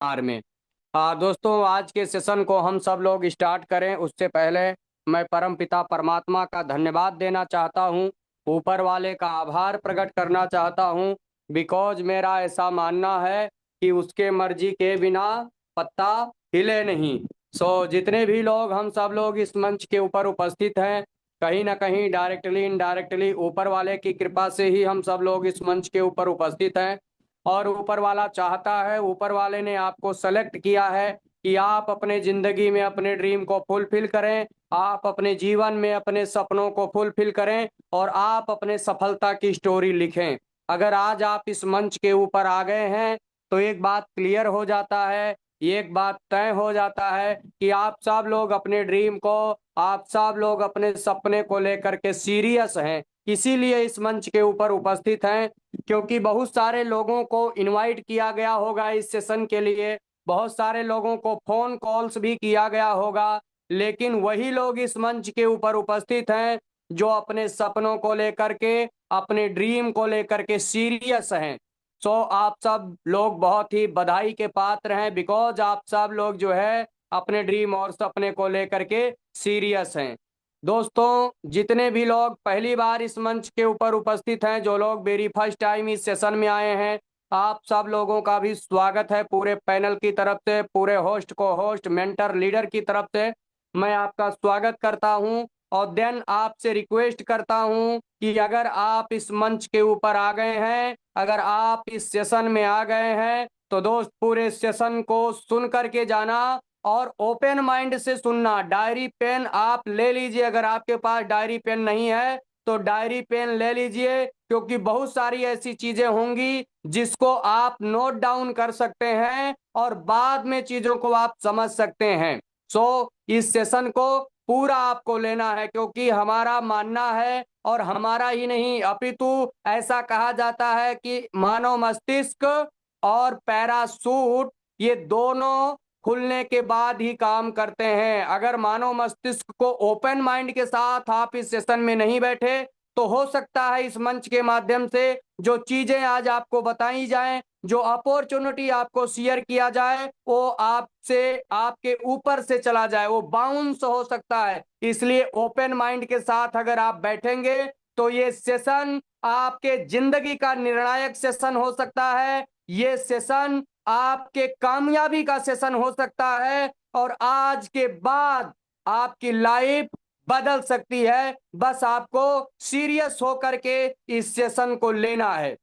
बार में। दोस्तों, आज के सेशन को हम सब लोग स्टार्ट करें उससे पहले मैं परम पिता परमात्मा का धन्यवाद देना चाहता हूँ। ऊपर वाले का आभार प्रकट करना चाहता हूँ। बिकॉज मेरा ऐसा मानना है कि उसके मर्जी के बिना पत्ता हिले नहीं। जितने भी लोग हम सब लोग इस मंच के ऊपर उपस्थित हैं, कहीं ना कहीं डायरेक्टली इनडायरेक्टली ऊपर वाले की कृपा से ही हम सब लोग इस मंच के ऊपर उपस्थित हैं। और ऊपर वाला चाहता है, ऊपर वाले ने आपको सेलेक्ट किया है कि आप अपने जिंदगी में अपने ड्रीम को फुलफिल करें, आप अपने जीवन में अपने सपनों को फुलफिल करें और आप अपने सफलता की स्टोरी लिखें। अगर आज आप इस मंच के ऊपर आ गए हैं तो एक बात क्लियर हो जाता है, एक बात तय हो जाता है कि आप सब लोग अपने ड्रीम को, आप सब लोग अपने सपने को लेकर के सीरियस हैं, इसीलिए इस मंच के ऊपर उपस्थित हैं। क्योंकि बहुत सारे लोगों को इनवाइट किया गया होगा इस सेशन के लिए, बहुत सारे लोगों को फोन कॉल्स भी किया गया होगा, लेकिन वही लोग इस मंच के ऊपर उपस्थित हैं जो अपने सपनों को लेकर के, अपने ड्रीम को लेकर के सीरियस हैं। आप सब लोग बहुत ही बधाई के पात्र हैं, बिकॉज आप सब लोग जो है अपने ड्रीम और सपने को लेकर के सीरियस हैं। दोस्तों, जितने भी लोग पहली बार इस मंच के ऊपर उपस्थित हैं, जो लोग मेरी फर्स्ट टाइम इस सेशन में आए हैं, आप सब लोगों का भी स्वागत है। पूरे पैनल की तरफ से, पूरे होस्ट को होस्ट मेंटर लीडर की तरफ से मैं आपका स्वागत करता हूं। और देन आपसे रिक्वेस्ट करता हूं कि अगर आप इस मंच के ऊपर आ गए हैं, अगर आप इस सेशन में आ गए हैं, तो दोस्त पूरे सेशन को सुन करके जाना और ओपन माइंड से सुनना। डायरी पेन आप ले लीजिए, अगर आपके पास डायरी पेन नहीं है तो डायरी पेन ले लीजिए, क्योंकि बहुत सारी ऐसी चीजें होंगी जिसको आप नोट डाउन कर सकते हैं और बाद में चीजों को आप समझ सकते हैं। इस सेशन को पूरा आपको लेना है, क्योंकि हमारा मानना है, और हमारा ही नहीं अपितु ऐसा कहा जाता है कि मानव मस्तिष्क और पैरासूट ये दोनों खुलने के बाद ही काम करते हैं। अगर मानव मस्तिष्क को ओपन माइंड के साथ आप इस सेशन में नहीं बैठे तो हो सकता है इस मंच के माध्यम से जो चीजें आज आपको बताई जाएं, जो अपॉर्चुनिटी आपको शेयर किया जाए, वो आपसे, आपके ऊपर से चला जाए, वो बाउंस हो सकता है। इसलिए ओपन माइंड के साथ अगर आप बैठेंगे तो ये सेशन आपके जिंदगी का निर्णायक सेशन हो सकता है। ये सेशन आपके कामयाबी का सेशन हो सकता है और आज के बाद आपकी लाइफ बदल सकती है। बस आपको सीरियस होकर के इस सेशन को लेना है।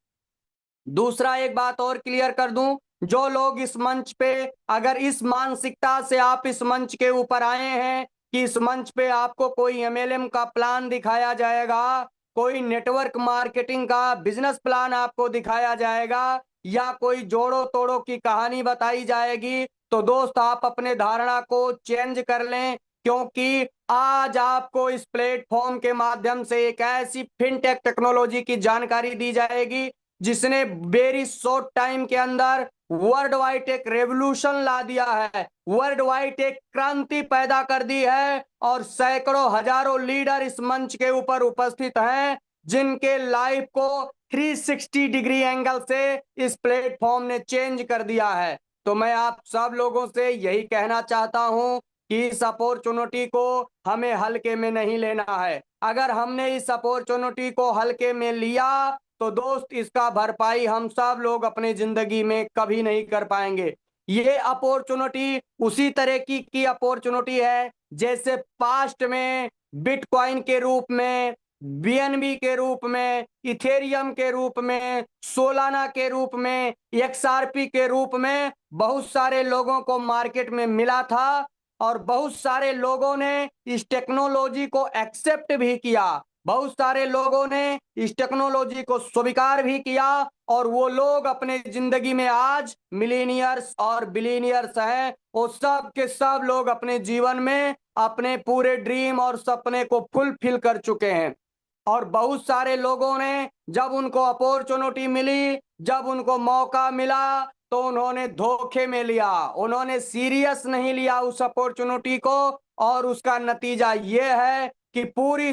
दूसरा एक बात और क्लियर कर दूं, जो लोग इस मंच पे, अगर इस मानसिकता से आप इस मंच के ऊपर आए हैं कि इस मंच पे आपको कोई एमएलएम का प्लान दिखाया जाएगा, कोई नेटवर्क मार्केटिंग का बिजनेस प्लान आपको दिखाया जाएगा, या कोई जोड़ो तोड़ो की कहानी बताई जाएगी, तो दोस्त आप अपने धारणा को चेंज कर लें। क्योंकि आज आपको इस प्लेटफॉर्म के माध्यम से एक ऐसी फिनटेक टेक्नोलॉजी की जानकारी दी जाएगी जिसने वेरी शॉर्ट टाइम के अंदर वर्ल्ड वाइड एक रेवोल्यूशन ला दिया है, वर्ल्ड वाइड एक क्रांति पैदा कर दी है। और सैकड़ों हजारों लीडर इस मंच के ऊपर उपस्थित हैं जिनके लाइफ को 360 डिग्री एंगल से इस प्लेटफॉर्म ने चेंज कर दिया है। तो मैं आप सब लोगों से यही कहना चाहता हूं कि इस अपॉर्चुनिटी को हमें हल्के में नहीं लेना है। अगर हमने इस अपॉर्चुनिटी को हल्के में लिया तो दोस्त इसका भरपाई हम सब लोग अपनी जिंदगी में कभी नहीं कर पाएंगे। ये अपॉर्चुनिटी उसी तरह की अपॉर्चुनिटी है जैसे पास्ट में बिटकॉइन के रूप में, बीएनबी के रूप में, इथेरियम के रूप में, सोलाना के रूप में, एक्सआरपी के रूप में बहुत सारे लोगों को मार्केट में मिला था और बहुत सारे लोगों ने इस टेक्नोलॉजी को एक्सेप्ट भी किया, बहुत सारे लोगों ने इस टेक्नोलॉजी को स्वीकार भी किया, और वो लोग अपने जिंदगी में आज मिलीनियर्स और बिलीनियर्स हैं। वो सब के सब लोग अपने जीवन में अपने पूरे ड्रीम और सपने को फुलफिल कर चुके हैं। और बहुत सारे लोगों ने जब उनको अपॉर्चुनिटी मिली, जब उनको मौका मिला, तो उन्होंने धोखे में लिया, उन्होंने सीरियस नहीं लिया उस अपॉर्चुनिटी को। और उसका नतीजा ये है कि पूरी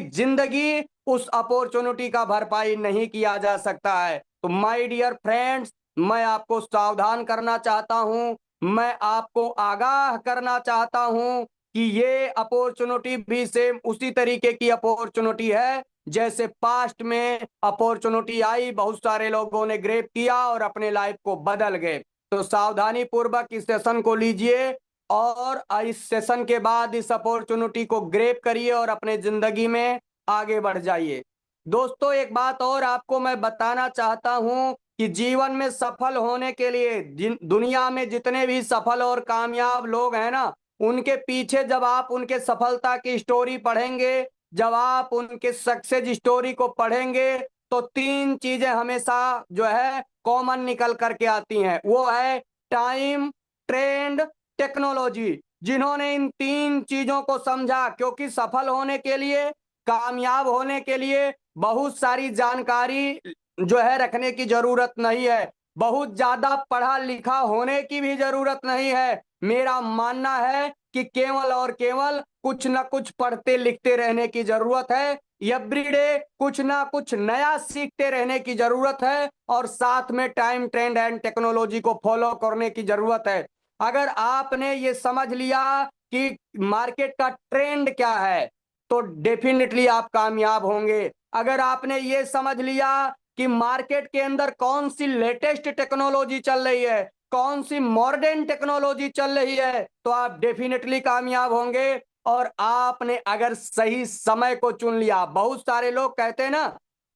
जिंदगी उस अपॉर्चुनिटी का भरपाई नहीं किया जा सकता है। तो माय डियर फ्रेंड्स, मैं आपको सावधान करना चाहता हूं, मैं आपको आगाह करना चाहता हूं कि ये अपॉर्चुनिटी भी सेम उसी तरीके की अपॉर्चुनिटी है जैसे पास्ट में अपॉर्चुनिटी आई, बहुत सारे लोगों ने ग्रैब किया और अपने लाइफ को बदल गए। तो सावधानी पूर्वक इस सेशन को लीजिए और इस सेशन के बाद इस अपॉर्चुनिटी को ग्रैब करिए और अपने जिंदगी में आगे बढ़ जाइए। दोस्तों, एक बात और आपको मैं बताना चाहता हूं कि जीवन में सफल होने के लिए दुनिया में जितने भी सफल और कामयाब लोग हैं ना, उनके पीछे जब आप उनके सफलता की स्टोरी पढ़ेंगे, जब आप उनके सक्सेस स्टोरी को पढ़ेंगे, तो तीन चीजें हमेशा जो है कॉमन निकल करके आती हैं। वो है टाइम, ट्रेंड, टेक्नोलॉजी। जिन्होंने इन तीन चीजों को समझा, क्योंकि सफल होने के लिए, कामयाब होने के लिए बहुत सारी जानकारी जो है रखने की जरूरत नहीं है, बहुत ज्यादा पढ़ा लिखा होने की भी जरूरत नहीं है। मेरा मानना है कि केवल और केवल कुछ ना कुछ पढ़ते लिखते रहने की जरूरत है। एवरीडे कुछ ना कुछ नया सीखते रहने की जरूरत है और साथ में टाइम, ट्रेंड एंड टेक्नोलॉजी को फॉलो करने की जरूरत है। अगर आपने ये समझ लिया कि मार्केट का ट्रेंड क्या है, तो डेफिनेटली आप कामयाब होंगे। अगर आपने ये समझ लिया कि मार्केट के अंदर कौन सी लेटेस्ट टेक्नोलॉजी चल रही है, कौन सी मॉडर्न टेक्नोलॉजी चल रही है, तो आप डेफिनेटली कामयाब होंगे। और आपने अगर सही समय को चुन लिया, बहुत सारे लोग कहते हैं ना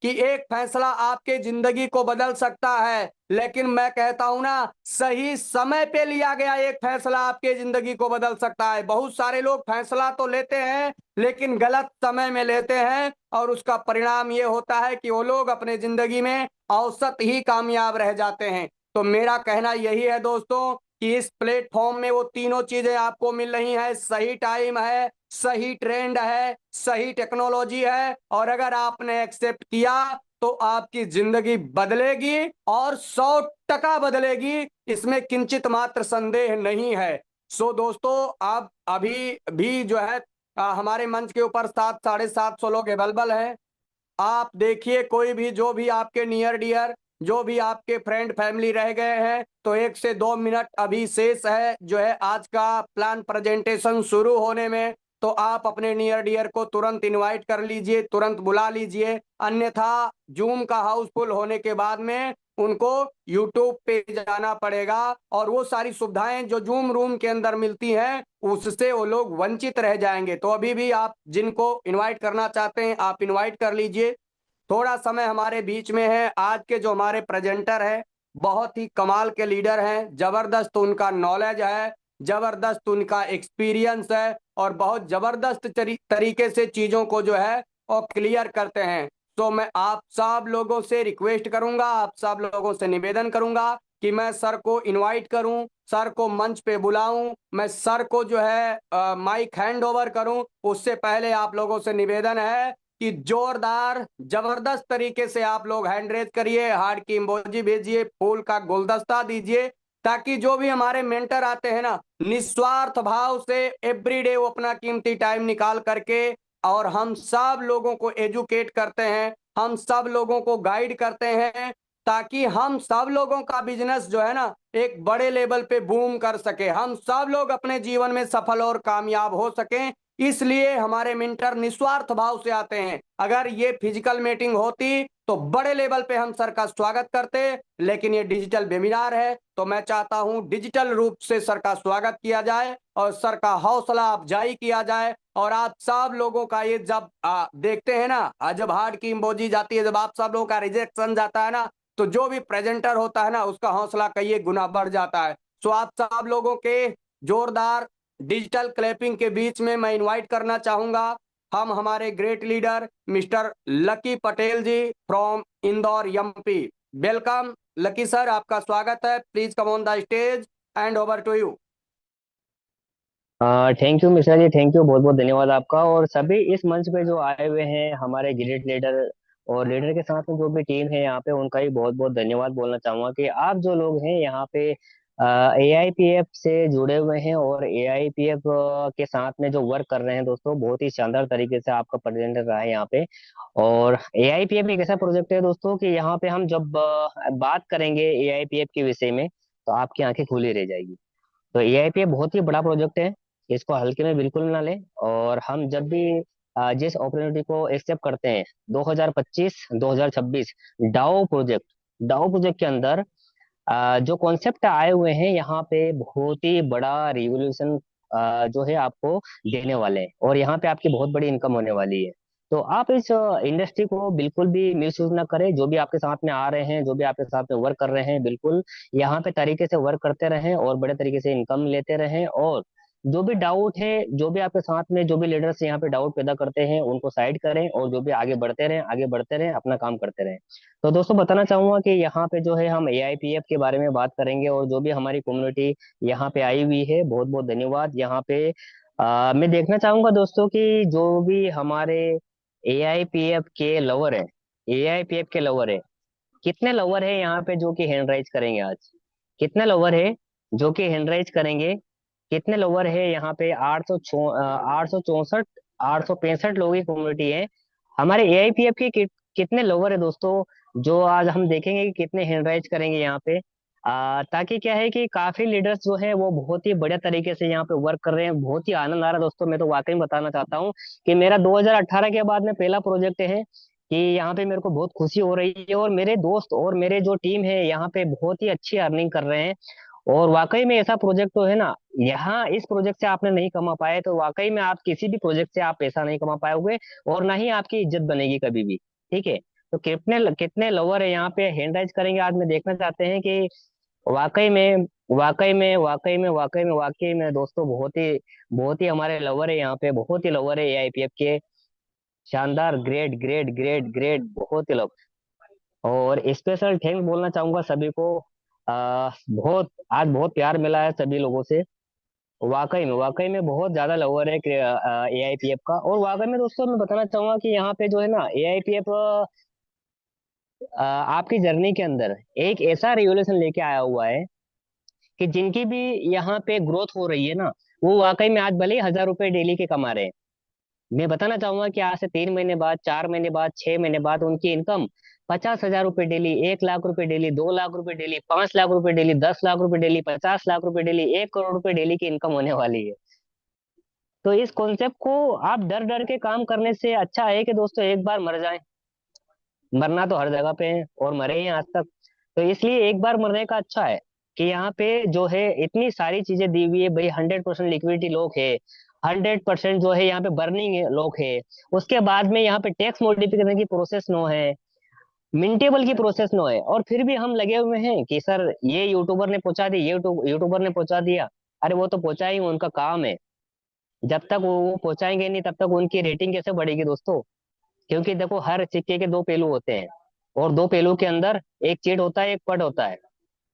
कि एक फैसला आपके जिंदगी को बदल सकता है, लेकिन मैं कहता हूं ना, सही समय पे लिया गया एक फैसला आपके जिंदगी को बदल सकता है। बहुत सारे लोग फैसला तो लेते हैं लेकिन गलत समय में लेते हैं और उसका परिणाम ये होता है कि वो लोग अपने जिंदगी में औसत ही कामयाब रह जाते हैं। तो मेरा कहना यही है दोस्तों कि इस प्लेटफॉर्म में वो तीनों चीजें आपको मिल रही हैं, सही टाइम है, सही ट्रेंड है, सही टेक्नोलॉजी है, और अगर आपने एक्सेप्ट किया तो आपकी जिंदगी बदलेगी और 100% बदलेगी, इसमें किंचित मात्र संदेह नहीं है। सो दोस्तों, आप अभी भी जो है हमारे मंच के ऊपर 700-750 लोग अवेलेबल हैं। आप देखिए, कोई भी जो भी आपके नियर डियर, जो भी आपके फ्रेंड फैमिली रह गए हैं, तो 1 से 2 मिनट अभी शेष है जो है आज का प्लान प्रेजेंटेशन शुरू होने में। तो आप अपने नियर डियर को तुरंत इनवाइट कर लीजिए, तुरंत बुला लीजिए, अन्यथा जूम का हाउसफुल होने के बाद में उनको यूट्यूब पे जाना पड़ेगा और वो सारी सुविधाएं जो जूम रूम के अंदर मिलती हैं उससे वो लोग वंचित रह जाएंगे। तो अभी भी आप जिनको इनवाइट करना चाहते हैं आप इनवाइट कर लीजिए। थोड़ा समय हमारे बीच में है। आज के जो हमारे प्रेजेंटर है बहुत ही कमाल के लीडर हैं, जबरदस्त उनका नॉलेज है, जबरदस्त उनका एक्सपीरियंस है और बहुत जबरदस्त तरीके से चीजों को जो है वो क्लियर करते हैं। तो मैं आप सब लोगों से रिक्वेस्ट करूंगा, आप सब लोगों से निवेदन करूंगा कि मैं सर को इनवाइट करूं, सर को मंच पे बुलाऊं, मैं सर को जो है माइक हैंड ओवर करूं। उससे पहले आप लोगों से निवेदन है कि जोरदार जबरदस्त तरीके से आप लोग हैंड रेज करिए, हार्ट की इमोजी भेजिए, फूल का गुलदस्ता दीजिए, ताकि जो भी हमारे मेंटर आते हैं ना, निस्वार्थ भाव से एवरीडे वो अपना कीमती टाइम निकाल करके और हम सब लोगों को एजुकेट करते हैं, हम सब लोगों को गाइड करते हैं, ताकि हम सब लोगों का बिजनेस जो है ना एक बड़े लेवल पे बूम कर सके, हम सब लोग अपने जीवन में सफल और कामयाब हो सकें। इसलिए हमारे मेंटर निस्वार्थ भाव से आते हैं। अगर ये फिजिकल मीटिंग होती तो बड़े लेवल पे हम सर का स्वागत करते, लेकिन ये डिजिटल वेबिनार है तो मैं चाहता हूं डिजिटल रूप से सर का स्वागत किया जाए और सर का हौसला अफजाई किया जाए। और आप सब लोगों का ये जब देखते हैं ना, जब हार्ट की इमोजी जाती है, जब आप सब लोगों का रिजेक्शन जाता है ना, तो जो भी प्रेजेंटर होता है ना उसका हौसला कई गुना बढ़ जाता है। सो आप सब लोगों के जोरदार डिजिटल क्लैपिंग के बीच में मैं इनवाइट करना चाहूंगा हम हमारे great leader mister Lucky Patel ji from Indore MP. Welcome Lucky sir, आपका स्वागत है। Please come on the stage and over to you. Thank you Mishra ji, thank you, बहुत बहुत धन्यवाद आपका। और सभी इस मंच पे जो आए हुए हैं हमारे ग्रेट लीडर और लीडर के साथ में जो भी टीम है यहाँ पे, उनका ही बहुत बहुत धन्यवाद बोलना चाहूंगा कि आप जो लोग हैं यहाँ पे AIPF से जुड़े हुए हैं और AIPF के साथ में जो वर्क कर रहे हैं दोस्तों, बहुत ही शानदार तरीके से आपका प्रेजेंट रहा है यहाँ पे। और AIPF एक ऐसा प्रोजेक्ट है दोस्तों कि यहाँ पे हम जब बात करेंगे AIPF के विषय में, तो आपकी आंखें खुली रह जाएगी। तो AIPF बहुत ही बड़ा प्रोजेक्ट है, इसको हल्के में बिल्कुल ना लें। और हम जब भी जिस अपॉर्चुनिटी को एक्सेप्ट करते हैं, 2025 2026 डाओ प्रोजेक्ट के अंदर जो कॉन्सेप्ट आए हुए हैं यहाँ पे, बहुत ही बड़ा रिवोल्यूशन जो है आपको देने वाले हैं, और यहाँ पे आपकी बहुत बड़ी इनकम होने वाली है। तो आप इस इंडस्ट्री को बिल्कुल भी मिस यूज ना करें। जो भी आपके साथ में आ रहे हैं, जो भी आपके साथ में वर्क कर रहे हैं, बिल्कुल यहाँ पे तरीके से वर्क करते रहें और बड़े तरीके से इनकम लेते रहें। और जो भी डाउट है, जो भी आपके साथ में जो भी लीडर्स यहाँ पे डाउट पैदा करते हैं, उनको साइड करें और जो भी आगे बढ़ते रहें, अपना काम करते रहें। तो दोस्तों बताना चाहूंगा कि यहाँ पे जो है हम AIPF के बारे में बात करेंगे, और जो भी हमारी कम्युनिटी यहाँ पे आई हुई है, बहुत बहुत धन्यवाद। यहाँ पे मैं देखना चाहूंगा दोस्तों कि जो भी हमारे AIPF के लवर है, AIPF के लवर है, कितने लवर है यहाँ पे जो कि हैंड राइज करेंगे आज? कितने लवर है जो कि हैंड राइज करेंगे? कितने लोअर है यहाँ पे? 864, 865 लोगों की कम्युनिटी है। हमारे AIPF के कितने लोअर है दोस्तों, जो आज हम देखेंगे कि कितने हैंड राइज करेंगे यहाँ पे। ताकि क्या है कि काफी लीडर्स जो है वो बहुत ही बढ़िया तरीके से यहाँ पे वर्क कर रहे हैं। बहुत ही आनंद आ रहा है दोस्तों। मैं तो वाकई में बताना चाहता हूँ कि मेरा 2018 के बाद में पहला प्रोजेक्ट है कि यहाँ पे मेरे को बहुत खुशी हो रही है, और मेरे दोस्त और मेरे जो टीम है यहाँ पे बहुत ही अच्छी अर्निंग कर रहे हैं। और वाकई में ऐसा प्रोजेक्ट तो है ना, यहाँ इस प्रोजेक्ट से आपने नहीं कमा पाए तो वाकई में आप किसी भी प्रोजेक्ट से आप पैसा नहीं कमा पाओगे, और ना ही आपकी इज्जत बनेगी कभी भी। ठीक है। तो कितने कितने लोअर है यहाँ पे हैंड राइज करेंगे आज, मैं देखना चाहते हैं कि वाकई में वाकई में दोस्तों, बहुत ही हमारे लवर है यहाँ पे, बहुत ही लवर है AIPF के। शानदार, ग्रेट ग्रेट ग्रेट ग्रेट, बहुत ही लोग। और स्पेशल थैंक्स बोलना चाहूंगा सभी को। बहुत आज बहुत प्यार मिला है सभी लोगों से। वाकई में बहुत ज्यादा लवर है AIPF का। और वाकई में दोस्तों मैं बताना चाहूंगा कि यहाँ पे जो है ना AIPF आपकी जर्नी के अंदर एक ऐसा रिवोल्यूशन लेके आया हुआ है कि जिनकी भी यहाँ पे ग्रोथ हो रही है ना, वो वाकई में आज भले ही 1,000 रुपए डेली के कमा रहे हैं। मैं बताना चाहूंगा कि आज से 3 महीने बाद, 4 महीने बाद, 6 महीने बाद उनकी इनकम 50,000 रुपए डेली, 1 लाख रुपए डेली, 2 लाख रुपए डेली, 5 लाख रुपए डेली, 10 लाख रुपए डेली, 50 लाख रुपए डेली, 1 करोड़ रुपए डेली की इनकम होने वाली है। तो इस कॉन्सेप्ट को आप डर डर के काम करने से अच्छा है कि दोस्तों एक बार मर जाएं। मरना तो हर जगह पे है और मरे हैं आज तक। तो इसलिए एक बार मरने का अच्छा है कि यहाँ पे जो है इतनी सारी चीजें दी हुई है भाई। 100% लिक्विडिटी लॉक है, 100% जो है यहाँ पे बर्निंग लॉक है। उसके बाद में यहाँ पे टैक्स मॉडिफिकेशन की प्रोसेस नो है, मिंटेबल की प्रोसेस नो है, और फिर भी हम लगे हुए हैं कि सर ये यूट्यूबर ने पहुंचा दी, ये यूट्यूबर ने पहुंचा दिया। अरे वो तो पहुंचा ही, उनका काम है। जब तक वो पहुंचाएंगे नहीं, तब तक उनकी रेटिंग कैसे बढ़ेगी दोस्तों? क्योंकि देखो, हर सिक्के के दो पहलू होते हैं, और दो पहलू के अंदर एक चिट होता है, एक पट होता है।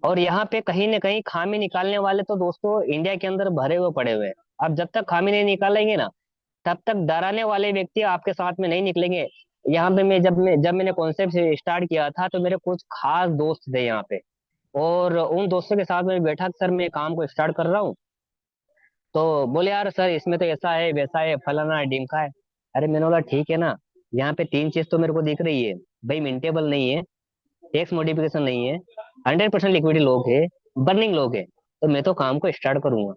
और यहाँ पे कहीं ना कहीं खामी निकालने वाले तो दोस्तों इंडिया के अंदर भरे हुए पड़े हुए हैं। अब जब तक खामी नहीं निकालेंगे ना, तब तक डराने वाले व्यक्ति आपके साथ में नहीं निकलेंगे। यहाँ पे जब मैंने कॉन्सेप्ट स्टार्ट किया था, तो मेरे कुछ खास दोस्त थे यहाँ पे, और उन दोस्तों के साथ में बैठा कि सर मैं काम को स्टार्ट कर रहा हूँ। तो बोले यार सर इसमें तो ऐसा है, वैसा है, फलाना है, ढिमका है। अरे मैंने बोला ठीक है ना, यहाँ पे तीन चीज तो मेरे को दिख रही है भाई। मिंटेबल नहीं है, टैक्स मॉडिफिकेशन नहीं है, 100% लिक्विडिटी लोग है, बर्निंग लोग है। तो मैं तो काम को स्टार्ट करूंगा।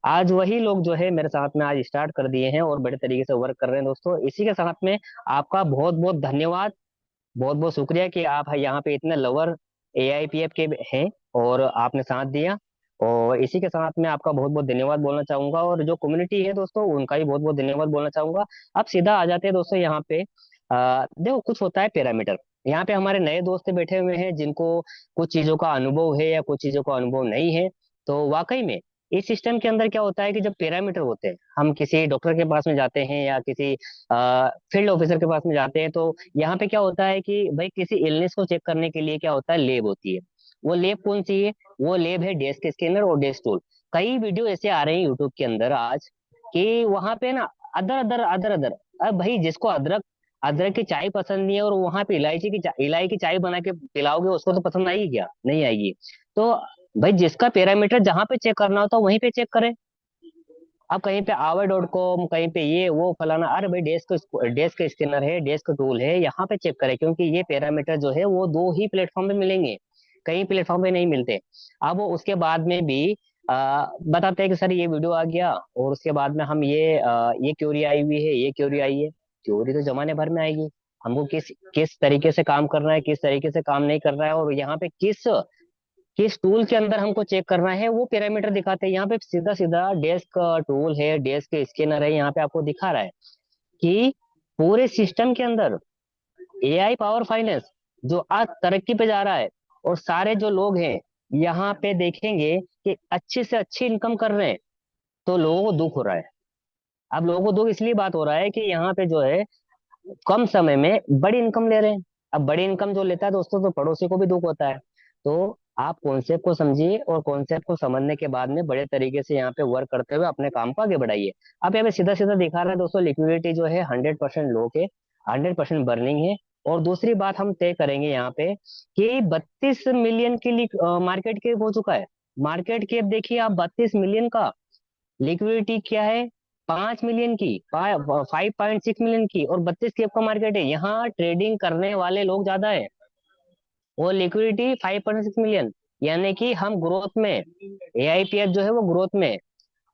आज वही लोग जो है मेरे साथ में आज स्टार्ट कर दिए हैं और बड़े तरीके से वर्क कर रहे हैं दोस्तों। इसी के साथ में आपका बहुत बहुत धन्यवाद, बहुत बहुत शुक्रिया कि आप यहाँ पे इतने लवर AIPF के हैं और आपने साथ दिया। और इसी के साथ में आपका बहुत बहुत धन्यवाद बोलना चाहूंगा, और जो कम्युनिटी है दोस्तों उनका भी बहुत बहुत धन्यवाद बोलना चाहूंगा। अब सीधा आ जाते हैं दोस्तों यहाँ पे। देखो, कुछ होता है पैरामीटर। यहाँ पे हमारे नए दोस्त बैठे हुए हैं जिनको कुछ चीजों का अनुभव है या कुछ चीजों का अनुभव नहीं है। तो वाकई में इस सिस्टम के अंदर क्या होता है कि जब पैरामीटर होते हैं, हम किसी डॉक्टर के पास में जाते हैं या किसी फील्ड ऑफिसर के पास में जाते हैं, तो यहाँ पे क्या होता है कि भाई किसी इलनेस को चेक करने के लिए क्या होता है, लेब होती है। वो लेब कौन सी है? वो लेब है डेस्क स्कैनर और डेस्क टूल। कई वीडियो ऐसे आ रहे हैं यूट्यूब के अंदर आज कि वहां पे ना अदर अदर। अब भाई जिसको अदरक अदरक की चाय पसंद नहीं है, और वहां पे इलायची की चाय बना के पिलाओगे, उसको तो पसंद आएगी क्या? नहीं आएगी। तो भाई जिसका पैरामीटर जहां पे चेक करना होता है वहीं पे चेक करें। अब कहीं पे आवर.com, कहीं पे ये वो फलाना, अरे भाई डेस्क स्कैनर है, डेस्क टूल है, यहाँ पे चेक करें, क्योंकि ये पैरामीटर जो है वो दो ही प्लेटफॉर्म पे मिलेंगे, कई प्लेटफॉर्म पे नहीं मिलते। अब वो उसके बाद में भी बताते हैं कि सर ये वीडियो आ गया, और उसके बाद में हम ये क्यूरी आई हुई है, ये क्यूरी आई है। क्यूरी तो जमाने भर में आएगी, हमको किस किस तरीके से काम करना है, किस तरीके से काम नहीं कर रहा है, और यहाँ पे किस किस टूल के अंदर हमको चेक करना है, वो पैरामीटर दिखाते हैं। यहाँ पे सीधा सीधा डेस्क टूल है, डेस्क स्कैनर है, यहाँ पे आपको दिखा रहा है कि पूरे सिस्टम के अंदर एआई पावर फाइनेंस जो आज तरक्की पे जा रहा है, और सारे जो लोग हैं यहाँ पे देखेंगे कि अच्छी से अच्छी इनकम कर रहे हैं, तो लोगों को दुख हो रहा है। अब लोगों को दुख इसलिए बात हो रहा है कि यहाँ पे जो है कम समय में बड़ी इनकम ले रहे हैं। अब बड़ी इनकम जो लेता है दोस्तों, तो पड़ोसी को भी दुख होता है। तो आप कॉन्सेप्ट को समझिए, और कॉन्सेप्ट को समझने के बाद में बड़े तरीके से यहाँ पे वर्क करते हुए अपने काम को आगे बढ़ाइए। अब यहाँ पे सीधा सीधा दिखा रहा है दोस्तों, लिक्विडिटी जो है 100% लो के 100% बर्निंग है। और दूसरी बात हम तय करेंगे यहाँ पे कि 32 मिलियन की मार्केट कैप हो चुका है। मार्केट कैप देखिए आप, 32 मिलियन का। लिक्विडिटी क्या है, 5 मिलियन की, 5.6 मिलियन की, और 32 केप का मार्केट है। यहाँ ट्रेडिंग करने वाले लोग ज्यादा है, और लिक्विडिटी 5.6 मिलियन, यानी कि हम ग्रोथ में, एआईपीएफ जो है वो ग्रोथ में है।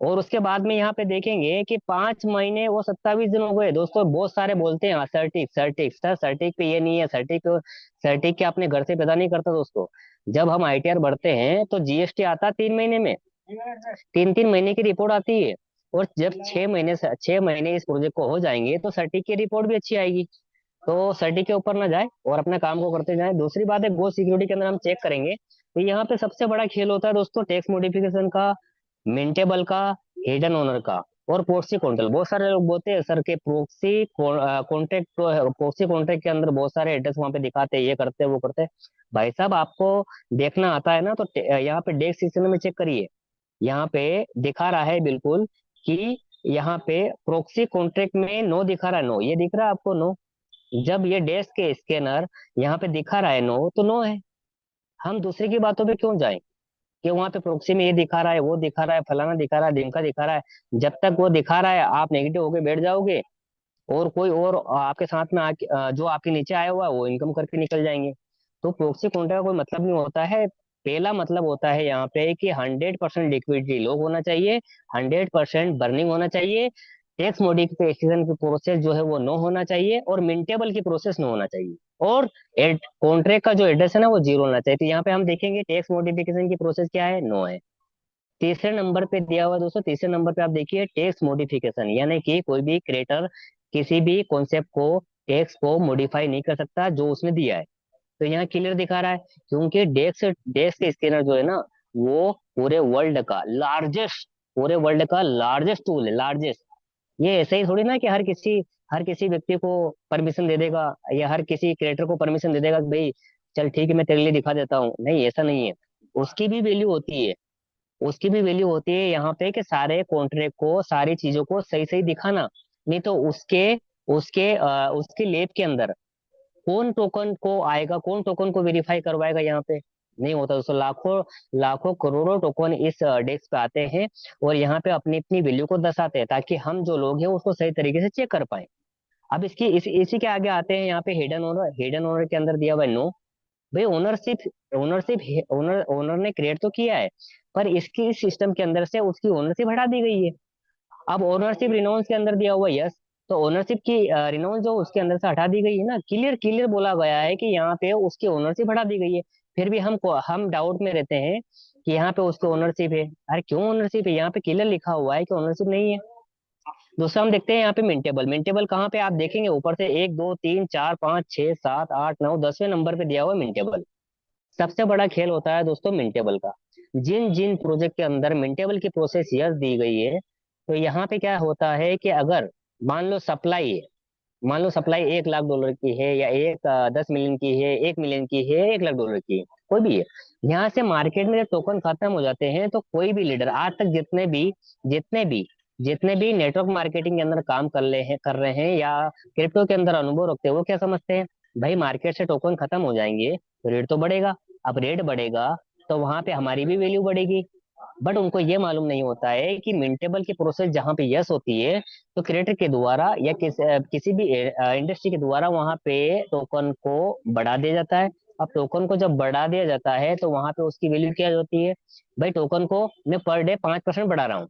और उसके बाद में यहाँ पे देखेंगे कि 5 महीने वो 27 दिन हो गए दोस्तों। बहुत सारे बोलते हैं सर्टिक सर्टिक, सर सर्टिक पे ये नहीं है, सर्टिक सर्टिक के अपने घर से पैदा नहीं करता दोस्तों। जब हम आईटीआर भरते हैं तो जीएसटी आता है 3 महीने में, 3 3 महीने की रिपोर्ट आती है। और जब 6 महीने इस प्रोजेक्ट को हो जाएंगे तो सर्टिक की रिपोर्ट भी अच्छी आएगी। तो सर्टिक के ऊपर ना जाए और अपने काम को करते जाए। दूसरी बात है, गो सिक्योरिटी के अंदर हम चेक करेंगे तो यहाँ पे सबसे बड़ा खेल होता है दोस्तों टैक्स मॉडिफिकेशन का, मिंटेबल का, हिडन ओनर का, और प्रोक्सी कॉन्ट्रैक्ट। बहुत सारे लोग बोलते हैं सर के प्रोक्सी कॉन्ट्रैक्ट, प्रोक्सी कॉन्ट्रैक्ट के अंदर बहुत सारे एड्रेस वहां पे दिखाते हैं, ये करते हैं वो करते हैं। भाई साहब आपको देखना आता है ना, तो यहाँ पे डेस्क सिस्टम में चेक करिए। यहाँ पे दिखा रहा है बिल्कुल कि यहाँ पे प्रोक्सी कॉन्ट्रैक्ट में नो दिखा रहा है, नो, ये दिख रहा है आपको नो। जब ये डेस्क के स्कैनर यहाँ पे दिखा रहा है नो, तो नो है। हम दूसरे की बातों पे क्यों जाएं कि वहां पे प्रोक्सी में ये दिखा रहा है, वो दिखा रहा है, फलाना दिखा रहा है, ढिमका दिखा रहा है। जब तक वो दिखा रहा है आप नेगेटिव होके बैठ जाओगे, और कोई और आपके साथ में जो आपके नीचे आया हुआ है वो इनकम करके निकल जाएंगे। तो प्रोक्सी कॉन्ट्रैक्ट का कोई मतलब नहीं होता है। पहला मतलब होता है यहाँ पे कि 100% लिक्विडिटी लो होना चाहिए, 100% बर्निंग होना चाहिए, टैक्स मॉडिफिकेशन की प्रोसेस जो है वो नो होना चाहिए, और मिंटेबल की प्रोसेस नो होना चाहिए, और कॉन्ट्रैक्ट का जो एड्रेस है ना वो जीरो होना चाहिए। तो यहाँ पे हम देखेंगे टैक्स मॉडिफिकेशन की प्रोसेस क्या है, नो है। तीसरे नंबर पे दिया हुआ है दोस्तों, तीसरे नंबर पे आप देखिए टैक्स मॉडिफिकेशन, यानी कि कोई भी क्रिएटर किसी भी कॉन्सेप्ट को, टैक्स को मॉडिफाई नहीं कर सकता जो उसने दिया है। तो यहाँ क्लियर दिखा रहा है, क्योंकि डेस्क डेस्क स्कैनर जो है ना वो पूरे वर्ल्ड का लार्जेस्ट टूल है, लार्जेस्ट। ये ऐसे ही थोड़ी ना कि हर किसी व्यक्ति को परमिशन दे देगा, या हर किसी क्रिएटर को परमिशन दे देगा कि भाई चल ठीक है मैं तेरे लिए दिखा देता हूँ, नहीं ऐसा नहीं है। उसकी भी वैल्यू होती है, उसकी भी वैल्यू होती है यहाँ पे कि सारे कॉन्ट्रैक्ट को, सारी चीजों को सही सही दिखाना। नहीं तो उसके लैब के अंदर कौन टोकन को आएगा, कौन टोकन को वेरीफाई करवाएगा, यहाँ पे नहीं होता दोस्तों। लाखों लाखों करोड़ों टोकन इस डेस्क पे आते हैं, और यहाँ पे अपनी अपनी वैल्यू को दर्शाते हैं, ताकि हम जो लोग हैं उसको सही तरीके से चेक कर पाए। अब इसी के आगे आते हैं यहाँ पे हिडन ओनर के अंदर दिया हुआ है नो। भाई ओनरशिप ओनरशिप ओनर ने क्रिएट तो किया है, पर इसकी इस सिस्टम के अंदर से उसकी ओनरशिप हटा दी गई है। अब ओनरशिप रिनाउंस के अंदर दिया हुआ यस, तो ओनरशिप की रिनाउंस जो उसके अंदर से हटा दी गई है ना, क्लियर क्लियर बोला गया है कि यहाँ पे उसकी ओनरशिप हटा दी गई है। फिर भी हम डाउट में रहते हैं कि यहाँ पे उसकी ओनरशिप है। अरे क्यों ओनरशिप है, यहाँ पे क्लियर लिखा हुआ है कि ओनरशिप नहीं है। दूसरा हम देखते हैं यहाँ पे मिंटेबल। मिंटेबल कहाँ पे आप देखेंगे, ऊपर से 1 2 3 4 5 6 7 8 9 10वें नंबर पे दिया हुआ है मिंटेबल। सबसे बड़ा खेल होता है दोस्तों मिंटेबल का। जिन जिन प्रोजेक्ट के अंदर मिंटेबल की प्रोसेस यस दी गई है, तो यहाँ पे क्या होता है कि अगर मान लो सप्लाई है, मान लो सप्लाई $1 लाख की है, या 10 मिलियन की है, 1 मिलियन की है, $1 लाख की है, कोई भी है। यहाँ से मार्केट में जब टोकन खत्म हो जाते हैं, तो कोई भी लीडर आज तक जितने भी जितने भी नेटवर्क मार्केटिंग के अंदर काम कर रहे हैं या क्रिप्टो के अंदर अनुभव रखते हैं, वो क्या समझते हैं, भाई मार्केट से टोकन खत्म हो जाएंगे तो रेट तो बढ़ेगा। अब रेट बढ़ेगा तो वहां पे हमारी भी वैल्यू बढ़ेगी। बट उनको ये मालूम नहीं होता है कि मिंटेबल की प्रोसेस जहाँ पे यस होती है, तो क्रिएटर के द्वारा या किसी भी इंडस्ट्री के द्वारा वहां पे टोकन को बढ़ा दिया जाता है। अब टोकन को जब बढ़ा दिया जाता है तो वहां पे उसकी वैल्यू क्या होती है? भाई टोकन को मैं पर डे 5% बढ़ा रहा हूँ।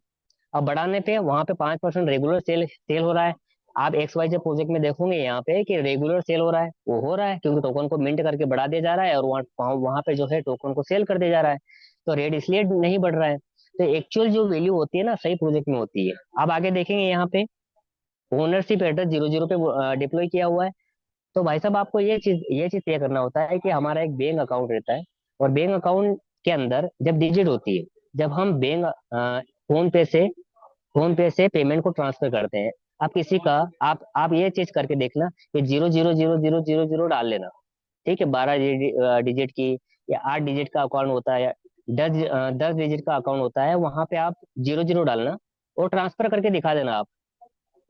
अब बढ़ाने पे वहां पे 5% रेगुलर सेल सेल हो रहा है। आप एक्स वाई जेड प्रोजेक्ट में देखोगे यहाँ पे कि रेगुलर सेल हो रहा है, वो हो रहा है क्योंकि टोकन को मिंट करके बढ़ा दिया जा रहा है और वहाँ वहाँ पे जो है टोकन को सेल कर दिया जा रहा है। तो रेट इसलिए नहीं बढ़ रहा है। तो एक्चुअल जो वैल्यू होती है ना, सही प्रोजेक्ट में होती है। अब आगे देखेंगे यहाँ पे ओनरशिप एड्रेस 00 पे डिप्लॉय किया हुआ है। तो भाई साहब आपको ये चीज तय करना होता है कि हमारा एक बैंक अकाउंट रहता है, और बैंक अकाउंट के अंदर जब डिजिट होती है, जब हम बैंक फोन पे से फोन पे से पेमेंट को ट्रांसफर करते हैं, आप किसी का आप ये चीज करके देखना कि 000000 डाल लेना। ठीक है, 12 डिजिट की या 8 डिजिट का अकाउंट होता है, या 10 डिजिट का अकाउंट होता है, वहां पे आप 00 डालना और ट्रांसफर करके दिखा देना आप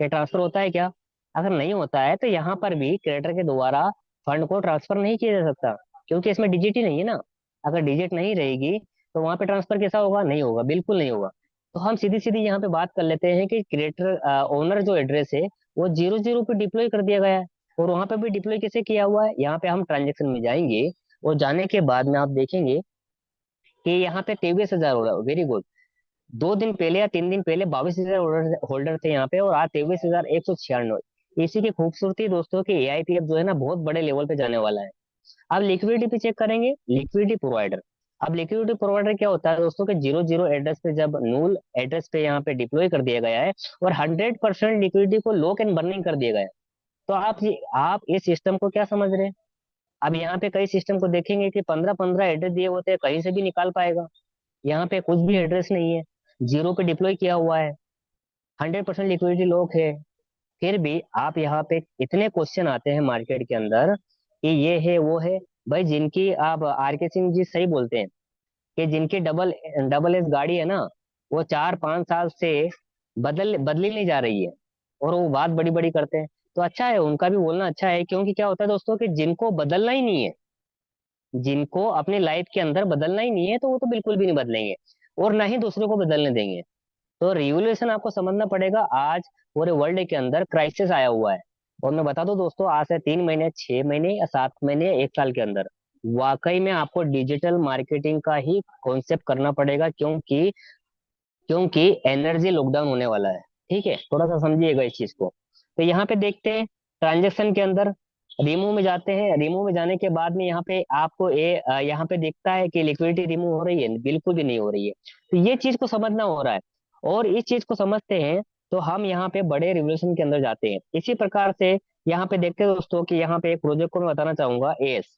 कि ट्रांसफर होता है क्या। अगर नहीं होता है तो यहाँ पर भी क्रेडिटर के द्वारा फंड को ट्रांसफर नहीं किया जा सकता, क्योंकि इसमें डिजिट ही नहीं है ना। अगर डिजिट नहीं रहेगी तो वहां पे ट्रांसफर कैसा होगा? नहीं होगा, बिल्कुल नहीं होगा। तो हम सीधी सीधी यहाँ पे बात कर लेते हैं कि क्रिएटर ओनर जो एड्रेस है वो 00 पे डिप्लॉय कर दिया गया है। और वहां पे भी डिप्लॉय कैसे किया हुआ है, यहाँ पे हम ट्रांजेक्शन में जाएंगे और जाने के बाद में आप देखेंगे कि यहाँ पे 23,000 हो रहा है। Very good. 2 दिन पहले या 3 दिन पहले 22,000 होल्डर थे यहाँ पे, और आज 23,196। इसी की खूबसूरती दोस्तों की एआईपीएफ जो है ना, बहुत बड़े लेवल पे जाने वाला है। अब लिक्विडिटी पे चेक करेंगे, लिक्विडिटी प्रोवाइडर। अब लिक्विडिटी प्रोवाइडर क्या होता है दोस्तों के 00 एड्रेस पे जब नूल एड्रेस पे यहाँ पे डिप्लॉय कर दिया गया है और 100% लिक्विडिटी को लॉक एंड बर्निंग कर दिया गया है। तो आप इस सिस्टम को क्या समझ रहे हैं? अब यहाँ पे कई सिस्टम को देखेंगे कि 15-15 एड्रेस दिए होते हैं, कहीं से भी निकाल पाएगा। यहाँ पे कुछ भी एड्रेस नहीं है, जीरो पे डिप्लॉय किया हुआ है, 100% लिक्विडिटी लॉक है। फिर भी आप यहाँ पे इतने क्वेश्चन आते हैं मार्केट के अंदर कि ये है वो है। भाई जिनकी आप आर के सिंह जी सही बोलते हैं कि जिनकी डबल डबल एस गाड़ी है ना, वो 4-5 साल से बदली नहीं जा रही है, और वो बात बड़ी बड़ी करते हैं। तो अच्छा है, उनका भी बोलना अच्छा है, क्योंकि क्या होता है दोस्तों कि जिनको बदलना ही नहीं है, जिनको अपनी लाइफ के अंदर बदलना ही नहीं है, तो वो तो बिल्कुल भी नहीं बदलेंगे और ना ही दूसरों को बदलने देंगे। तो रिवोल्यूशन आपको समझना पड़ेगा। आज पूरे वर्ल्ड के अंदर क्राइसिस आया हुआ है, और मैं बता दूं दोस्तों, आज से 3 महीने, 6 महीने या 7 महीने, 1 साल के अंदर वाकई में आपको डिजिटल मार्केटिंग का ही कॉन्सेप्ट करना पड़ेगा, क्योंकि क्योंकि एनर्जी लॉकडाउन होने वाला है। ठीक है, थोड़ा सा समझिएगा इस चीज को। तो यहाँ पे देखते हैं ट्रांजेक्शन के अंदर रिमूव में जाते हैं। रिमूव में जाने के बाद में यहाँ पे आपको यहाँ पे दिखता है कि लिक्विडिटी रिमूव हो रही है, बिल्कुल भी नहीं हो रही है। तो ये चीज को समझना हो रहा है, और इस चीज को समझते हैं तो हम यहाँ पे बड़े रिवोल्यूशन के अंदर जाते हैं। इसी प्रकार से यहाँ पे देखते हैं दोस्तों कि यहाँ पे एक प्रोजेक्ट को मैं बताना चाहूंगा, एस।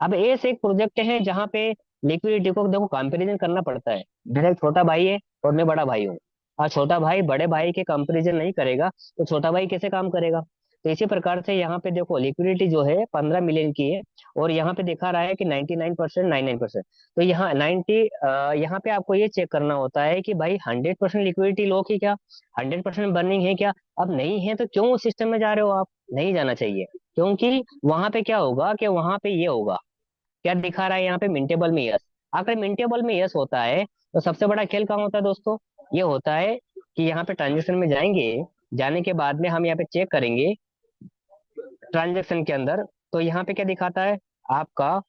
अब एस एक प्रोजेक्ट है जहाँ पे लिक्विडिटी को देखो कंपैरिजन करना पड़ता है। मेरा एक छोटा भाई है और मैं बड़ा भाई हूँ, और छोटा भाई बड़े भाई के कंपैरिजन नहीं करेगा तो छोटा भाई कैसे काम करेगा? तो इसी प्रकार से यहाँ पे देखो लिक्विडिटी जो है 15 मिलियन की है, और यहाँ पे दिखा रहा है कि 99%, 99%। तो यहाँ 90, यहाँ पे आपको ये चेक करना होता है कि भाई 100% लिक्विडिटी लो की क्या, 100% बर्निंग है क्या? अब नहीं है तो क्यों उस सिस्टम में जा रहे हो आप? नहीं जाना चाहिए, क्योंकि वहां पे क्या होगा कि वहां पे ये होगा, क्या दिखा रहा है यहाँ पे मिंटेबल में यस। अगर मिंटेबल में यस होता है तो सबसे बड़ा खेल कहाँ होता है दोस्तों? ये होता है कि यहाँ पे ट्रांजेक्शन में जाएंगे, जाने के बाद में हम यहाँ पे चेक करेंगे ट्रांजेक्शन के अंदर। तो यहाँ पे क्या दिखाता है? आपका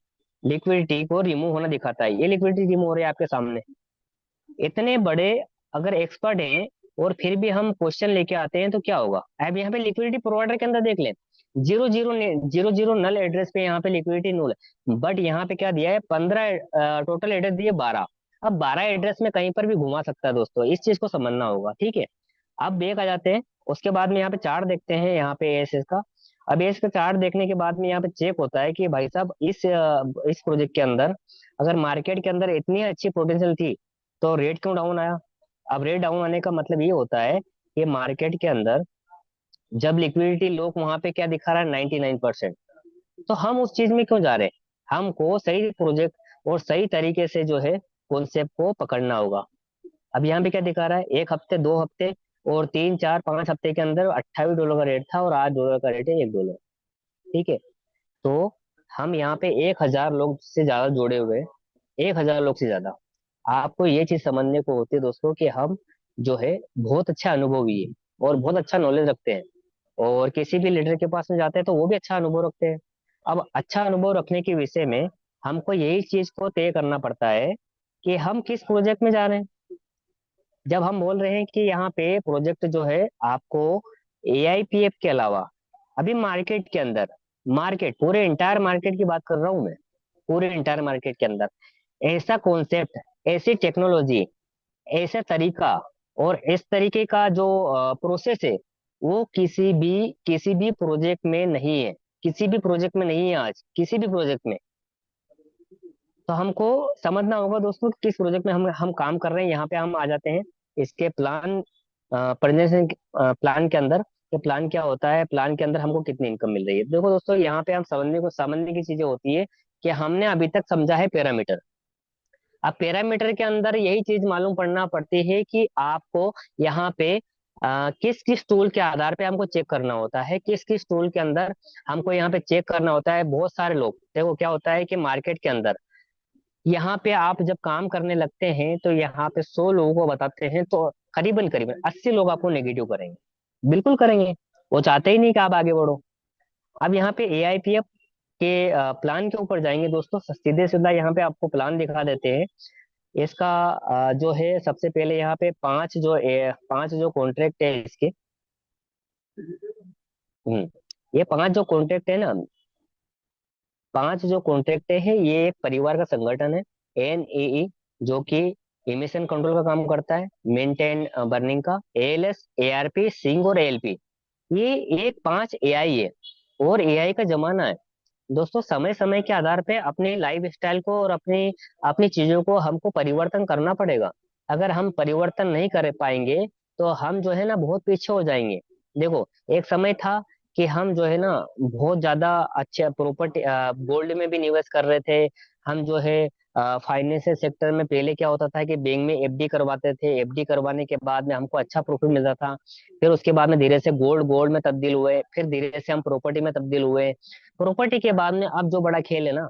लिक्विडिटी को रिमूव होना दिखाता है। ये लिक्विडिटी रिमूव हो रही है आपके सामने। इतने बड़े अगर एक्सपर्ट हैं और फिर भी हम क्वेश्चन लेके आते हैं तो क्या होगा? अब यहाँ पे लिक्विडिटी प्रोवाइडर के अंदर देख लें, 00 नल एड्रेस पे यहाँ पे लिक्विडिटी नूल है, बट यहाँ पे क्या दिया है? 15 टोटल एड्रेस दिए, 12। अब 12 एड्रेस में कहीं पर भी घुमा सकता है दोस्तों, इस चीज को समझना होगा। ठीक है, अब बैक आ जाते हैं। उसके बाद में यहाँ पे चार्ट देखते हैं, यहाँ पे एएसएस का। अब एएस का चार्ट देखने के बाद में यहाँ पे चेक होता है कि भाई साहब इस प्रोजेक्ट के अंदर अगर मार्केट के अंदर इतनी अच्छी पोटेंशियल थी तो रेट क्यों डाउन आया? अब रेट डाउन आने का मतलब ये होता है कि मार्केट के अंदर जब लिक्विडिटी लोग वहां पे क्या दिखा रहा है? 99%। तो हम उस चीज में क्यों जा रहे हैं? हमको सही प्रोजेक्ट और सही तरीके से जो है कॉन्सेप्ट को पकड़ना होगा। अब यहाँ पे क्या दिखा रहा है? 1 हफ्ते, 2 हफ्ते और 3, 4, 5 हफ्ते के अंदर $28 का रेट था, और आज डॉलर का रेट है $1। ठीक है, तो हम यहाँ पे 1,000 लोग से ज्यादा जुड़े हुए हैं। 1000 लोग से ज्यादा। आपको ये चीज समझने को होती है दोस्तों कि हम जो है बहुत अच्छा अनुभवी है और बहुत अच्छा नॉलेज रखते हैं, और किसी भी लीडर के पास में जाते हैं तो वो भी अच्छा अनुभव रखते हैं। अब अच्छा अनुभव रखने के विषय में हमको यही चीज को तय करना पड़ता है कि हम किस प्रोजेक्ट में जा रहे हैं। जब हम बोल रहे हैं कि यहाँ पे प्रोजेक्ट जो है आपको AIPF के अलावा अभी मार्केट के अंदर, मार्केट पूरे इंटायर मार्केट की बात कर रहा हूँ मैं, पूरे इंटायर मार्केट के अंदर ऐसा कॉन्सेप्ट, ऐसी टेक्नोलॉजी, ऐसा तरीका और इस तरीके का जो प्रोसेस है, वो किसी भी प्रोजेक्ट में नहीं है। किसी भी प्रोजेक्ट में नहीं है आज, किसी भी प्रोजेक्ट में। तो हमको समझना होगा दोस्तों कि किस प्रोजेक्ट में हम काम कर रहे हैं। यहाँ पे हम आ जाते हैं इसके प्लान, प्रेजेंटेशन प्लान के अंदर। कि प्लान क्या होता है, प्लान के अंदर हमको कितनी इनकम मिल रही है। देखो दोस्तों, यहाँ पे हम समझने की चीजें होती है कि हमने अभी तक समझा है पैरामीटर। अब पैरामीटर के अंदर यही चीज मालूम पड़ना पड़ती है कि आपको यहाँ पे किस किस टूल के आधार पे हमको चेक करना होता है, किस किस टूल के अंदर हमको यहाँ पे चेक करना होता है। बहुत सारे लोग, देखो क्या होता है कि मार्केट के अंदर यहाँ पे आप जब काम करने लगते हैं तो यहाँ पे 100 लोगों को बताते हैं तो करीबन करीबन 80 लोग आपको नेगेटिव करेंगे, बिल्कुल करेंगे। वो चाहते ही नहीं कि आप आगे बढ़ो। अब यहाँ पे AIPF के प्लान के ऊपर जाएंगे दोस्तों, सीधे सीधा यहाँ पे आपको प्लान दिखा देते हैं। इसका जो है सबसे पहले यहाँ पे पांच जो कॉन्ट्रैक्ट है इसके। हम्म, ये पांच जो कॉन्ट्रैक्ट है ना, पांच जो कॉन्ट्रैक्ट है, ये एक परिवार का संगठन है। NAE, जो कि इमिशन कंट्रोल का काम करता है, मेंटेन बर्निंग का। ALS, ARP, सिंग और ALP, ये एक पांच AI है। और AI का जमाना है दोस्तों। समय समय के आधार पे अपनी लाइफ स्टाइल को और अपनी अपनी चीजों को हमको परिवर्तन करना पड़ेगा। अगर हम परिवर्तन नहीं कर पाएंगे तो हम जो है ना बहुत पीछे हो जाएंगे। देखो, एक समय था कि हम जो है ना बहुत ज्यादा अच्छे प्रॉपर्टी गोल्ड में भी निवेश कर रहे थे। हम जो है फाइनेंशियल सेक्टर में पहले क्या होता था कि बैंक में FD करवाते थे। FD करवाने के बाद में हमको अच्छा प्रॉफिट मिलता था। फिर उसके बाद में धीरे से गोल्ड में तब्दील हुए, फिर धीरे से हम प्रॉपर्टी में तब्दील हुए। प्रॉपर्टी के बाद में अब जो बड़ा खेल है ना,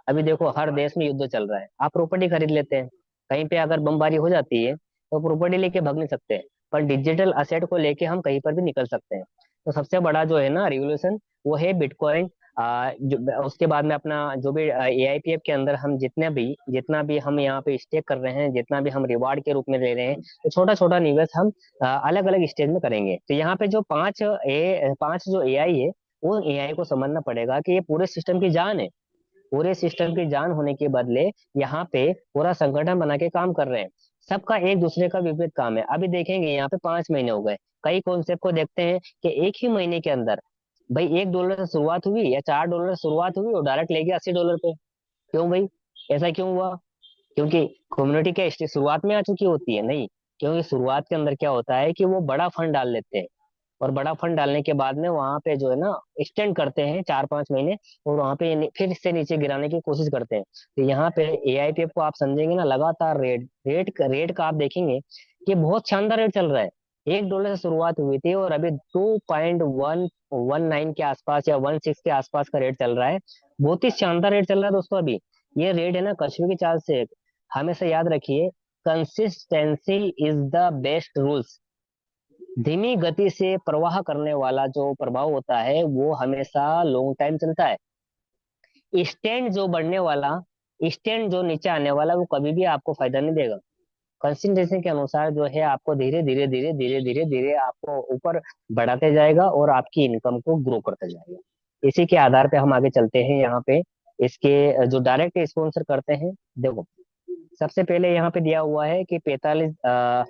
अभी देखो हर देश में युद्ध चल रहा है, आप प्रॉपर्टी खरीद लेते हैं। कहीं पे अगर बमबारी हो जाती है तो प्रॉपर्टी लेके भाग नहीं सकते, पर डिजिटल असेट को लेके हम कहीं पर भी निकल सकते हैं। तो सबसे बड़ा जो है ना रिवोल्यूशन, वो है बिटकॉइन। उसके बाद में अपना जो भी AIPF के अंदर हम जितना भी हम यहाँ पे स्टेक कर रहे हैं, जितना भी हम रिवार्ड के रूप में ले रहे हैं, तो छोटा छोटा निवेश हम अलग अलग स्टेज में करेंगे। तो यहाँ पे जो पांच जो AI है, वो AI को समझना पड़ेगा कि ये पूरे सिस्टम की जान है। पूरे सिस्टम की जान होने के बदले यहाँ पे पूरा संगठन बना के काम कर रहे हैं। सबका एक दूसरे का विपरीत काम है। अभी देखेंगे यहाँ पे 5 महीने हो गए, कई कॉन्सेप्ट को देखते हैं कि एक ही महीने के अंदर भाई $1 से शुरुआत हुई या $4 से शुरुआत हुई और डायरेक्ट ले गया $80 पे। क्यों भाई, ऐसा क्यों हुआ? क्योंकि कम्युनिटी क्या शुरुआत में आ चुकी होती है? नहीं, क्योंकि शुरुआत के अंदर क्या होता है कि वो बड़ा फंड डाल लेते हैं, और बड़ा फंड डालने के बाद में वहां पे जो है ना एक्सटेंड करते हैं 4-5 महीने, और वहां पे फिर इससे नीचे गिराने की कोशिश करते हैं। तो यहाँ पे AIPF को आप समझेंगे ना, लगातार रेट का आप देखेंगे कि बहुत शानदार रेट चल रहा है। $1 से शुरुआत हुई थी और अभी 2.119 के आसपास या 16 के आसपास का रेट चल रहा है। बहुत ही शानदार रेट चल रहा है दोस्तों अभी। ये रेट है ना कछुए की चाल से। हमेशा याद रखिए, consistency is the best rules. धीमी गति से प्रवाह करने वाला जो प्रभाव होता है वो हमेशा लॉन्ग टाइम चलता है। स्टैंड जो नीचे आने वाला, वो कभी भी आपको फायदा नहीं देगा। कंसिस्टेंसी के अनुसार जो है आपको धीरे धीरे धीरे धीरे धीरे धीरे आपको ऊपर बढ़ाते जाएगा और आपकी इनकम को ग्रो करते जाएगा। इसी के आधार पे हम आगे चलते हैं। यहाँ पे इसके जो डायरेक्ट स्पॉन्सर करते हैं, देखो सबसे पहले यहाँ पे दिया हुआ है कि 45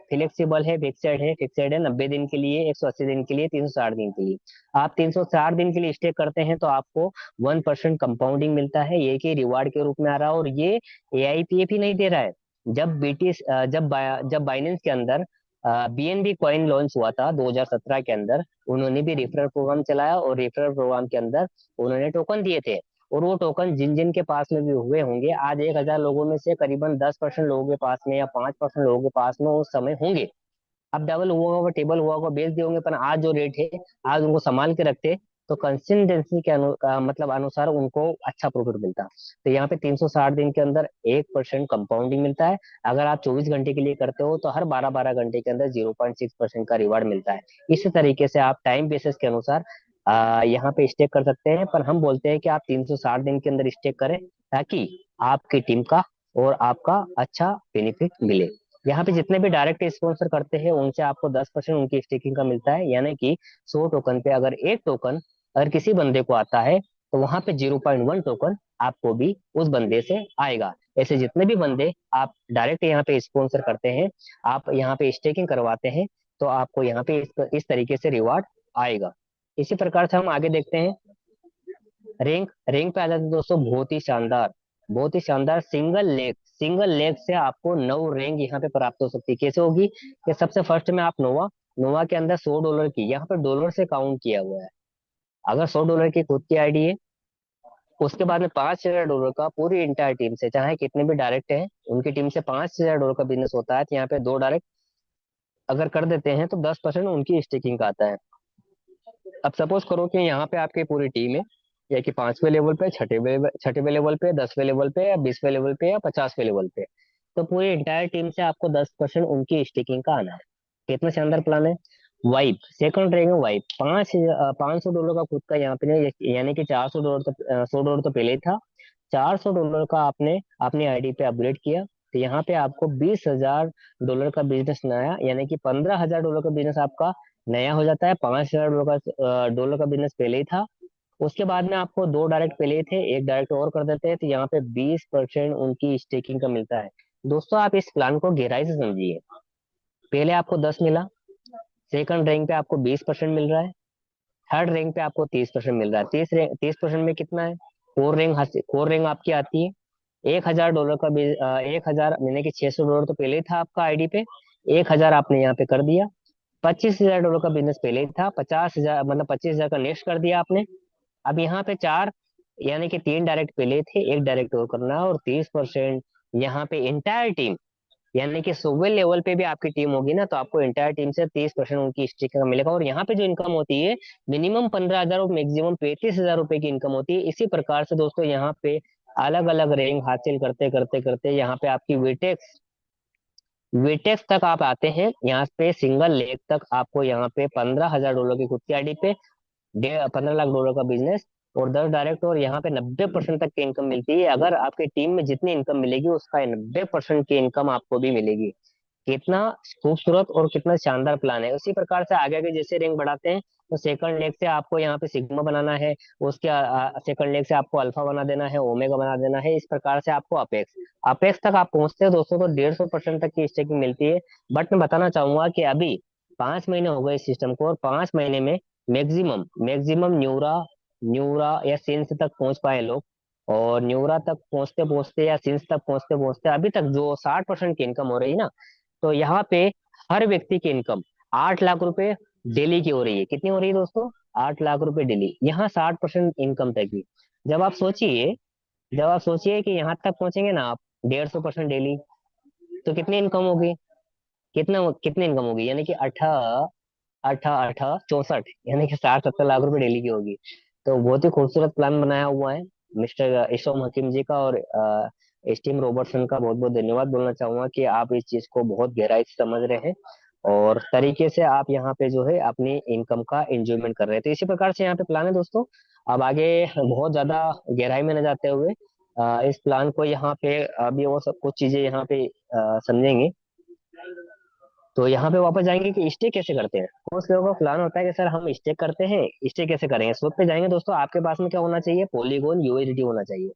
फ्लेक्सिबल है, फिक्सेड है 90 दिन के लिए, 180 दिन के लिए, 360 दिन के लिए। आप 360 दिन के लिए स्टे करते हैं तो आपको 1% कंपाउंडिंग मिलता है, ये कि रिवार्ड के रूप में आ रहा है। और ये AIPF ही नहीं दे रहा है। जब बाइनेंस के अंदर BNB कॉइन लॉन्च हुआ था 2017 के अंदर, उन्होंने भी रेफरल प्रोग्राम चलाया, और रेफरल प्रोग्राम के अंदर उन्होंने टोकन दिए थे। और वो टोकन जिन जिन के पास में भी हुए होंगे, आज 1000 लोगों में से करीबन 10% लोगों के पास में या 5% लोगों के पास में उस समय होंगे। अब डबल हुआ होगा, टेबल हुआ होगा, बेच दिए होंगे, पर आज जो रेट है, आज उनको संभाल के रखते तो कंसिस्टेंसी के मतलब अनुसार उनको अच्छा प्रॉफिट मिलता है। तो यहाँ पे 360 दिन के अंदर 1% कंपाउंडिंग मिलता है। अगर आप 24 घंटे के लिए करते हो तो हर 12-12 घंटे के अंदर 0.6% का रिवार्ड मिलता है। इसी तरीके से आप टाइम बेसिस के अनुसार यहाँ पे स्टेक कर सकते हैं, पर हम बोलते हैं कि आप 360 दिन के अंदर स्टेक करें, ताकि आपकी टीम का और आपका अच्छा बेनिफिट मिले। यहाँ पे जितने भी डायरेक्ट स्पॉन्सर करते हैं उनसे आपको 10% उनकी स्टेकिंग का मिलता है, यानी कि 100 टोकन पे अगर एक टोकन अगर किसी बंदे को आता है, तो वहां पे 0.1 टोकन आपको भी उस बंदे से आएगा। ऐसे जितने भी बंदे आप डायरेक्ट यहाँ पे स्पॉन्सर करते हैं, आप यहाँ पे स्टेकिंग करवाते हैं, तो आपको यहाँ पे इस तरीके से रिवार्ड आएगा। इसी प्रकार से हम आगे देखते हैं। रैंक रैंक पे आ जाते हैं दोस्तों, बहुत ही शानदार सिंगल लेग से आपको 9 रैंक यहाँ पे प्राप्त हो सकती है। कैसे होगी? कि सबसे फर्स्ट में आप नोवा नोवा के अंदर $100 की, यहाँ पर डॉलर से काउंट किया हुआ है। अगर $100 की खुद की आईडी है, उसके बाद में $5,000 का पूरी इंटायर टीम से, चाहे कितने भी डायरेक्ट हैं उनकी टीम से $5,000 का बिजनेस होता है, तो यहाँ पे 2 डायरेक्ट अगर कर देते हैं तो 10% उनकी स्टेकिंग का आता है। अब सपोज करो कि यहाँ पे आपकी पूरी टीम है, या कि 5वें लेवल पे, छठे लेवल पे, 10वें लेवल पे, या 20वें लेवल पे, या 50वें लेवल पे, तो पूरी इंटायर टीम से आपको 10% उनकी स्टेकिंग का आना है। कितना शानदार प्लान है। वाइप सेकंड रहेगा, वाइप $500 का खुद का यहाँ पे नहीं, यानी कि $400 तो $100 तो पहले ही था। $400 का आपने अपनी आईडी पे अपग्रेड किया, तो यहाँ पे आपको $20,000 का बिजनेस नया, यानी कि $15,000 का बिजनेस आपका नया हो जाता है। $5,000 का बिजनेस पहले ही था। उसके बाद में आपको 2 डायरेक्ट पहले ही थे, एक डायरेक्ट और कर देते हैं, तो यहाँ पे 20% उनकी स्टेकिंग का मिलता है। दोस्तों आप इस प्लान को गहराई से समझिए। पहले आपको 10 मिला, सेकंड रैंक पे आपको 20% मिल रहा है, थर्ड रैंक पे आपको 30% मिल रहा है। 30% में कितना है? 4 रैंक आपकी आती है। $1,000 का 1,000 यानी कि $600 तो पहले ही था आपका आईडी पे, 1,000 आपने यहाँ पे कर दिया। $25,000 का बिजनेस पहले ही था, 50,000 मतलब 25,000 का नेक्स्ट कर दिया आपने। अब यहाँ पे चार, यानी कि 3 डायरेक्ट पहले थे, एक डायरेक्ट और करना है, और 30% यहाँ पे इंटायर टीम, यानी कि 100वें लेवल पे भी आपकी टीम होगी ना, तो आपको इंटायर टीम से 30% उनकी स्टेक का मिलेगा। और यहाँ पे जो इनकम होती है, मिनिमम 15,000 और मैक्सिमम 35,000 रुपए की इनकम होती है। इसी प्रकार से दोस्तों यहाँ पे अलग अलग रैंक हासिल करते करते करते यहाँ पे आपकी वेटेक्स वेटेक्स तक आप आते हैं। यहाँ पे सिंगल लेग तक आपको यहाँ पे $15,000 की खुद की आईडी पे 15 लाख डॉलर का बिजनेस, और 10 डायरेक्ट, और यहाँ पे 90% तक की इनकम मिलती है। अगर आपकी टीम में जितनी इनकम मिलेगी उसका 90% की इनकम आपको भी मिलेगी। कितना खूबसूरत और कितना शानदार प्लान है। उसी प्रकार से आगे आगे जैसे रैंक बढ़ाते हैं, तो सेकंड लेग से आपको यहाँ पे सिग्मा बनाना है, उसके सेकंड लेग से आपको अल्फा बना देना है, ओमेगा बना देना है, इस प्रकार से आपको अपेक्स अपेक्स तक आप पहुंचते हो दोस्तों, तो 150% तक की स्टेकिंग मिलती है। बट मैं बताना चाहूंगा कि अभी 5 महीने हो गए इस सिस्टम को, और 5 महीने में मैक्सिमम मैक्सिमम न्यूरा न्यूरा या सिंस तक पहुंच पाए लोग। और न्यूरा तक पहुंचते पहुंचते या सिंस तक पहुंचते पहुंचते अभी तक जो 60% की इनकम हो रही है ना, तो यहाँ पे हर व्यक्ति की इनकम 8 लाख रुपए डेली की हो रही है। कितनी हो रही है दोस्तों? 8 लाख रुपए डेली, यहाँ 60% इनकम तक की। जब आप सोचिए जब आप सोचिए कि यहाँ तक पहुंचेंगे ना आप 150% डेली, तो कितनी इनकम होगी? कितनी इनकम होगी? यानी कि 18 18 18 64, यानी कि 60-70 लाख रुपए डेली की होगी। तो बहुत ही खूबसूरत प्लान बनाया हुआ है मिस्टर इशोम हकीम जी का, और स्टीम रॉबर्टसन का बहुत बहुत धन्यवाद बोलना चाहूंगा कि आप इस चीज को बहुत गहराई से समझ रहे हैं, और तरीके से आप यहाँ पे जो है अपनी इनकम का एंजॉयमेंट कर रहे हैं। तो इसी प्रकार से यहाँ पे प्लान है दोस्तों। अब आगे बहुत ज्यादा गहराई में न जाते हुए इस प्लान को यहाँ पे अभी और सब कुछ चीजें यहाँ पे समझेंगे। तो यहाँ पे वापस जाएंगे कि स्टे कैसे करते हैं। कुछ लोगों का प्लान होता है कि सर हम स्टे करते हैं, स्टे कैसे करेंगे। स्रोत पे जाएंगे दोस्तों, आपके पास में क्या होना चाहिए? पॉलीगॉन यूएसडी होना चाहिए।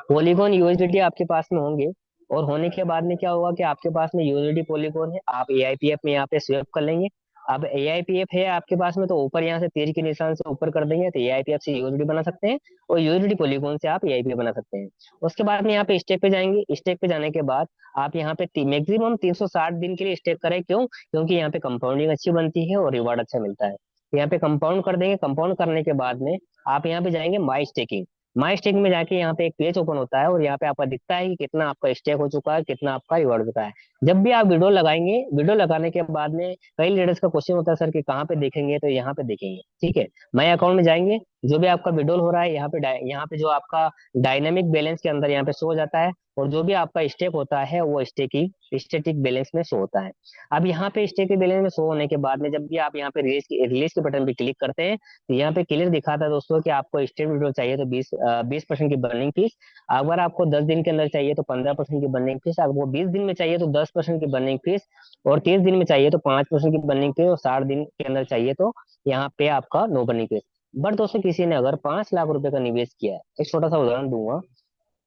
पॉलीगॉन यूएसडी आपके पास में होंगे, और होने के बाद में क्या होगा कि आपके पास में यूएसडी पॉलीगॉन है, आप एआईपीएफ में यहाँ पे स्वैप कर लेंगे। अब एआईपीएफ है आपके पास में, तो ऊपर यहाँ से तीर के निशान से ऊपर कर देंगे, तो एआईपीएफ से यूएसडी बना सकते हैं, और यूएसडी पॉलीगॉन से आप एआईपीएफ बना सकते हैं। उसके बाद में यहाँ पे स्टेक पे जाएंगे। स्टेक पे जाने के बाद आप यहाँ पे मैक्सिमम 360 दिन के लिए स्टेक करें। क्यों? क्योंकि यहाँ पे कंपाउंडिंग अच्छी बनती है और रिवार्ड अच्छा मिलता है। तो यहाँ पे कंपाउंड कर देंगे। कंपाउंड करने के बाद में आप यहाँ पे जाएंगे माई स्टेकिंग। माई स्टेक में जाके यहाँ पे एक पेज ओपन होता है और यहाँ पे आपका दिखता है कि कितना आपका स्टेक हो चुका है, कितना आपका रिवॉर्ड हो चुका है। जब भी आप वीडियो लगाएंगे, वीडियो लगाने के बाद में कई लीडर्स का क्वेश्चन होता है सर कि कहाँ पे देखेंगे, तो यहाँ पे देखेंगे। ठीक है, माई अकाउंट में जाएंगे, जो भी आपका विड्रॉल हो रहा है यहाँ पे यहाँ पे जो आपका डायनेमिक बैलेंस के अंदर यहाँ पे शो हो जाता है, और जो भी आपका स्टेक होता है वो स्टेकिंग स्टेटिक बैलेंस में शो होता है। अब यहाँ पे स्टेटिक बैलेंस में शो होने के बाद में जब भी आप यहाँ पे रिलीज के बटन पे क्लिक करते हैं, तो यहाँ पे क्लियर दिखाता है दोस्तों कि आपको स्टेट विड्रॉल चाहिए तो 20% की बर्निंग फीस, अगर आपको 10 दिन के अंदर चाहिए तो 15% की बर्निंग फीस, अगर वो 20 दिन में चाहिए तो 10% की बर्निंग फीस, और 30 दिन में चाहिए तो 5% की बर्निंग फीस, और 60 दिन के अंदर चाहिए तो यहाँ पे आपका नो बर्निंग फीस। बट दोस्तों किसी ने अगर 5 लाख रुपए का निवेश किया है, एक छोटा सा उदाहरण दूंगा,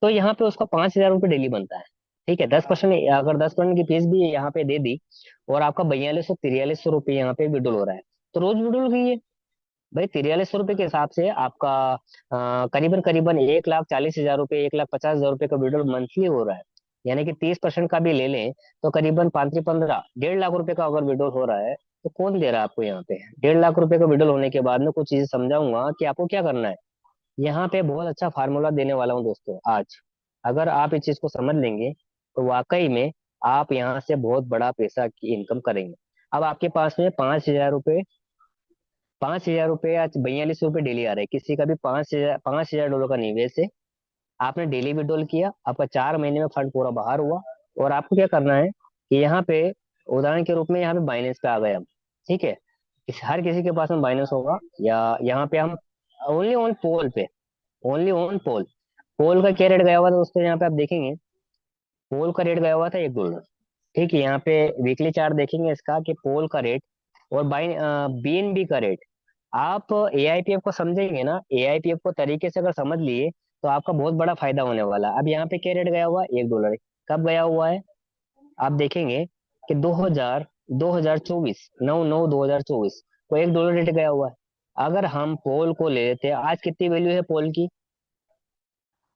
तो यहाँ पे उसका 5,000 रुपये डेली बनता है। ठीक है, 10%, अगर 10% की फीस भी यहाँ पे दे दी, और आपका 4200 4300 रुपये यहाँ पे विड्रॉल हो रहा है, तो रोज विड्रॉल कीजिए भाई। 4300 रुपये के हिसाब से आपका करीबन करीबन 1,40,000 रुपये, 1,50,000 रुपये का विड्रॉल मंथली हो रहा है। यानी कि 30% का भी ले लें तो करीबन 5 3 15 1.5 लाख रुपए का अगर विड्रॉल हो रहा है, तो कौन दे रहा है आपको यहाँ पे? 1.5 लाख रुपए का विड्रॉल होने के बाद में कुछ चीजें समझाऊंगा कि आपको क्या करना है। यहाँ पे बहुत अच्छा फार्मूला देने वाला हूँ दोस्तों आज। अगर आप इस चीज को समझ लेंगे तो वाकई में आप यहाँ से बहुत बड़ा पैसा की इनकम करेंगे। अब आपके पास में 5,000 रुपये, 5,000 रुपये आज 4200 रुपये डेली आ रहे हैं, किसी का भी 5,000 डॉलर का निवेश है, आपने डेली विड्रॉल किया, आपका 4 महीने में फंड पूरा बाहर हुआ। और आपको क्या करना है कि यहाँ पे उदाहरण के रूप में यहाँ पे बाइनेंस पे आ गए हम। ठीक है, हर किसी के पास में बाइनेंस होगा, या यहाँ पे हम ओनली ऑन पोल पे, ओनली ऑन पोल, पोल का क्या रेट गया हुआ था दोस्तों, यहाँ पे आप देखेंगे पोल का रेट गया हुआ था $1। ठीक है, यहाँ पे वीकली चार्ट देखेंगे इसका कि पोल का रेट और बाइन बीएनबी का रेट। आप एआईपीएफ को समझेंगे ना, एआईपीएफ को तरीके से अगर समझ लिए तो आपका बहुत बड़ा फायदा होने वाला है। अब यहाँ पे क्या रेट गया हुआ है? $1। कब गया हुआ है? आप देखेंगे कि 2024 9/9/2024 को $1 रेट गया हुआ है। अगर हम पोल को ले लेते हैं, आज कितनी वैल्यू है पोल की?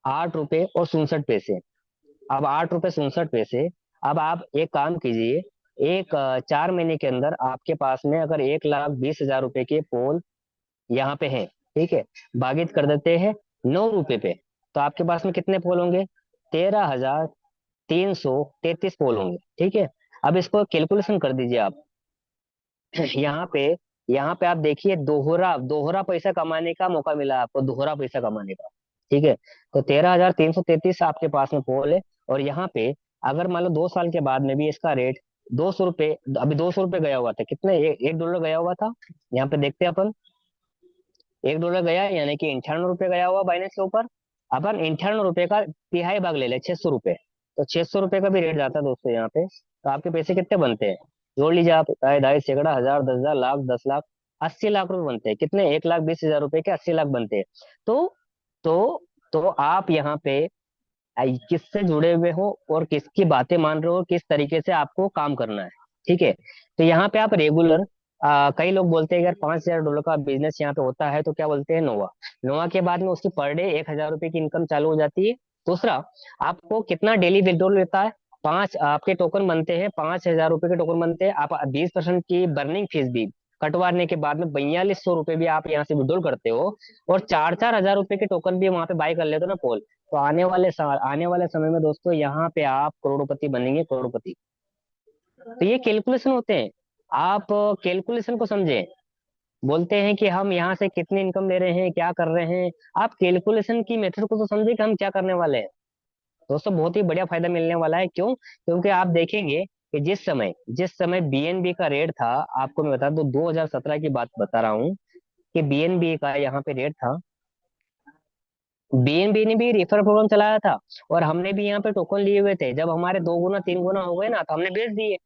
₹8.67। अब ₹8.67। अब आप एक काम कीजिए, एक 4 महीने के अंदर आपके पास में अगर 1,20,000 रुपए के पोल यहाँ पे हैं, ठीक है, भागित कर देते हैं ₹9 पे, तो आपके पास में कितने पोल होंगे? 13,333 पोल होंगे। ठीक है, अब इसको कैलकुलेशन कर दीजिए आप। यहाँ पे यहाँ पे आप देखिए, दोहरा दोहरा पैसा कमाने का मौका मिला आपको, दोहरा पैसा कमाने का। ठीक है, तो 13,333 आपके पास में पोल है। और यहाँ पे अगर मान लो 2 साल के बाद में भी इसका रेट ₹200, अभी ₹200 गया हुआ था, कितने? $1 गया हुआ था। यहाँ पे देखते हैं अपन, $1 गया यानी कि ₹98 गया हुआ बाइनेंस के ऊपर। अपन ₹98 का तिहाई भाग ले ले, ₹600, तो ₹600 का भी रेट जाता है दोस्तों यहाँ पे। तो आपके पैसे कितने बनते हैं? जोड़ लीजिए आप, ढाई ढाई सैकड़ा, हजार, 10,000, लाख, 10 लाख, 80 लाख रुपए बनते हैं। कितने? 1,20,000 रुपए के 80 लाख बनते हैं। तो तो तो आप यहाँ पे किससे जुड़े हुए हो और किसकी बातें मान रहे हो, किस तरीके से आपको काम करना है। ठीक है, तो यहाँ पे आप रेगुलर, कई लोग बोलते हैं अगर $5,000 का बिजनेस यहाँ पे होता है तो क्या बोलते हैं? नोवा। नोवा के बाद में उसकी पर डे 1,000 रुपए की इनकम चालू हो जाती है। दूसरा, आपको कितना डेली विड्रॉल लेता है? पांच आपके टोकन बनते हैं, $5,000 के टोकन बनते हैं। आप 20% की बर्निंग फीस भी कटवाने के बाद में 4,200 रुपये भी आप यहाँ से विड्रॉल करते हो, और 4-4 हज़ार रुपए के टोकन भी वहां पे बाय कर लेते हो ना पोल, तो आने वाले समय में दोस्तों यहाँ पे आप करोड़पति बनेंगे, करोड़पति। तो ये कैलकुलेशन होते हैं, आप कैलकुलेशन को समझें। बोलते हैं कि हम यहाँ से कितनी इनकम ले रहे हैं, क्या कर रहे हैं, आप कैलकुलेशन की मेथड को तो समझे कि हम क्या करने वाले हैं। दोस्तों बहुत ही बढ़िया फायदा मिलने वाला है। क्यों? क्योंकि आप देखेंगे कि जिस समय बीएनबी का रेट था, आपको मैं बता दूं 2017 की बात बता रहा हूँ, कि बीएनबी का यहाँ पे रेट था, बीएनबी ने भी रेफर प्रोग्राम चलाया था, और हमने भी यहाँ पे टोकन लिए हुए थे। जब हमारे 2 गुना 3 गुना हो गए ना, तो हमने बेच दिए।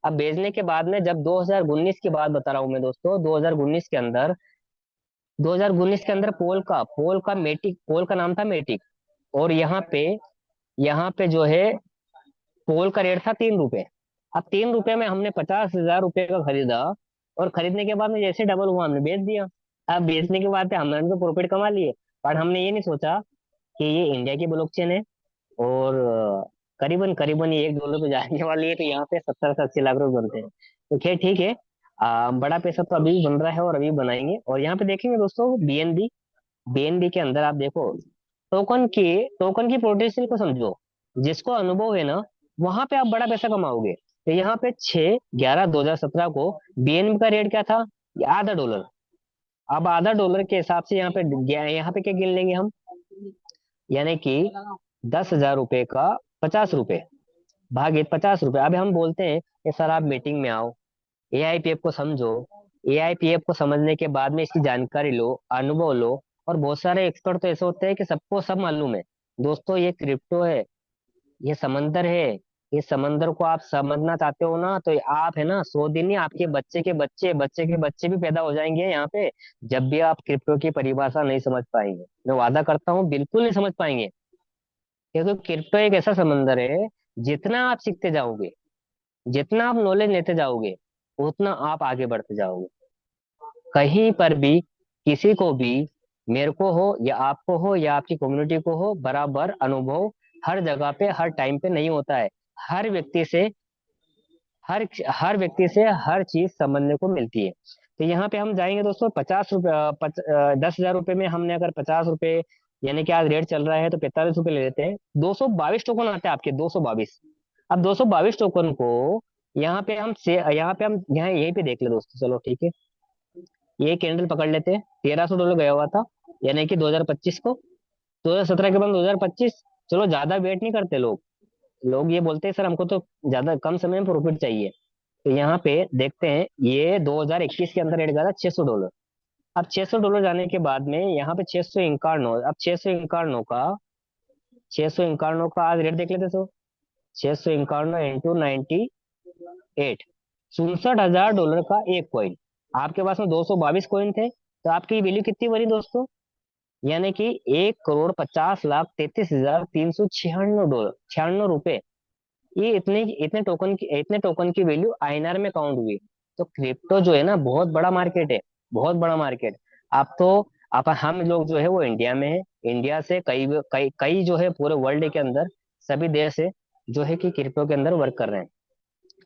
अब बेचने के बाद में जब 2019 की बात बता रहा हूँ मैं दोस्तों, 2019 के अंदर पोल का मेटिक, पोल का नाम था मेटिक, और यहाँ पे जो है पोल का रेट था ₹3। अब ₹3 में हमने 50,000 रुपए का खरीदा, और खरीदने के बाद में जैसे डबल हुआ हमने बेच दिया। अब बेचने के बाद हमने तो प्रॉफिट कमा लिए, पर हमने ये नहीं सोचा कि ये इंडिया की ब्लॉकचेन है, और करीबन करीबन ये $1 पे जाने वाली है, तो यहाँ पे 70 से 80 लाख रुपए बनते हैं। तो खैर ठीक है, बड़ा पैसा तो अभी भी बन रहा है और अभी बनाएंगे। और यहाँ पे देखेंगे दोस्तों बीएनबी, बीएनबी के अंदर आप देखो, टोकन की पोटेंशियल को समझो। जिसको अनुभव है ना, वहां पे आप बड़ा पैसा कमाओगे। तो यहाँ पे 6/11/2017 को बीएनबी का रेट क्या था? $0.5। अब $0.5 के हिसाब से यहाँ पे क्या गिन लेंगे हम? यानी कि 10,000 रुपए का 50 रुपए भागे 50 रुपए। अब हम बोलते हैं कि सर आप मीटिंग में आओ, एआईपीएफ को समझो। एआईपीएफ को समझने के बाद में इसकी जानकारी लो, अनुभव लो। और बहुत सारे एक्सपर्ट तो ऐसे होते हैं कि सबको सब मालूम है। दोस्तों ये क्रिप्टो है, ये समंदर है। इस समंदर को आप समझना चाहते हो ना, तो आप है ना 100 दिन ही, आपके बच्चे के बच्चे बच्चे के बच्चे भी पैदा हो जाएंगे यहाँ पे, जब भी आप क्रिप्टो की परिभाषा नहीं समझ पाएंगे। मैं वादा करता हूँ बिल्कुल नहीं समझ पाएंगे। क्योंकि क्रिप्टो एक ऐसा समंदर है, जितना आप सीखते जाओगे, जितना आप नॉलेज लेते जाओगे, उतना आप आगे बढ़ते जाओगे। कहीं पर भी किसी को भी, मेरे को हो या आपको हो या आपकी कम्युनिटी को हो, बराबर अनुभव हर जगह पे हर टाइम पे नहीं होता है। हर व्यक्ति से हर हर व्यक्ति से हर चीज समझने को मिलती है। तो यहाँ पे हम जाएंगे दोस्तों 50 रुपये, 10,000 रुपये में हमने अगर 50 रुपये, यानी कि आज रेट चल रहा है तो 45 रुपये ले लेते हैं। 222 टोकन आते हैं आपके, 222। अब 222 टोकन को यहाँ यहीं पे देख ले दोस्तों, चलो ठीक है। ये कैंडल पकड़ लेते हैं, $1,300 गया हुआ था, यानी कि 2025 को। 2017 के बाद 2025। चलो ज्यादा वेट नहीं करते लोग। लोग ये बोलते हैं सर हमको तो ज्यादा कम समय में प्रॉफिट चाहिए। तो यहाँ पे देखते हैं, ये 2021 के अंदर रेट गया था $600। अब $600 जाने के बाद में यहाँ पे 651। अब 651 का आज रेट देख लेते। तो 651 × 98, $67,000 का एक कॉइन। आपके पास में 222 कॉइन थे, तो आपकी वैल्यू कितनी बनी दोस्तों? यानी कि 1,50,33,396 रुपए। ये इतने टोकन की वैल्यू आईएनआर में काउंट हुई। तो क्रिप्टो जो है ना, बहुत बड़ा मार्केट है, बहुत बड़ा मार्केट। आप तो आप हम लोग जो है वो इंडिया में है। इंडिया से कई कई कई जो है पूरे वर्ल्ड के अंदर सभी देश है जो है कि क्रिप्टो के अंदर वर्क कर रहे हैं।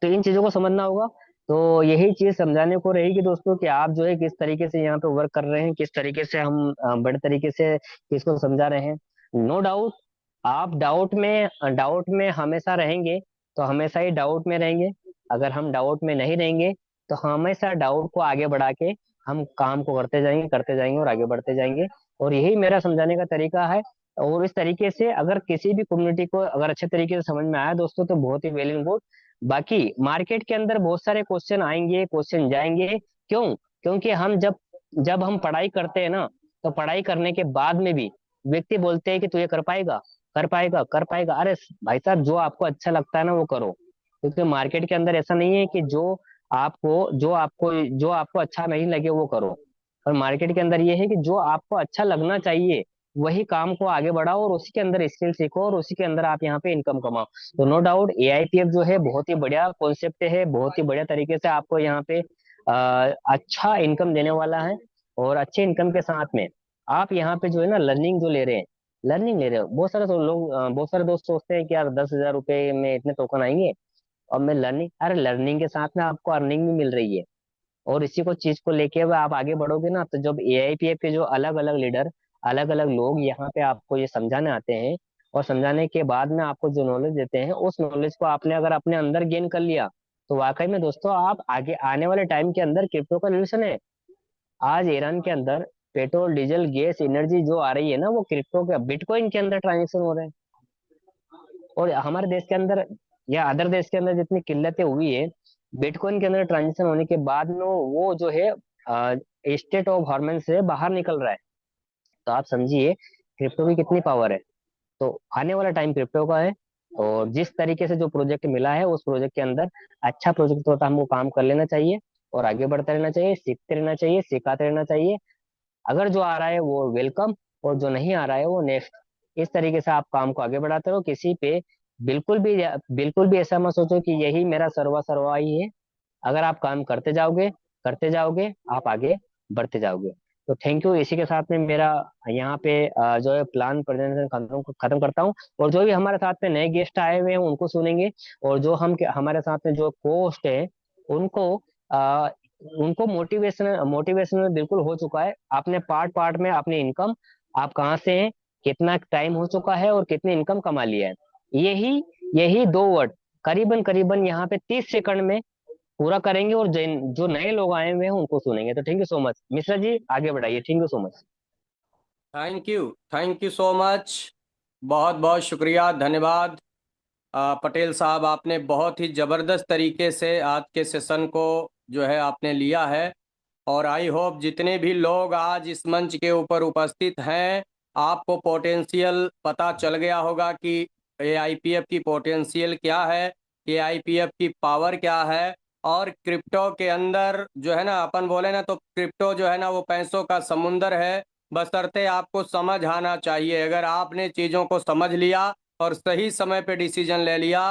तो इन चीजों को समझना होगा। तो यही चीज समझाने को रहेगी दोस्तों, कि आप जो है किस तरीके से यहाँ पे वर्क कर रहे हैं, किस तरीके से हम बड़े तरीके से इसको समझा रहे हैं। नो डाउट, आप डाउट में हमेशा रहेंगे, तो हमेशा ही डाउट में रहेंगे। अगर हम डाउट में नहीं रहेंगे, तो हमेशा डाउट को आगे बढ़ा के हम काम को करते जाएंगे और आगे बढ़ते जाएंगे। और यही मेरा समझाने का तरीका है। और इस तरीके से अगर किसी भी कम्युनिटी को अगर अच्छे तरीके से समझ में आया दोस्तों, तो बहुत ही वेल एंड गुड। बाकी मार्केट के अंदर बहुत सारे क्वेश्चन आएंगे, क्वेश्चन जाएंगे। क्यों? क्योंकि हम जब जब हम पढ़ाई करते हैं ना, तो पढ़ाई करने के बाद में भी व्यक्ति बोलते हैं कि तू ये कर पाएगा, कर पाएगा, कर पाएगा। अरे भाई साहब, जो आपको अच्छा लगता है ना वो करो। क्योंकि मार्केट के अंदर ऐसा नहीं है कि जो आपको अच्छा नहीं लगे वो करो। और मार्केट के अंदर ये है कि जो आपको अच्छा लगना चाहिए, वही काम को आगे बढ़ाओ और उसी के अंदर स्किल सीखो और उसी के अंदर आप यहाँ पे इनकम कमाओ। तो नो डाउट एआईपीएफ जो है बहुत ही बढ़िया कॉन्सेप्ट है, बहुत ही बढ़िया तरीके से आपको यहाँ पे अच्छा इनकम देने वाला है। और अच्छे इनकम के साथ में आप यहाँ पे जो है ना लर्निंग जो ले रहे हैं, लर्निंग ले रहे हो। बहुत सारे दोस्त सोचते हैं कि यार 10,000 रुपए में इतने टोकन आएंगे और मैं लर्निंग, अरे लर्निंग के साथ में आपको अर्निंग भी मिल रही है। और इसी को चीज को लेके हुए आप आगे बढ़ोगे ना, तो जब एआईपीएफ के जो अलग अलग लीडर, अलग अलग लोग यहाँ पे आपको ये समझाने आते हैं, और समझाने के बाद में आपको जो नॉलेज देते हैं, उस नॉलेज को आपने अगर अपने अंदर गेन कर लिया, तो वाकई में दोस्तों आप आगे आने वाले टाइम के अंदर क्रिप्टो का रिलेशन है। आज ईरान के अंदर पेट्रोल, डीजल, गैस, एनर्जी जो आ रही है ना, वो क्रिप्टो के बिटकॉइन के अंदर ट्रांजेक्शन हो रहे हैं। और हमारे देश के अंदर या अदर देश के अंदर जितनी किल्लतें हुई है, बिटकॉइन के अंदर ट्रांजेक्शन होने के बाद में वो जो है स्टेट ऑफ हॉर्मन से बाहर निकल रहा है। तो आप समझिए क्रिप्टो की कितनी पावर है। तो आने वाला टाइम क्रिप्टो का है। और जिस तरीके से जो प्रोजेक्ट मिला है, उस प्रोजेक्ट के अंदर अच्छा प्रोजेक्ट होता है, हमको काम कर लेना चाहिए और आगे बढ़ते रहना चाहिए, सीखते रहना चाहिए, सिखाते रहना चाहिए। अगर जो आ रहा है वो वेलकम, और जो नहीं आ रहा है वो नेक्स्ट। इस तरीके से आप काम को आगे बढ़ाते रहो। किसी पे बिल्कुल भी बिल्कुल भी ऐसा मत सोचो कि यही मेरा सर्वा सर्वा ही है। अगर आप काम करते जाओगे, आप आगे बढ़ते जाओगे। तो थैंक यू। इसी के साथ में मेरा यहाँ पे जो है प्लान प्रेजेंटेशन खत्म करता हूँ। और जो भी हमारे साथ में नए गेस्ट आए हुए हैं उनको सुनेंगे। और जो हमारे साथ में जो होस्ट है, उनको आ, उनको मोटिवेशनल मोटिवेशनल बिल्कुल हो चुका है। आपने पार्ट पार्ट में अपनी इनकम, आप कहाँ से हैं, कितना टाइम हो चुका है और कितनी इनकम कमा लिया है। यही यही दो वर्ड करीबन करीबन यहाँ पे 30 सेकंड में पूरा करेंगे, और जो नए लोग आए हुए हैं उनको सुनेंगे। तो thank you so much Mishra ji, आगे बढ़ाइए। Thank you so much. Thank you so much. बहुत बहुत शुक्रिया, धन्यवाद। पटेल साहब, आपने बहुत ही ज़बरदस्त तरीके से आज के सेशन को जो है आपने लिया है। और आई होप जितने भी लोग आज इस मंच के ऊपर उपस्थित हैं, आपको पोटेंशियल पता चल गया होगा कि एआईपीएफ की पोटेंशियल क्या है, एआईपीएफ की पावर क्या है। और क्रिप्टो के अंदर जो है ना, अपन बोले ना तो क्रिप्टो जो है ना वो पैसों का समुंदर है। बशर्ते आपको समझ आना चाहिए। अगर आपने चीज़ों को समझ लिया और सही समय पे डिसीजन ले लिया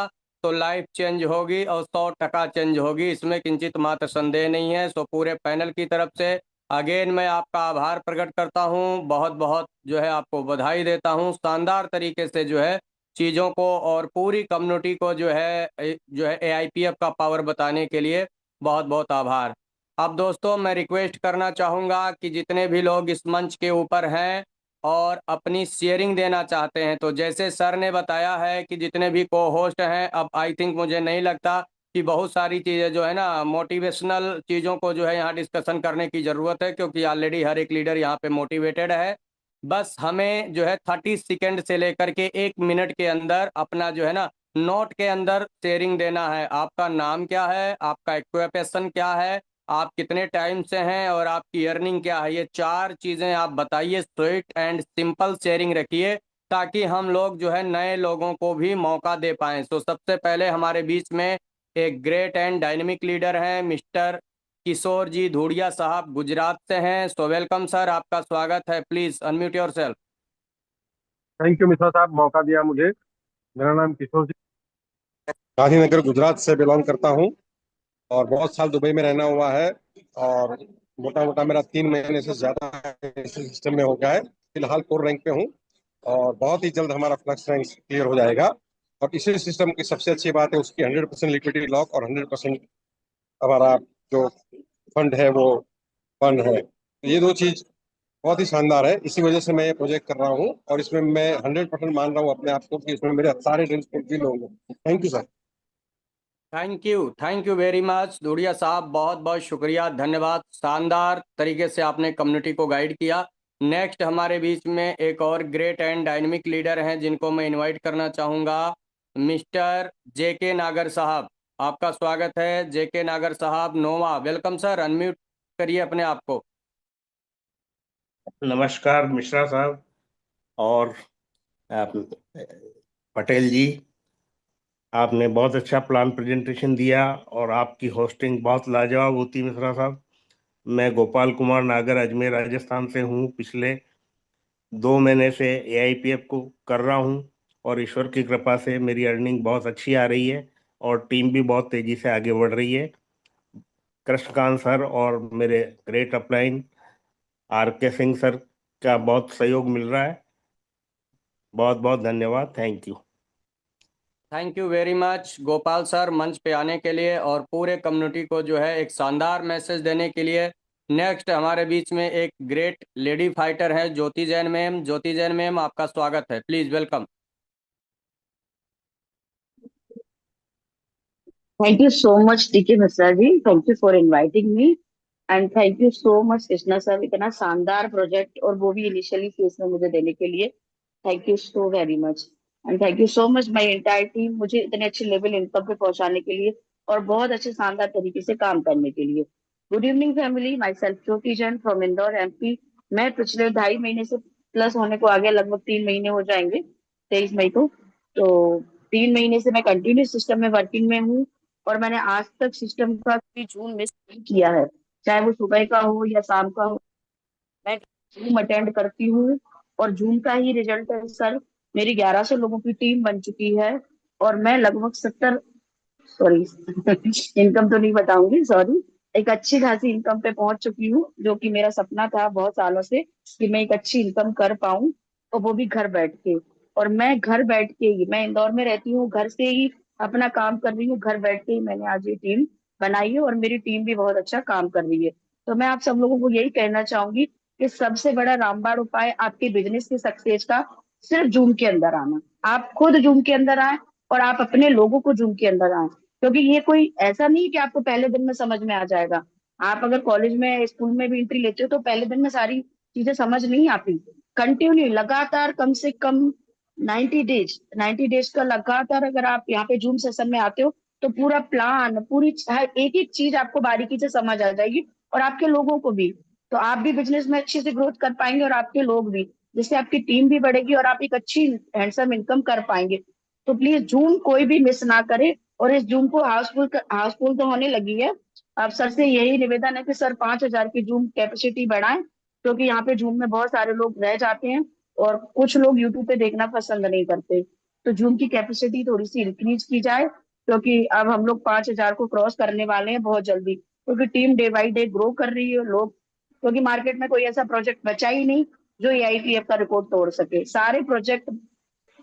तो लाइफ चेंज होगी और 100% चेंज होगी, इसमें किंचित मात्र संदेह नहीं है। सो पूरे पैनल की तरफ से अगेन मैं आपका आभार प्रकट करता हूँ, बहुत बहुत जो है आपको बधाई देता हूँ। शानदार तरीके से जो है चीज़ों को और पूरी कम्युनिटी को जो है एआईपीएफ का पावर बताने के लिए बहुत बहुत आभार। अब दोस्तों, मैं रिक्वेस्ट करना चाहूँगा कि जितने भी लोग इस मंच के ऊपर हैं और अपनी शेयरिंग देना चाहते हैं, तो जैसे सर ने बताया है कि जितने भी को होस्ट हैं, अब आई थिंक मुझे नहीं लगता कि बहुत सारी चीज़ें जो है ना मोटिवेशनल चीज़ों को जो है यहाँ डिस्कशन करने की ज़रूरत है, क्योंकि ऑलरेडी हर एक लीडर यहाँ पे मोटिवेटेड है। बस हमें जो है 30 सेकेंड से लेकर के 1 मिनट के अंदर अपना जो है ना नोट के अंदर शेयरिंग देना है। आपका नाम क्या है, आपका एक्वेपेशन क्या है, आप कितने टाइम से हैं और आपकी अर्निंग क्या है, ये 4 चीज़ें आप बताइए। स्ट्रेट एंड सिंपल शेयरिंग रखिए ताकि हम लोग जो है नए लोगों को भी मौका दे पाएं। तो सबसे पहले हमारे बीच में एक ग्रेट एंड डायनेमिक लीडर हैं, मिस्टर किशोर जी धूड़िया साहब, गुजरात से हैं। सो वेलकम सर, आपका स्वागत है। Please unmute your self. Thank you Mishra साहब, मौका दिया मुझे। मेरा नाम किशोर जी, गांधीनगर गुजरात से बिलोंग करता हूं और बहुत साल दुबई में रहना हुआ है। और मोटा मोटा मेरा 3 महीने से ज्यादा इस सिस्टम में हो गया है। फिलहाल कोर रैंक पे हूं और बहुत ही जल्द हमारा फ्लक्स रैंक क्लियर हो जाएगा। और इसी सिस्टम की सबसे अच्छी बात है उसकी 100% लिक्विडिटी लॉक और 100% हमारा जो फंड है वो फंड है। तो ये दो चीज बहुत ही शानदार है, इसी वजह से मैं ये प्रोजेक्ट कर रहा हूँ और इसमें मैं 100% मान रहा हूँ अपने आप को कि इसमें मेरे सारे ड्रीम्स फुलफिल होंगे। Thank you sir. Thank you very much Dhuriya साहब, बहुत बहुत शुक्रिया, धन्यवाद। शानदार तरीके से आपने कम्युनिटी को गाइड किया। नेक्स्ट हमारे बीच में एक और ग्रेट एंड डायनेमिक लीडर हैं जिनको मैं इनवाइट करना चाहूँगा, मिस्टर जेके नागर साहब। आपका स्वागत है जेके नागर साहब, नोवा। वेलकम सर, अनम्यूट करिए अपने आप को। नमस्कार मिश्रा साहब और आप, पटेल जी, आपने बहुत अच्छा प्लान प्रेजेंटेशन दिया और आपकी होस्टिंग बहुत लाजवाब होती मिश्रा साहब। मैं गोपाल कुमार नागर अजमेर राजस्थान से हूँ। पिछले 2 महीने से एआईपीएफ को कर रहा हूँ और ईश्वर की कृपा से मेरी अर्निंग बहुत अच्छी आ रही है और टीम भी बहुत तेजी से आगे बढ़ रही है। कृष्णकांत सर और मेरे ग्रेट अपलाइन आर के सिंह सर का बहुत सहयोग मिल रहा है। बहुत बहुत धन्यवाद। Thank you. Thank you very much Gopal sir, मंच पे आने के लिए और पूरे कम्युनिटी को जो है एक शानदार मैसेज देने के लिए। नेक्स्ट हमारे बीच में एक ग्रेट लेडी फाइटर है, ज्योति जैन मैम। ज्योति जैन मैम, आपका स्वागत है, please welcome. Thank you so much, DK Mishra ji. Thank you for inviting me. And thank you so much, Krishna sir, इतना शानदार प्रोजेक्ट और वो भी इनिशियली फेस में मुझे देने के लिए thank you so very much. And thank you so much my entire team, मुझे इतने अच्छे लेवल इनकम पे पहुंचाने के लिए और बहुत अच्छे शानदार तरीके से काम करने के लिए. Good evening family, my self Jyoti Jain from Indore MP. मैं पिछले 2.5 महीने से प्लस होने को आ गया, लगभग 3 महीने हो जाएंगे 23 मई को. तो 3 महीने से मैं कंटिन्यूस सिस्टम में वर्किंग में हूँ और मैंने आज तक सिस्टम का कोई जून मिस नहीं किया है, चाहे वो सुबह का हो या शाम का हो. मैं जूम अटेंड करती हूँ और जूम का ही रिजल्ट है सर. मेरी 1100 लोगों की टीम बन चुकी है और मैं लगभग 70, सॉरी इनकम तो नहीं बताऊंगी, सॉरी, एक अच्छी खासी इनकम पे पहुंच चुकी हूँ, जो कि मेरा सपना था बहुत सालों से कि मैं एक अच्छी इनकम कर पाऊं, और वो भी घर बैठ के. और मैं घर बैठ के ही, मैं इंदौर में रहती हूँ, घर से ही अपना काम कर रही हूँ, घर बैठ के ही मैंने आज ये टीम बनाई है और मेरी टीम भी बहुत अच्छा काम कर रही है. तो मैं आप सब लोगों को यही कहना चाहूंगी कि सबसे बड़ा रामबाण उपाय आपके बिजनेस के सक्सेस का सिर्फ जूम के अंदर आना, आप खुद जूम के अंदर आए और आप अपने लोगों को जूम के अंदर आए, क्योंकि ये कोई ऐसा नहीं है कि आपको पहले दिन में समझ में आ जाएगा। आप अगर कॉलेज में स्कूल में भी एंट्री लेते हो तो पहले दिन में सारी चीजें समझ नहीं आती। कंटिन्यू लगातार कम से कम 90 डेज का लगातार अगर आप यहाँ पे जूम सेशन में आते हो तो पूरा प्लान, पूरी हर एक एक चीज आपको बारीकी से समझ आ जाएगी, और आपके लोगों को भी। तो आप भी बिजनेस में अच्छे से ग्रोथ कर पाएंगे और आपके लोग भी, जिससे आपकी टीम भी बढ़ेगी और आप एक अच्छी हैंडसम इनकम कर पाएंगे। तो प्लीज जूम कोई भी मिस ना करे, और इस जूम को हाउसफुल तो होने लगी है। अब सर से यही निवेदन है कि सर 5,000 की जूम कैपेसिटी बढ़ाएं, क्योंकि यहाँ पे जूम में बहुत सारे लोग रह जाते हैं और कुछ लोग यूट्यूब पे देखना पसंद नहीं करते। तो जूम की कैपेसिटी थोड़ी सी इंक्रीज की जाए, क्योंकि अब हम लोग 5,000 को क्रॉस करने वाले हैं बहुत जल्दी, क्योंकि team day by day grow कर रही है। लोग, क्योंकि मार्केट में कोई ऐसा प्रोजेक्ट बचा ही नहीं जो एआईपीएफ का रिकॉर्ड तोड़ सके। सारे प्रोजेक्ट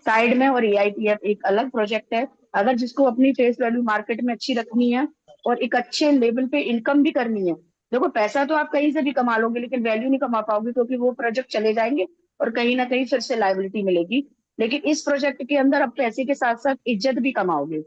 साइड में, और एआईपीएफ एक अलग प्रोजेक्ट है। अगर जिसको अपनी फेस वैल्यू मार्केट में अच्छी रखनी है और एक अच्छे लेवल पे इनकम भी करनी है, देखो पैसा तो आप कहीं से भी कमा लोगे लेकिन वैल्यू नहीं कमा पाओगे, क्योंकि वो प्रोजेक्ट चले जाएंगे और कहीं ना कहीं फिर से लायबिलिटी मिलेगी। लेकिन इस प्रोजेक्ट के अंदर आप पैसे के साथ साथ इज्जत भी कमाओगे।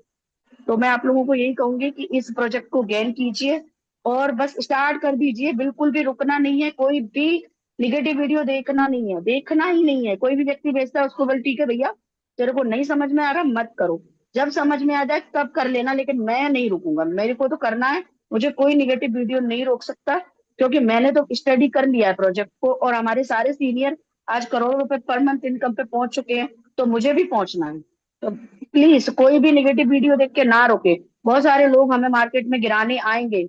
तो मैं आप लोगों को यही कहूंगी कि इस प्रोजेक्ट को गेन कीजिए और बस स्टार्ट कर दीजिए, बिल्कुल भी रुकना नहीं है। कोई भी निगेटिव वीडियो देखना नहीं है, देखना ही नहीं है। कोई भी व्यक्ति भेजता है उसको बोल ठीक है भैया, तेरे को नहीं समझ में आ रहा मत करो, जब समझ में आ जाए तब कर लेना, लेकिन मैं नहीं रुकूंगा, मेरे को तो करना है। मुझे कोई निगेटिव वीडियो नहीं रोक सकता, क्योंकि मैंने तो स्टडी कर लिया है प्रोजेक्ट को, और हमारे सारे सीनियर आज करोड़ों रुपए पर मंथ इनकम पे पहुंच चुके हैं, तो मुझे भी पहुंचना है। तो प्लीज कोई भी निगेटिव वीडियो देख के ना रोके। बहुत सारे लोग हमें मार्केट में गिराने आएंगे,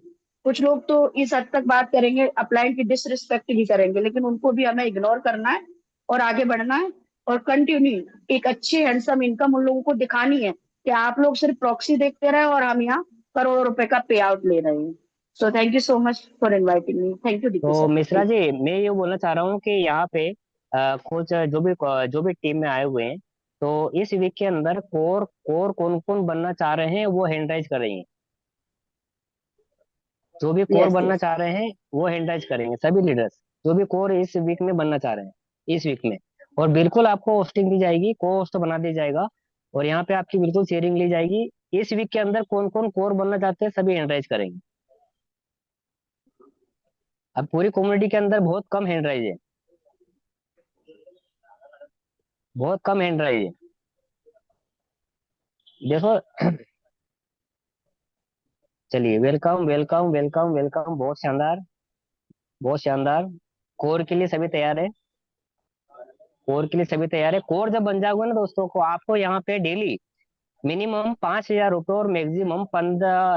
कुछ लोग तो इस हद तक बात करेंगे, अपलाइन की डिसरिस्पेक्ट भी करेंगे, लेकिन उनको भी हमें इग्नोर करना है और आगे बढ़ना है, और कंटिन्यू एक अच्छी हैंडसम इनकम उन लोगों को दिखानी है कि आप लोग सिर्फ प्रॉक्सी देखते रहे और हम यहाँ करोड़ों रुपए का पे आउट ले रहे हैं। So thank you so much for inviting me. Thank you DK तो सर। मिश्रा जी, मैं ये बोलना चाह रहा हूँ कि यहाँ पे कुछ जो भी टीम में आए हुए हैं, तो इस वीक के अंदर कोर कोर कौन कौन बनना चाह रहे हैं वो हैंड राइज करेंगे। जो भी कोर यस बनना यस। चाह रहे हैं वो हैंड राइज करेंगे, सभी लीडर्स जो भी कोर इस वीक में बनना चाह रहे हैं, इस वीक में। और बिल्कुल आपको होस्टिंग दी जाएगी, को होस्ट बना दिया जाएगा, और यहाँ पे आपकी बिल्कुल शेयरिंग ली जाएगी। इस वीक के अंदर कौन कौन कोर बनना चाहते हैं सभी हैंड राइज करेंगे। अब पूरी कम्युनिटी के अंदर बहुत कम हैंड राइज है, बहुत कम हैंड राइज है। देखो, चलिए, वेलकम वेलकम वेलकम वेलकम, बहुत शानदार, बहुत शानदार। कोर के लिए सभी तैयार है, कोर के लिए सभी तैयार है। कोर जब बन जाओगे ना दोस्तों, को आपको यहाँ पे डेली मिनिमम 5,000 रुपये और मैक्सिमम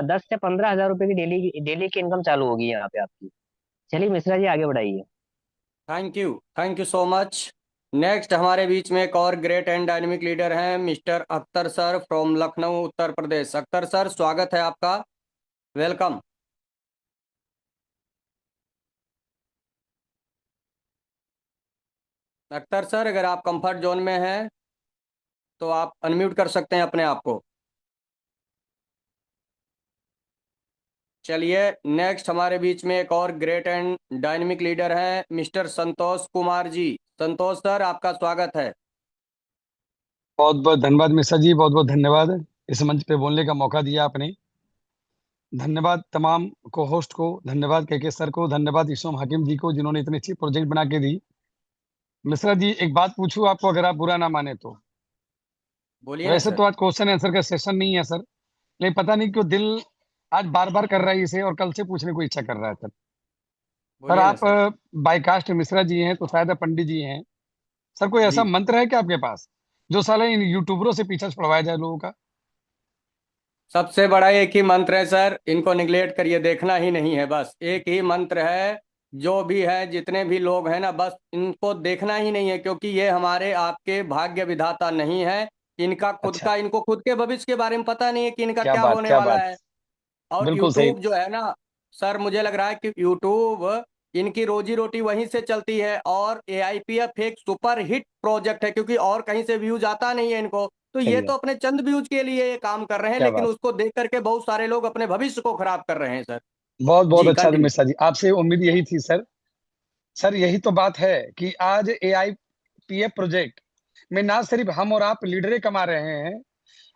10 से 15 हजार रुपए की डेली डेली की इनकम चालू होगी यहाँ पे आपकी। चलिए मिश्रा जी, आगे बढ़ाइए। Thank you so much. Next हमारे बीच में एक और ग्रेट एंड डायनेमिक लीडर हैं, mister Akhtar sir from Lucknow Uttar Pradesh. Akhtar sir, स्वागत है आपका, वेलकम। अख्तर सर, अगर आप कंफर्ट जोन में हैं तो आप अनम्यूट कर सकते हैं अपने आप को। चलिए, नेक्स्ट हमारे बीच में एक और ग्रेट एंड डायनेमिक लीडर हैं, मिस्टर संतोष कुमार जी। संतोष सर, आपका स्वागत है। बहुत बहुत धन्यवाद मिश्रा जी, बहुत बहुत धन्यवाद इस मंच पे बोलने का मौका दिया आपने। धन्यवाद तमाम को होस्ट को, धन्यवाद के सर को, धन्यवाद इशोम हकीम जी को जिन्होंने इतनी अच्छी प्रोजेक्ट बना के दी। मिश्रा जी, एक बात पूछूं आपको, अगर आप बुरा ना माने तो। बोलिए ना वैसे सर। तो आज क्वेश्चन आंसर का सेशन नहीं है सर, लेकिन पता नहीं क्यों दिल आज बार बार कर रहा है इसे, और कल से पूछने को इच्छा कर रहा है सर। सर बोलिए ना आप sir. Bye cast Mishra ji हैं तो शायद आप पंडित जी हैं। सर कोई ऐसा जी, मंत्र है क्या आपके पास जो साला इन यूट्यूबरों से पीछा छुड़वाया जाए लोगों का? सबसे बड़ा एक ही मंत्र है सर, इनको निगलेक्ट करिए, देखना ही नहीं है, बस एक ही मंत्र है। जो भी है, जितने भी लोग हैं ना, बस इनको देखना ही नहीं है, क्योंकि ये हमारे आपके भाग्य विधाता नहीं है। इनका खुद अच्छा, का, इनको खुद के भविष्य के बारे में पता नहीं है कि इनका क्या क्या बात होने क्या वाला बात। है। और बिल्कुल सही। यूट्यूब जो है ना सर, मुझे लग रहा है कि यूट्यूब इनकी रोजी रोटी वहीं से चलती है, और एआईपीएफ एक सुपर हिट प्रोजेक्ट है, क्योंकि और कहीं से व्यूज आता नहीं है इनको। तो ये सही तो है। अपने चंद व्यूज के लिए ये काम कर रहे हैं, क्या लेकिन बात। उसको देख करके बहुत सारे लोग अपने भविष्य को खराब कर रहे हैं सर। बहुत बहुत जी, अच्छा कंटिन्यू। मिश्रा जी, आपसे उम्मीद यही थी सर। सर यही तो बात है कि आज एआईपीएफ प्रोजेक्ट में ना सिर्फ हम और आप लीडरें कमा रहे हैं,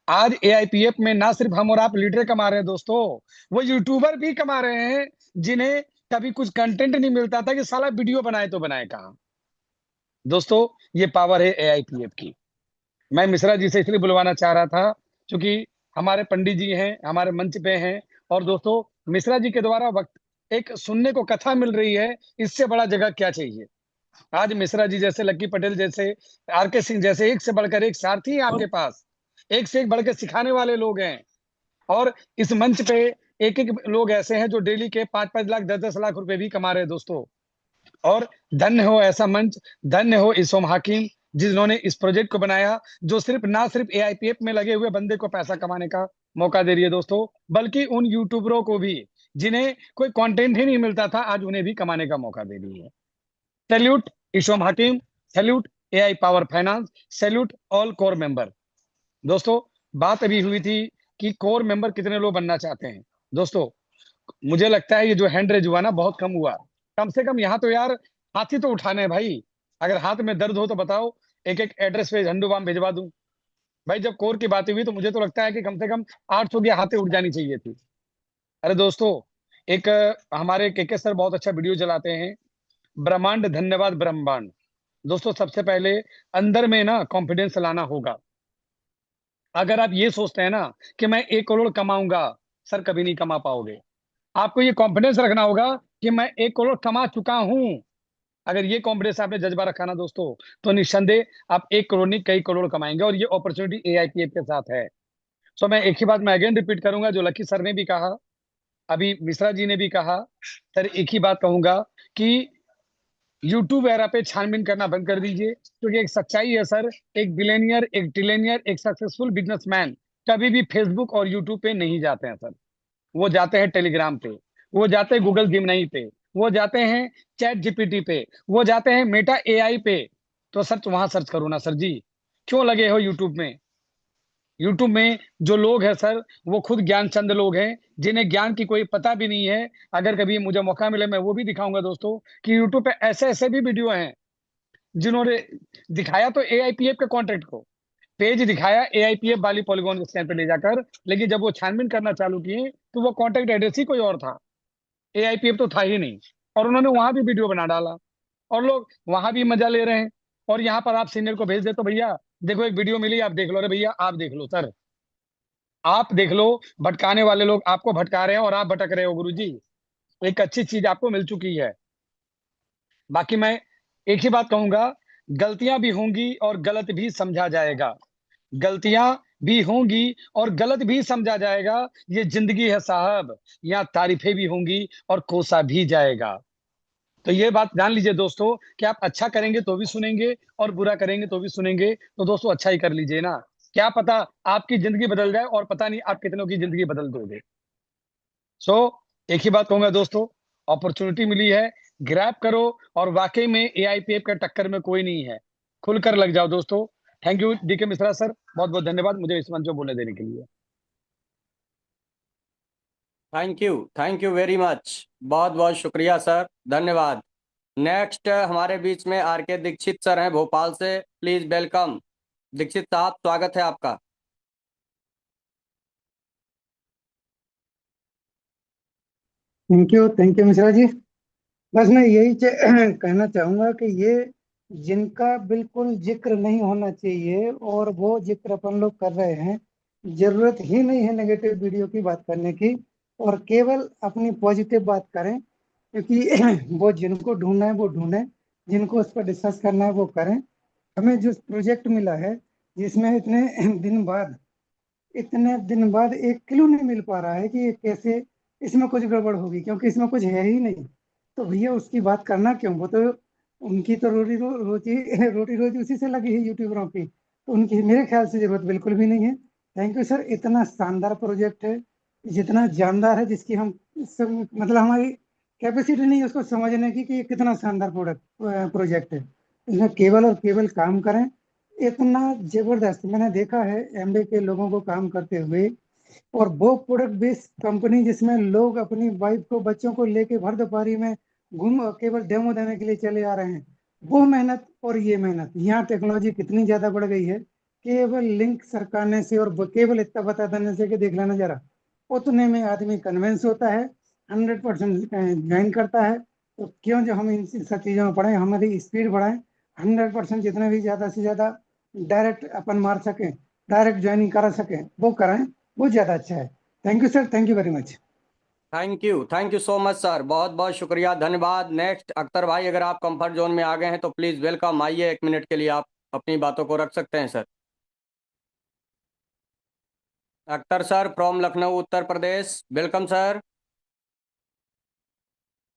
आज एआईपीएफ में ना सिर्फ हम और आप लीडरें कमा रहे हैं दोस्तों, वो यूट्यूबर भी कमा रहे हैं जिन्हें कभी कुछ कंटेंट नहीं मिलता था कि साला वीडियो बनाए तो बनाए कहाँ। दोस्तों ये पावर है एआईपीएफ की। मैं मिश्रा जी से इसलिए बुलवाना चाह रहा था क्योंकि हमारे पंडित जी हैं, हमारे मंच पे हैं, और दोस्तों मिश्रा जी के द्वारा वक्त एक सुनने को कथा मिल रही है, इससे बड़ा जगह क्या चाहिए। आज मिश्रा जी जैसे, लक्की पटेल जैसे, आरके सिंह जैसे एक से बढ़कर एक सारथी है आपके पास, एक से एक बढ़कर सिखाने वाले लोग हैं। और इस मंच पे एक एक लोग ऐसे हैं जो डेली के 5-5 लाख 10-10 लाख रुपए भी कमा रहे हैं दोस्तों। और धन्य हो ऐसा मंच, धन्य हो इस्माम हाकिम जिन्होंने इस प्रोजेक्ट को बनाया, जो सिर्फ ना सिर्फ एआईपीएफ में लगे हुए बंदे को पैसा कमाने का मौका दे रही है दोस्तों, बल्कि उन यूट्यूबरों को भी जिन्हें कोई कंटेंट ही नहीं मिलता था, आज उन्हें भी कमाने का मौका दे रही है। सैल्यूट इस्माम हाकिम, salute AI power finance, salute all core member. दोस्तों बात अभी हुई थी कि कोर मेंबर कितने लोग बनना चाहते हैं। दोस्तों मुझे लगता है ये जो हैंड रेज हुआ ना, बहुत कम हुआ। कम से कम यहाँ तो यार हाथ ही तो उठाने हैं भाई। अगर हाथ में दर्द हो तो बताओ, एक एक एड्रेस पे झंडू बाम भिजवा दूं। भाई जब कोर की बात हुई तो मुझे तो लगता है कि कम से कम 800 की हाथें उठ जानी चाहिए थी। अरे दोस्तों एक हमारे केके सर बहुत अच्छा वीडियो चलाते हैं, ब्रह्मांड धन्यवाद ब्रह्मांड। दोस्तों सबसे पहले अंदर में ना कॉन्फिडेंस लाना होगा। अगर आप ये सोचते हैं ना कि मैं 1 करोड़ कमाऊंगा, सर कभी नहीं कमा पाओगे। आपको ये कॉन्फिडेंस रखना होगा कि मैं 1 करोड़ कमा चुका हूं। अगर ये कॉन्फिडेंस आपने जज्बा रखा ना दोस्तों, तो निस्संदेह आप 1 करोड़ नहीं कई करोड़ कमाएंगे, और ये अपॉर्चुनिटी एआईपीएफ के साथ है। सो मैं एक ही बात मैं अगेन रिपीट करूंगा, जो लकी सर ने भी कहा, अभी मिश्रा जी ने भी कहा। सर एक ही बात कहूंगा कि यूट्यूब एरा पे छानबीन करना बंद कर दीजिए, क्योंकि एक सच्चाई है सर, एक बिलियनियर, एक ट्रिलियनियर, एक सक्सेसफुल बिजनेसमैन कभी भी फेसबुक और यूट्यूब पे नहीं जाते हैं सर। वो जाते हैं टेलीग्राम पे, वो जाते हैं गूगल जिमनाई पे, वो जाते हैं चैट जीपीटी पे, वो जाते हैं मेटा एआई पे। तो सर वहां सर्च करो ना सर जी, क्यों लगे हो यूट्यूब में। यूट्यूब में जो लोग हैं सर, वो खुद ज्ञान चंद लोग हैं, जिन्हें ज्ञान की कोई पता भी नहीं है। अगर कभी मुझे मौका मिले मैं वो भी दिखाऊंगा दोस्तों, कि यूट्यूब पे ऐसे ऐसे भी वीडियो हैं जिन्होंने दिखाया तो एआईपीएफ के कॉन्ट्रैक्ट को, पेज दिखाया एआईपीएफ वाली पॉलीगॉन स्कैन पे ले जाकर, लेकिन जब वो छानबीन करना चालू किए तो वो कॉन्टैक्ट एड्रेस ही कोई और था, एआईपीएफ तो था ही नहीं। और उन्होंने वहां भी वीडियो बना डाला, और लोग वहां भी मजा ले रहे हैं। और यहाँ पर आप सीनियर को भेज दे तो भैया देखो एक वीडियो मिली, आप देख लो। अरे भैया आप देख लो सर, आप देख लो। भटकाने वाले लोग आपको भटका रहे हैं और आप भटक रहे हो गुरुजी। एक अच्छी चीज आपको मिल चुकी है। बाकी मैं एक ही बात कहूंगा, गलतियां भी होंगी और गलत भी समझा जाएगा। गलतियां भी होंगी और गलत भी समझा जाएगा, ये जिंदगी है साहब। यहाँ तारीफें भी होंगी और कोसा भी जाएगा। तो ये बात जान लीजिए दोस्तों, कि आप अच्छा करेंगे तो भी सुनेंगे और बुरा करेंगे तो भी सुनेंगे। तो दोस्तों अच्छा ही कर लीजिए ना, क्या पता आपकी जिंदगी बदल जाए, और पता नहीं आप कितनों की जिंदगी बदल दोगे। सो एक ही बात कहूंगा दोस्तों, अपॉर्चुनिटी मिली है, ग्रैब करो। और वाकई में एआईपीएफ का टक्कर में कोई नहीं है, खुलकर लग जाओ दोस्तों। Thank you DK Mishra sir, बहुत बहुत धन्यवाद मुझे इस मंच में बोलने देने के लिए। थैंक यू वेरी मच, बहुत बहुत शुक्रिया सर, धन्यवाद। नेक्स्ट हमारे बीच में आरके दीक्षित सर हैं भोपाल से, प्लीज वेलकम। दीक्षित साहब स्वागत है आपका। थैंक यू मिश्रा जी। बस मैं यही कहना चाहूंगा कि ये जिनका बिल्कुल जिक्र नहीं होना चाहिए और वो जिक्र अपन लोग कर रहे हैं, जरूरत ही नहीं है नेगेटिव वीडियो की बात करने की, और केवल अपनी पॉजिटिव बात करें। क्योंकि वो जिनको ढूंढना है वो ढूंढें, जिनको उस पर डिस्कस करना है वो करें। हमें जो प्रोजेक्ट मिला है जिसमें इतने दिन बाद एक क्लू नहीं मिल पा रहा है कि ये कैसे, इसमें कुछ गड़बड़ होगी, क्योंकि इसमें कुछ है ही नहीं। तो भैया उसकी बात करना क्यों, वो तो उनकी तो रोटी रोजी उसी से लगी है यूट्यूबरों की, तो उनकी मेरे ख्याल से जरूरत बिल्कुल भी नहीं है। थैंक यू सर, इतना शानदार प्रोजेक्ट है, जितना जानदार है, जिसकी हम मतलब हमारी कैपेसिटी नहीं है उसको समझने की कि ये कितना शानदार प्रोजेक्ट है। इसमें केवल और केवल काम करें। इतना जबरदस्त मैंने देखा है एमबे के लोगों को काम करते हुए, और वो प्रोडक्ट बेस्ड कंपनी जिसमें लोग अपनी वाइफ को बच्चों को लेके भर दोपहरी में घूम केवल डेमो देने के लिए चले आ रहे हैं, वो मेहनत और ये मेहनत, यहाँ टेक्नोलॉजी कितनी ज्यादा बढ़ गई है। केवल लिंक सरकाने से और केवल इतना बता देने से कि देख लेना जरा, उतने में आदमी कन्विंस होता है, 100% ज्वाइन करता है। तो क्यों जो हम इन सब चीजों में पढ़े, हमारी स्पीड बढ़ाएं, 100% जितने भी ज्यादा से ज्यादा डायरेक्ट अपन मार सकें, डायरेक्ट ज्वाइनिंग करा सकें, वो कराएं, वो ज्यादा अच्छा है। Thank you sir, thank you very much. Thank you so much sir, बहुत बहुत शुक्रिया, धन्यवाद। नेक्स्ट अख्तर भाई, अगर आप कंफर्ट जोन में आ गए हैं तो प्लीज़ वेलकम, आइए 1 मिनट के लिए आप अपनी बातों को रख सकते हैं sir. Akhtar sir from Lucknow Uttar Pradesh, welcome sir.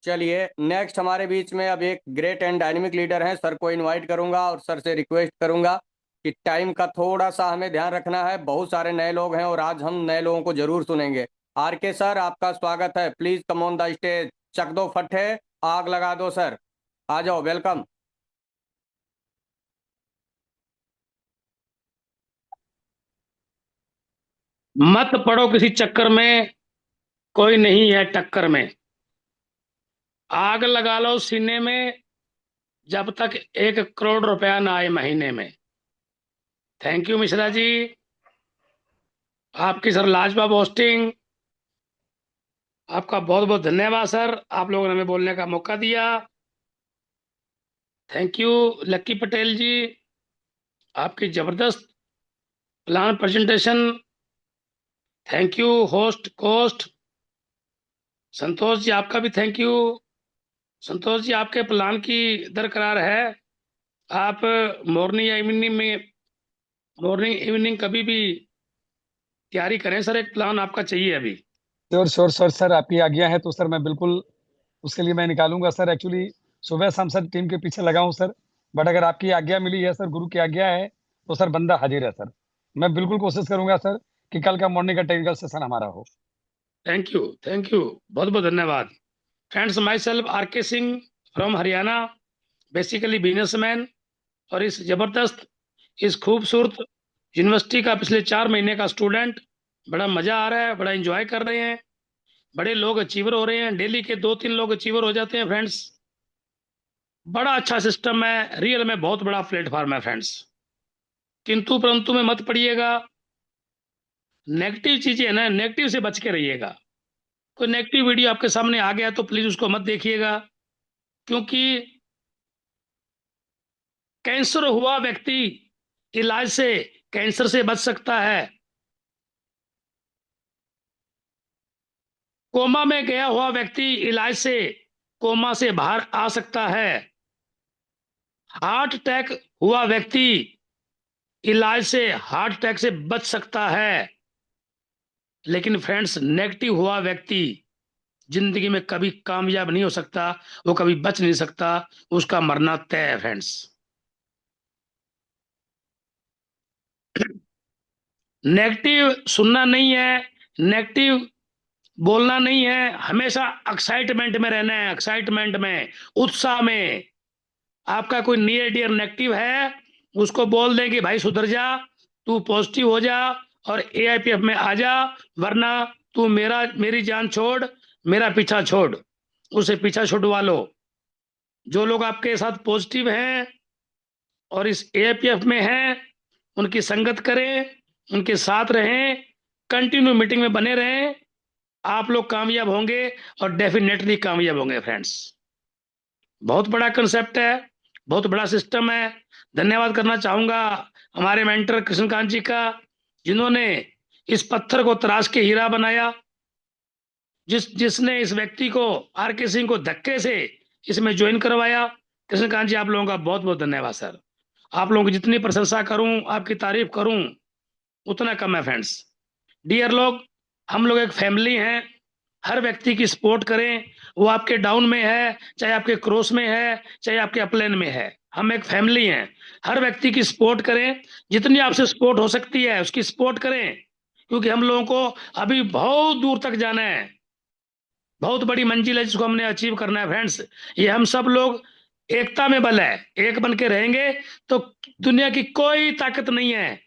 चलिए नेक्स्ट हमारे बीच में अब एक ग्रेट एंड डायनेमिक लीडर हैं, सर को इनवाइट करूंगा और सर से रिक्वेस्ट करूंगा कि टाइम का थोड़ा सा हमें ध्यान रखना है, बहुत सारे नए लोग हैं और आज हम नए लोगों को जरूर सुनेंगे। आर के सर आपका स्वागत है, please come on the stage, चक दो फट्टे, आग लगा दो सर, आ जाओ, वेलकम। मत पड़ो किसी चक्कर में, कोई नहीं है टक्कर में। आग लगा लो सीने में, जब तक 1 करोड़ रुपया ना आए महीने में। थैंक यू मिश्रा जी, आपकी सर लाजवाब होस्टिंग, आपका बहुत बहुत धन्यवाद सर, आप लोगों ने हमें बोलने का मौका दिया। थैंक यू लक्की पटेल जी, आपकी जबरदस्त plan presentation. Thank you host कोस्ट संतोष जी, आपका भी थैंक यू। संतोष जी, आपके प्लान की दरकरार है, आप मॉर्निंग या मॉर्निंग इवनिंग कभी भी तैयारी करें सर, एक प्लान आपका चाहिए अभी। श्योर श्योर श्योर सर, आपकी आज्ञा है तो सर मैं बिल्कुल उसके लिए मैं निकालूंगा सर। एक्चुअली सुबह शाम सर टीम के पीछे लगा हूँ सर, बट अगर आपकी आज्ञा मिली है सर, गुरु की आज्ञा है तो सर बंदा हाजिर है सर। मैं बिल्कुल कोशिश करूंगा सर कि कल का मॉर्निंग का टेक्निकल सेशन हमारा हो। थैंक यू, बहुत बहुत धन्यवाद। फ्रेंड्स, माई सेल्फ आर के Singh from Haryana, basically businessman, और इस जबरदस्त, इस खूबसूरत यूनिवर्सिटी का पिछले 4 महीने का स्टूडेंट। बड़ा मजा आ रहा है, बड़ा एंजॉय कर रहे हैं, बड़े लोग अचीवर हो रहे हैं, डेली के 2-3 लोग अचीवर हो जाते हैं फ्रेंड्स। बड़ा अच्छा सिस्टम है, रियल में बहुत बड़ा प्लेटफॉर्म है फ्रेंड्स। किंतु परंतु में मत पड़िएगा, नेगेटिव चीजें है ना, नेगेटिव से बच के रहिएगा। कोई नेगेटिव वीडियो आपके सामने आ गया तो प्लीज उसको मत देखिएगा, क्योंकि कैंसर हुआ व्यक्ति इलाज से कैंसर से बच सकता है, कोमा में गया हुआ व्यक्ति इलाज से कोमा से बाहर आ सकता है, हार्ट अटैक हुआ व्यक्ति इलाज से हार्ट अटैक से बच सकता है। लेकिन फ्रेंड्स, नेगेटिव हुआ व्यक्ति जिंदगी में कभी कामयाब नहीं हो सकता, वो कभी बच नहीं सकता, उसका मरना तय है फ्रेंड्स। नेगेटिव सुनना नहीं है, नेगेटिव बोलना नहीं है, हमेशा एक्साइटमेंट में रहना है, एक्साइटमेंट में, उत्साह में। आपका कोई नियर डियर नेगेटिव है, उसको बोल दें कि भाई सुधर जा, तू पॉजिटिव हो जा और एआईपीएफ में आ जा, वरना तू मेरी जान छोड़, मेरा पीछा छोड़, उसे पीछा छुड़वा लो। जो लोग आपके साथ पॉजिटिव हैं और इस एआईपीएफ में हैं, उनकी संगत करें, उनके साथ रहें, कंटिन्यू मीटिंग में बने रहें, आप लोग कामयाब होंगे और डेफिनेटली कामयाब होंगे फ्रेंड्स। बहुत बड़ा कंसेप्ट है, बहुत बड़ा सिस्टम है। धन्यवाद करना चाहूंगा हमारे मेंटर कृष्णकांत जी का, जिन्होंने इस पत्थर को तराश के हीरा बनाया, जिसने इस व्यक्ति को, आर के सिंह को, धक्के से इसमें ज्वाइन करवाया। कृष्णकांत जी, आप लोगों का बहुत बहुत धन्यवाद सर। आप लोगों की जितनी प्रशंसा करूं, आपकी तारीफ करूं, उतना कम है फ्रेंड्स। डियर लोग, हम लोग एक फैमिली हैं, हर व्यक्ति की सपोर्ट करें, वो आपके डाउन में है, चाहे आपके क्रॉस में है, चाहे आपके अपलाइन में है, हम एक फैमिली हैं। हर व्यक्ति की सपोर्ट करें, जितनी आपसे सपोर्ट हो सकती है उसकी सपोर्ट करें, क्योंकि हम लोगों को अभी बहुत दूर तक जाना है, बहुत बड़ी मंजिल है जिसको हमने अचीव करना है फ्रेंड्स। ये हम सब लोग एकता में बल है, एक बन के रहेंगे तो दुनिया की कोई ताकत नहीं है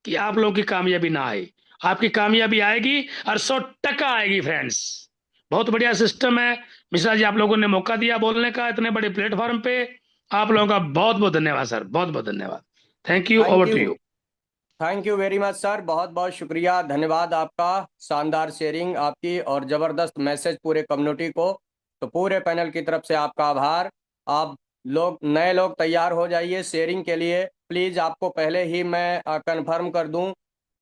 कि आप लोगों की कामयाबी ना आए। आपकी कामयाबी आएगी और 100% आएगी फ्रेंड्स। बहुत बढ़िया सिस्टम है। मिश्रा जी, आप लोगों ने मौका दिया बोलने का इतने बड़े प्लेटफॉर्म पे, आप लोगों का बहुत बहुत धन्यवाद सर, बहुत बहुत धन्यवाद। Thank you, thank over to you, you. Thank you very much sir, बहुत बहुत शुक्रिया, धन्यवाद आपका, शानदार शेयरिंग आपकी और ज़बरदस्त मैसेज पूरे कम्युनिटी को। तो पूरे पैनल की तरफ से आपका आभार। आप लोग नए लोग तैयार हो जाइए शेयरिंग के लिए प्लीज़। आपको पहले ही मैं कंफर्म कर दूं,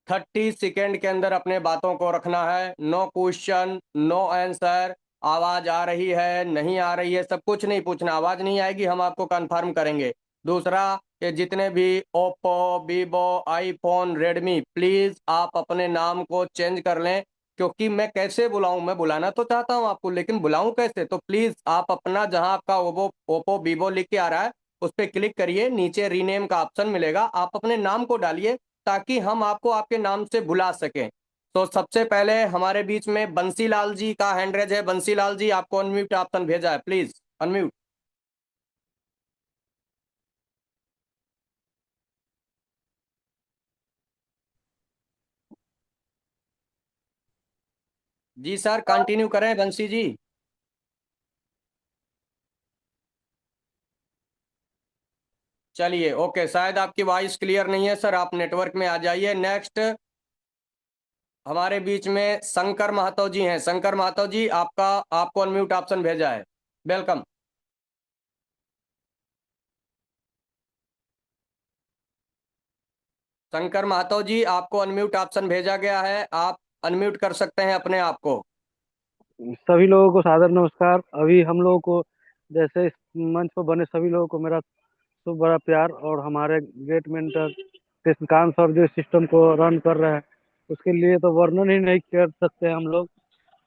30 सेकेंड के अंदर अपने बातों को रखना है। नो क्वेश्चन, नो आंसर, आवाज़ आ रही है नहीं आ रही है सब कुछ नहीं पूछना, आवाज़ नहीं आएगी हम आपको कंफर्म करेंगे। दूसरा कि जितने भी Oppo, Vivo, iPhone, Redmi, please आप अपने नाम को चेंज कर लें, क्योंकि मैं कैसे बुलाऊं, मैं बुलाना तो चाहता हूं आपको लेकिन बुलाऊं कैसे। तो प्लीज़ आप अपना जहां आपका ओप्पो वीवो लिख के आ रहा है उस पर क्लिक करिए, नीचे रीनेम का ऑप्शन मिलेगा, आप अपने नाम को डालिए ताकि हम आपको आपके नाम से बुला सकें। तो सबसे पहले हमारे बीच में बंसीलाल जी का हैंड रेज है। बंसीलाल जी आपको अनम्यूट ऑप्शन भेजा है, प्लीज अनम्यूट। जी सर कंटिन्यू करें बंसी जी। चलिए ओके, शायद आपकी वॉइस क्लियर नहीं है सर, आप नेटवर्क में आ जाइए। नेक्स्ट हमारे बीच में शंकर महतो जी हैं। शंकर महतो जी आपका, आपको अनम्यूट ऑप्शन भेजा है, वेलकम। शंकर महतो जी आपको अनम्यूट ऑप्शन भेजा गया है, आप अनम्यूट कर सकते हैं अपने आप को। सभी लोगों को सादर नमस्कार। अभी हम लोगों को जैसे इस मंच पर बने सभी लोगों को मेरा खूब बड़ा प्यार, और हमारे ग्रेट मेंटर कृष्णकांत सर जो इस सिस्टम को रन कर रहे हैं उसके लिए तो वर्णन ही नहीं कर सकते हम लोग।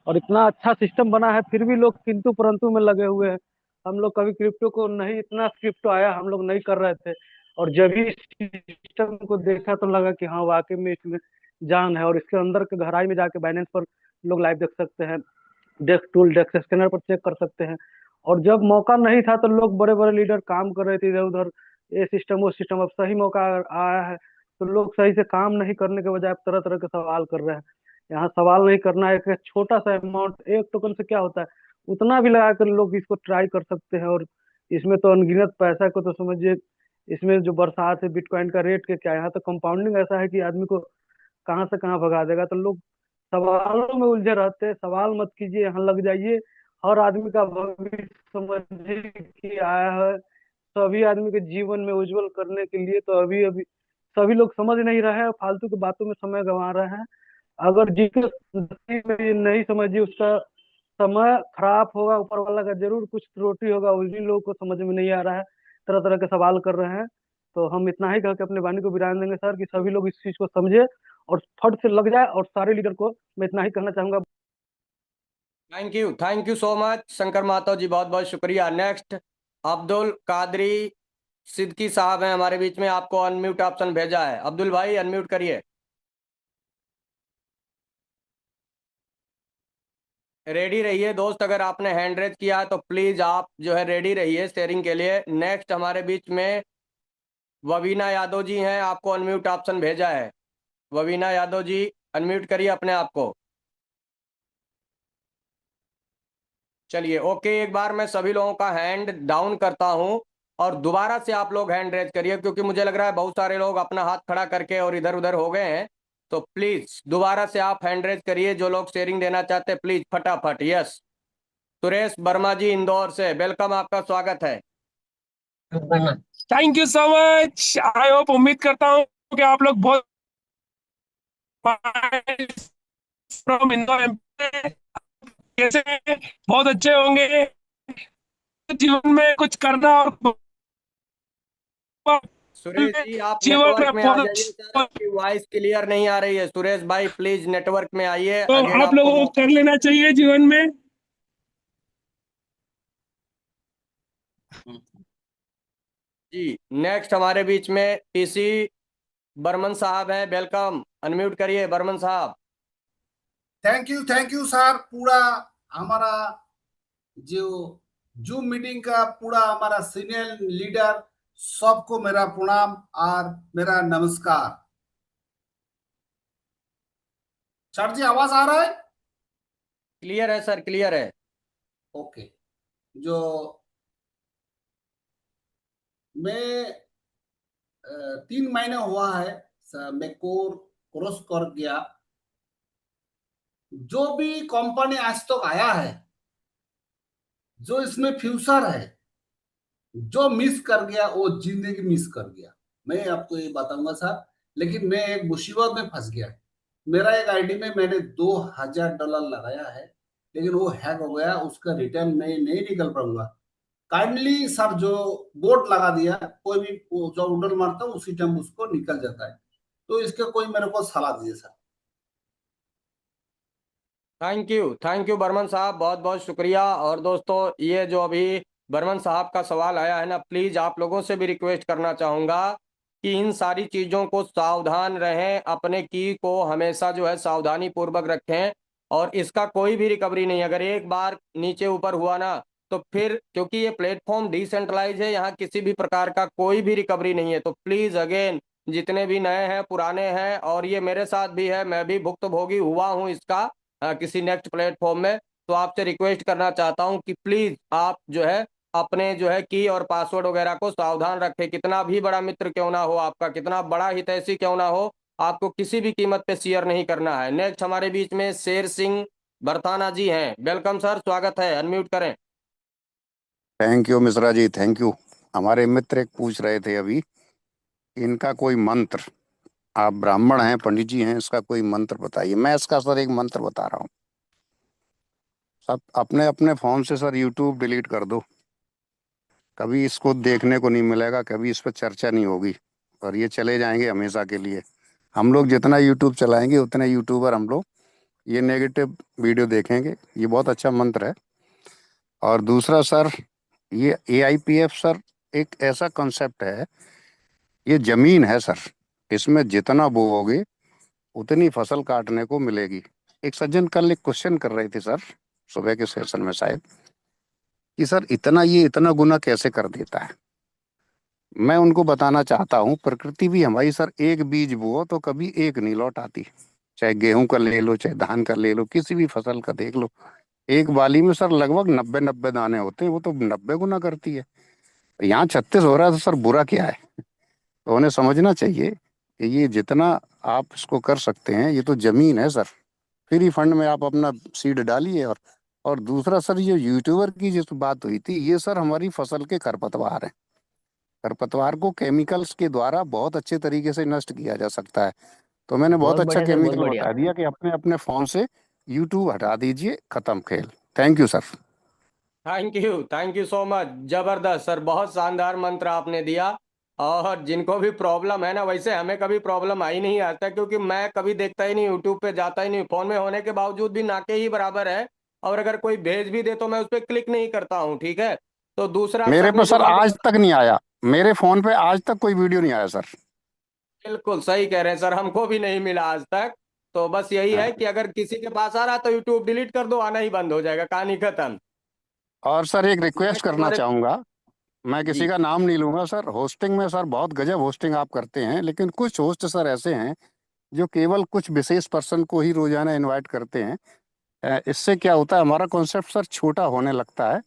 और इतना अच्छा सिस्टम बना है फिर भी लोग किंतु परंतु में लगे हुए हैं। हम लोग कभी क्रिप्टो को नहीं, इतना क्रिप्टो आया हम लोग नहीं कर रहे थे, और जब भी सिस्टम को देखा तो लगा कि हाँ वाकई में इसमें जान है। और इसके अंदर के गहराई में जाके बाइनेंस पर लोग लाइव देख सकते हैं, डेस्क टूल डेस्क स्कैनर पर चेक कर सकते हैं। और जब मौका नहीं था तो लोग बड़े बड़े लीडर काम कर रहे थे इधर उधर, ये सिस्टम वो सिस्टम, अब सही मौका आया है तो लोग सही से काम नहीं करने के बजाय अब तरह तरह के सवाल कर रहे हैं। यहाँ सवाल नहीं करना है, एक छोटा सा अमाउंट एक टोकन से क्या होता है उतना भी लगा कर लोग इसको ट्राई कर सकते हैं। और इसमें तो अनगिनत पैसा को तो समझिए, इसमें जो बरसात है बिटकॉइन का रेट के क्या है, यहाँ तो कंपाउंडिंग ऐसा है कि आदमी को कहाँ से कहाँ भगा देगा। तो लोग सवालों में उलझे रहते हैं, सवाल मत कीजिए, यहाँ लग जाइए। हर आदमी का भविष्य समझिए कि आया है सभी आदमी के जीवन में उज्जवल करने के लिए। तो अभी अभी सभी लोग समझ नहीं रहे हैं, फालतू की बातों में समय गंवा रहे हैं। अगर जिसके नसीब में ये नहीं समझिए उसका समय खराब होगा, ऊपर वाला का जरूर कुछ त्रुटि होगा, उन्हीं लोगों को समझ में नहीं आ रहा है, तरह तरह के सवाल कर रहे हैं। तो हम इतना ही कह के अपने वाणी को विराम देंगे सर, कि सभी लोग इस चीज को समझे और फट से लग जाए। और सारे लीडर को मैं इतना ही कहना चाहूंगा। Thank you so much Shankar Mahato ji, बहुत बहुत शुक्रिया। नेक्स्ट अब्दुल कादरी सिद्दकी साहब हैं हमारे बीच में, आपको अनम्यूट ऑप्शन भेजा है, अब्दुल भाई अनम्यूट करिए। रेडी रहिए दोस्त, अगर आपने हैंड रेज किया है तो प्लीज आप जो है रेडी रहिए शेयरिंग के लिए। नेक्स्ट हमारे बीच में ववीना यादव जी हैं, आपको अनम्यूट ऑप्शन भेजा है, ववीना यादव जी अनम्यूट करिए अपने आप को। चलिए ओके, एक बार मैं सभी लोगों का हैंड डाउन करता हूं और दोबारा से आप लोग हैंड रेज करिए, क्योंकि मुझे लग रहा है बहुत सारे लोग अपना हाथ खड़ा करके और इधर उधर हो गए हैं। तो प्लीज दोबारा से आप हैंड रेज करिए, जो लोग शेयरिंग देना चाहते हैं प्लीज फटाफट। यस, सुरेश वर्मा जी इंदौर से, वेलकम, आपका स्वागत है। Thank you so much. I hope, उम्मीद करता हूँ कि आप लोग बहुत फ्रॉम इंदौर MP कैसे हैं? बहुत अच्छे होंगे। जीवन में कुछ करना और सुरेश जी आप जीवन नेटवर्क में में आ बहुत जाइए सर, अच्छा, आपकी वॉइस क्लियर नहीं आ रही है। सुरेश भाई प्लीज नेटवर्क में आइए, तो अगेन आप आपको लोगों को कर लेना चाहिए जीवन में। जी। नेक्स्ट हमारे बीच में पीसी बर्मन साहब हैं, वेलकम, अनम्यूट करिए बर्मन साहब। Thank you sir. पूरा हमारा जो जूम मीटिंग का पूरा हमारा सीनियर लीडर सबको मेरा प्रणाम और मेरा नमस्कार। सर जी आवाज आ रहा है? क्लियर है सर, क्लियर है। ओके। जो मैं 3 महीने हुआ है मैं क्रॉस कर गया। जो भी कंपनी आज तक आया है, जो इसमें फ्यूचर है, जो मिस कर गया वो जिंदगी मिस कर गया। मैं आपको ये बताऊंगा सर, लेकिन मैं एक मुसीबत में फंस गया। मेरा एक आईडी में मैंने $2000 लगाया है, लेकिन वो हैक हो गया, उसका रिटर्न मैं नहीं निकल पाऊंगा। काइंडली सर जो बोर्ड लगा दिया, कोई भी जो उंडल मारता हूँ उसी टाइम उसको निकल जाता है, तो इसका कोई मेरे को सलाह दीजिए सर। थैंक यू बर्मन साहब, बहुत बहुत शुक्रिया। और दोस्तों, ये जो अभी बर्मन साहब का सवाल आया है ना, प्लीज़ आप लोगों से भी रिक्वेस्ट करना चाहूँगा कि इन सारी चीज़ों को सावधान रहें, अपने की को हमेशा जो है सावधानी पूर्वक रखें। और इसका कोई भी रिकवरी नहीं, अगर एक बार नीचे ऊपर हुआ ना तो फिर, क्योंकि ये प्लेटफॉर्म डिसेंट्रलाइज है, यहाँ किसी भी प्रकार का कोई भी रिकवरी नहीं है। तो प्लीज़ अगेन, जितने भी नए हैं पुराने हैं, और ये मेरे साथ भी है, मैं भी भुक्तभोगी हुआ हूँ इसका किसी नेक्स्ट प्लेटफॉर्म में, तो आपसे रिक्वेस्ट करना चाहता हूं कि प्लीज आप जो है अपने जो है की और पासवर्ड वगैरह को सावधान रखें। कितना भी बड़ा मित्र क्यों ना हो आपका, कितना बड़ा हितैषी क्यों ना हो, आपको किसी भी कीमत पे शेयर नहीं करना है। नेक्स्ट हमारे बीच में शेर सिंह बरताना जी हैं। वेलकम सर, स्वागत है, अनम्यूट करें। Thank you Mishra ji, thank you. हमारे मित्र एक पूछ रहे थे अभी, इनका कोई मंत्र, आप ब्राह्मण हैं, पंडित जी हैं, इसका कोई मंत्र बताइए। मैं इसका सर एक मंत्र बता रहा हूँ। सब अपने अपने फोन से सर यूट्यूब डिलीट कर दो, कभी इसको देखने को नहीं मिलेगा, कभी इस पर चर्चा नहीं होगी, और ये चले जाएंगे हमेशा के लिए। हम लोग जितना यूट्यूब चलाएंगे उतने यूट्यूबर हम लोग ये नेगेटिव वीडियो देखेंगे। ये बहुत अच्छा मंत्र है। और दूसरा सर, ये AIPF सर एक ऐसा कॉन्सेप्ट है, ये जमीन है सर, इसमें जितना बोओगे उतनी फसल काटने को मिलेगी। एक सज्जन कल एक क्वेश्चन कर रहे थे सर, सुबह के सेशन में शायद, कि सर ये इतना गुना कैसे कर देता है। मैं उनको बताना चाहता हूँ, प्रकृति भी हमारी सर, एक बीज बोओ तो कभी एक नहीं लौट आती। चाहे गेहूं का ले लो, चाहे धान का ले लो, किसी भी फसल का देख लो, एक बाली में सर लगभग 90 दाने होते हैं, वो तो 90 गुना करती है। यहाँ 36 हो रहा है, तो सर बुरा क्या है। तो उन्हें समझना चाहिए कि ये जितना आप इसको कर सकते हैं, ये तो जमीन है सर, फ्री फंड में आप अपना सीड डालिए। और दूसरा सर, ये यूट्यूबर की जिस बात हुई थी, ये सर हमारी फसल के खरपतवार हैं। खरपतवार को केमिकल्स के द्वारा बहुत अच्छे तरीके से नष्ट किया जा सकता है। तो मैंने बहुत बहुत अच्छा बढ़िया सर, बहुत केमिकल बढ़िया। बता दिया कि अपने अपने फोन से यूट्यूब हटा दीजिए, खत्म खेल। Thank you sir. Thank you so much, जबरदस्त सर, बहुत शानदार मंत्र आपने दिया। और जिनको भी प्रॉब्लम है ना, वैसे हमें कभी प्रॉब्लम आई नहीं आता, क्योंकि मैं कभी देखता ही नहीं, यूट्यूब पे जाता ही नहीं, फोन में होने के बावजूद भी नाके ही बराबर है। और अगर कोई भेज भी दे तो मैं उस पर क्लिक नहीं करता हूँ, ठीक है। तो दूसरा मेरे सर पे ने जो सर बात, आज तक नहीं आया, मेरे फोन पे आज तक कोई वीडियो नहीं आया सर। बिल्कुल सही कह रहे हैं सर, हमको भी नहीं मिला आज तक। तो बस यही है हाँ। कि अगर किसी के पास आ रहा तो यूट्यूब डिलीट कर दो, आना ही बंद हो जाएगा, कहानी खत्म। और सर एक रिक्वेस्ट नेक्स्ट करना हमारे, चाहूंगा, मैं किसी जी का नाम नहीं लूंगा सर। होस्टिंग में सर बहुत गजब होस्टिंग आप करते हैं, लेकिन कुछ होस्ट सर ऐसे हैं जो केवल कुछ विशेष पर्सन को ही रोजाना इनवाइट करते हैं। इससे क्या होता है, हमारा कॉन्सेप्ट सर छोटा होने लगता है।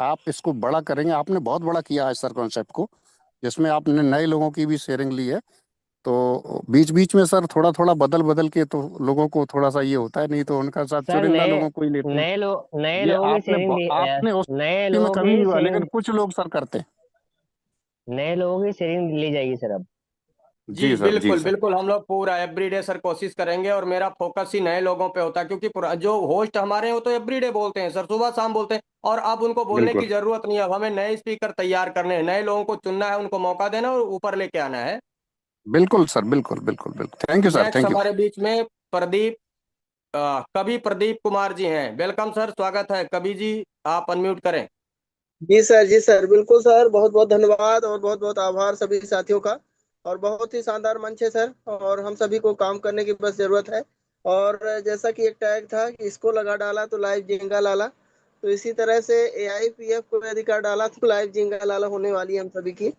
आप इसको बड़ा करेंगे, आपने बहुत बड़ा किया है सर कॉन्सेप्ट को, जिसमें आपने नए लोगों की भी शेयरिंग ली है। तो बीच बीच में सर थोड़ा थोड़ा बदल बदल के, तो लोगों को थोड़ा सा ये होता है, नहीं तो उनका साथ सर चुनिंदा लोगों को ही लेते हैं। नए ये लोगों की शेयरिंग आपने उस नए में लोगों कभी नहीं की हुआ, लेकिन शेयरिंग कुछ लोग सर करते हैं। नए लोगों की शेयरिंग ली जाएगी सर अब। जी जी बिल्कुल सर। बिल्कुल, हम लोग पूरा एवरीडे सर कोशिश करेंगे, और मेरा फोकस ही नए लोगों पे होता है, क्योंकि जो होस्ट हमारे हैं वो तो एवरीडे बोलते हैं सर, सुबह शाम बोलते हैं, और अब उनको बोलने की बिल्कुल जरूरत नहीं है। अब हमें नए स्पीकर तैयार करने हैं, नए लोगों को चुनना है, उनको मौका देना और ऊपर लेके आना है। बिल्कुल सर, बिल्कुल बिल्कुल बिल्कुल। Thank you sir, next thank you. हमारे बीच में प्रदीप, कवि प्रदीप कुमार जी हैं। वेलकम सर, स्वागत है, कवि जी आप अनम्यूट करें। जी सर, बिल्कुल सर, बहुत बहुत धन्यवाद और बहुत बहुत आभार सभी साथियों का। और बहुत ही शानदार मंच है सर, और हम सभी को काम करने की बस जरूरत है। और जैसा कि एक टैग था कि इसको लगा डाला तो लाइव जिंगा लाला, तो इसी तरह से AIPF को अधिकार डाला तो लाइव जिंगा लाला होने वाली है हम सभी की।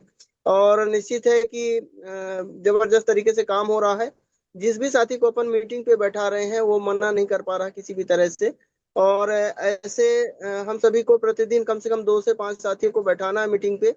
और निश्चित है कि जबरदस्त तरीके से काम हो रहा है। जिस भी साथी को अपन मीटिंग पे बैठा रहे हैं वो मना नहीं कर पा रहा किसी भी तरह से। और ऐसे हम सभी को प्रतिदिन कम से कम 2 से 5 साथियों को बैठाना है मीटिंग पे,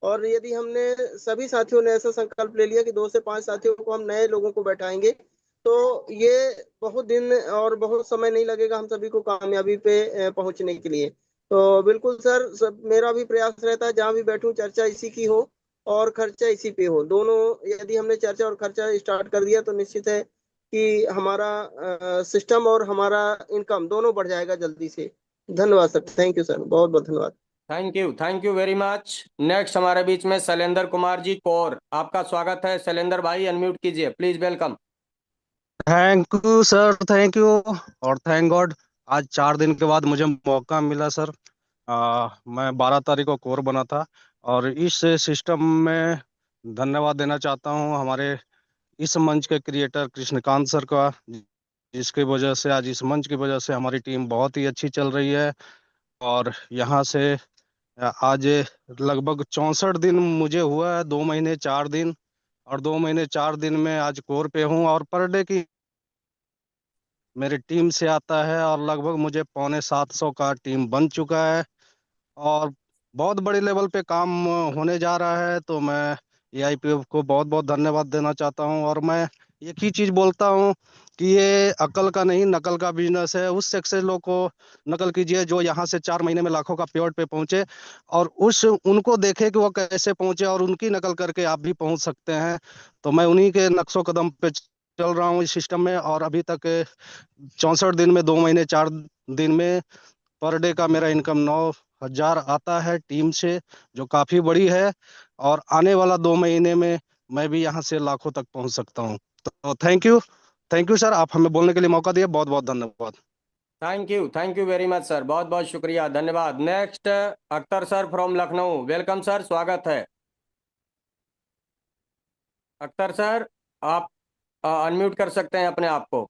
और यदि हमने सभी साथियों ने ऐसा संकल्प ले लिया कि 2 से 5 साथियों को हम नए लोगों को बैठाएंगे, तो ये बहुत दिन और बहुत समय नहीं लगेगा हम सभी को कामयाबी पे पहुंचने के लिए। तो बिल्कुल सर, मेरा भी प्रयास रहता है जहां भी बैठूं चर्चा इसी की हो और खर्चा इसी पे हो। दोनों यदि हमने चर्चा और खर्चा स्टार्ट कर दिया तो निश्चित है कि हमारा सिस्टम और हमारा इनकम दोनों बढ़ जाएगा जल्दी से। धन्यवाद सर, थैंक यू सर, बहुत बहुत धन्यवाद। Thank you very much. Next हमारे बीच में शैलेंद्र कुमार जी कौर, आपका स्वागत है। शैलेंद्र भाई अनम्यूट कीजिए please, welcome. Thank you sir, thank you. और थैंक गॉड आज 4 दिन के बाद मुझे मौका मिला सर। मैं 12 तारीख को कोर बना था और इस सिस्टम में धन्यवाद देना चाहता हूँ हमारे इस मंच के क्रिएटर कृष्णकांत सर का, जिसकी वजह से आज इस मंच की वजह से हमारी टीम बहुत ही अच्छी चल रही है। और यहाँ से आज लगभग 64 दिन मुझे हुआ है, 2 महीने 4 दिन, और 2 महीने 4 दिन में आज कोर पे हूँ और पर डे की मेरी टीम से आता है और लगभग मुझे 650 का टीम बन चुका है और बहुत बड़े लेवल पे काम होने जा रहा है। तो मैं एआईपीएफ को बहुत बहुत धन्यवाद देना चाहता हूं और मैं एक ही चीज बोलता हूं कि ये अकल का नहीं नकल का बिजनेस है। उस सक्सेस लोग को नकल कीजिए जो यहाँ से 4 महीने में लाखों का पेड़ पे पहुंचे, और उस उनको देखे कि वो कैसे पहुंचे और उनकी नकल करके आप भी पहुंच सकते हैं। तो मैं उन्हीं के नक्शो कदम पे चल रहा हूँ इस सिस्टम में, और अभी तक 64 दिन में 2 महीने 4 दिन में पर डे का मेरा इनकम 9,000 आता है टीम से, जो काफी बड़ी है। और आने वाला 2 महीने में मैं भी यहाँ से लाखों तक पहुँच सकता हूँ। तो थैंक यू सर, आप हमें बोलने के लिए मौका दिया, बहुत बहुत धन्यवाद। Thank you very much sir, बहुत बहुत शुक्रिया, धन्यवाद। Next Akhtar sir from Lucknow, welcome sir, स्वागत है। अख्तर सर आप अनम्यूट कर सकते हैं अपने आप को।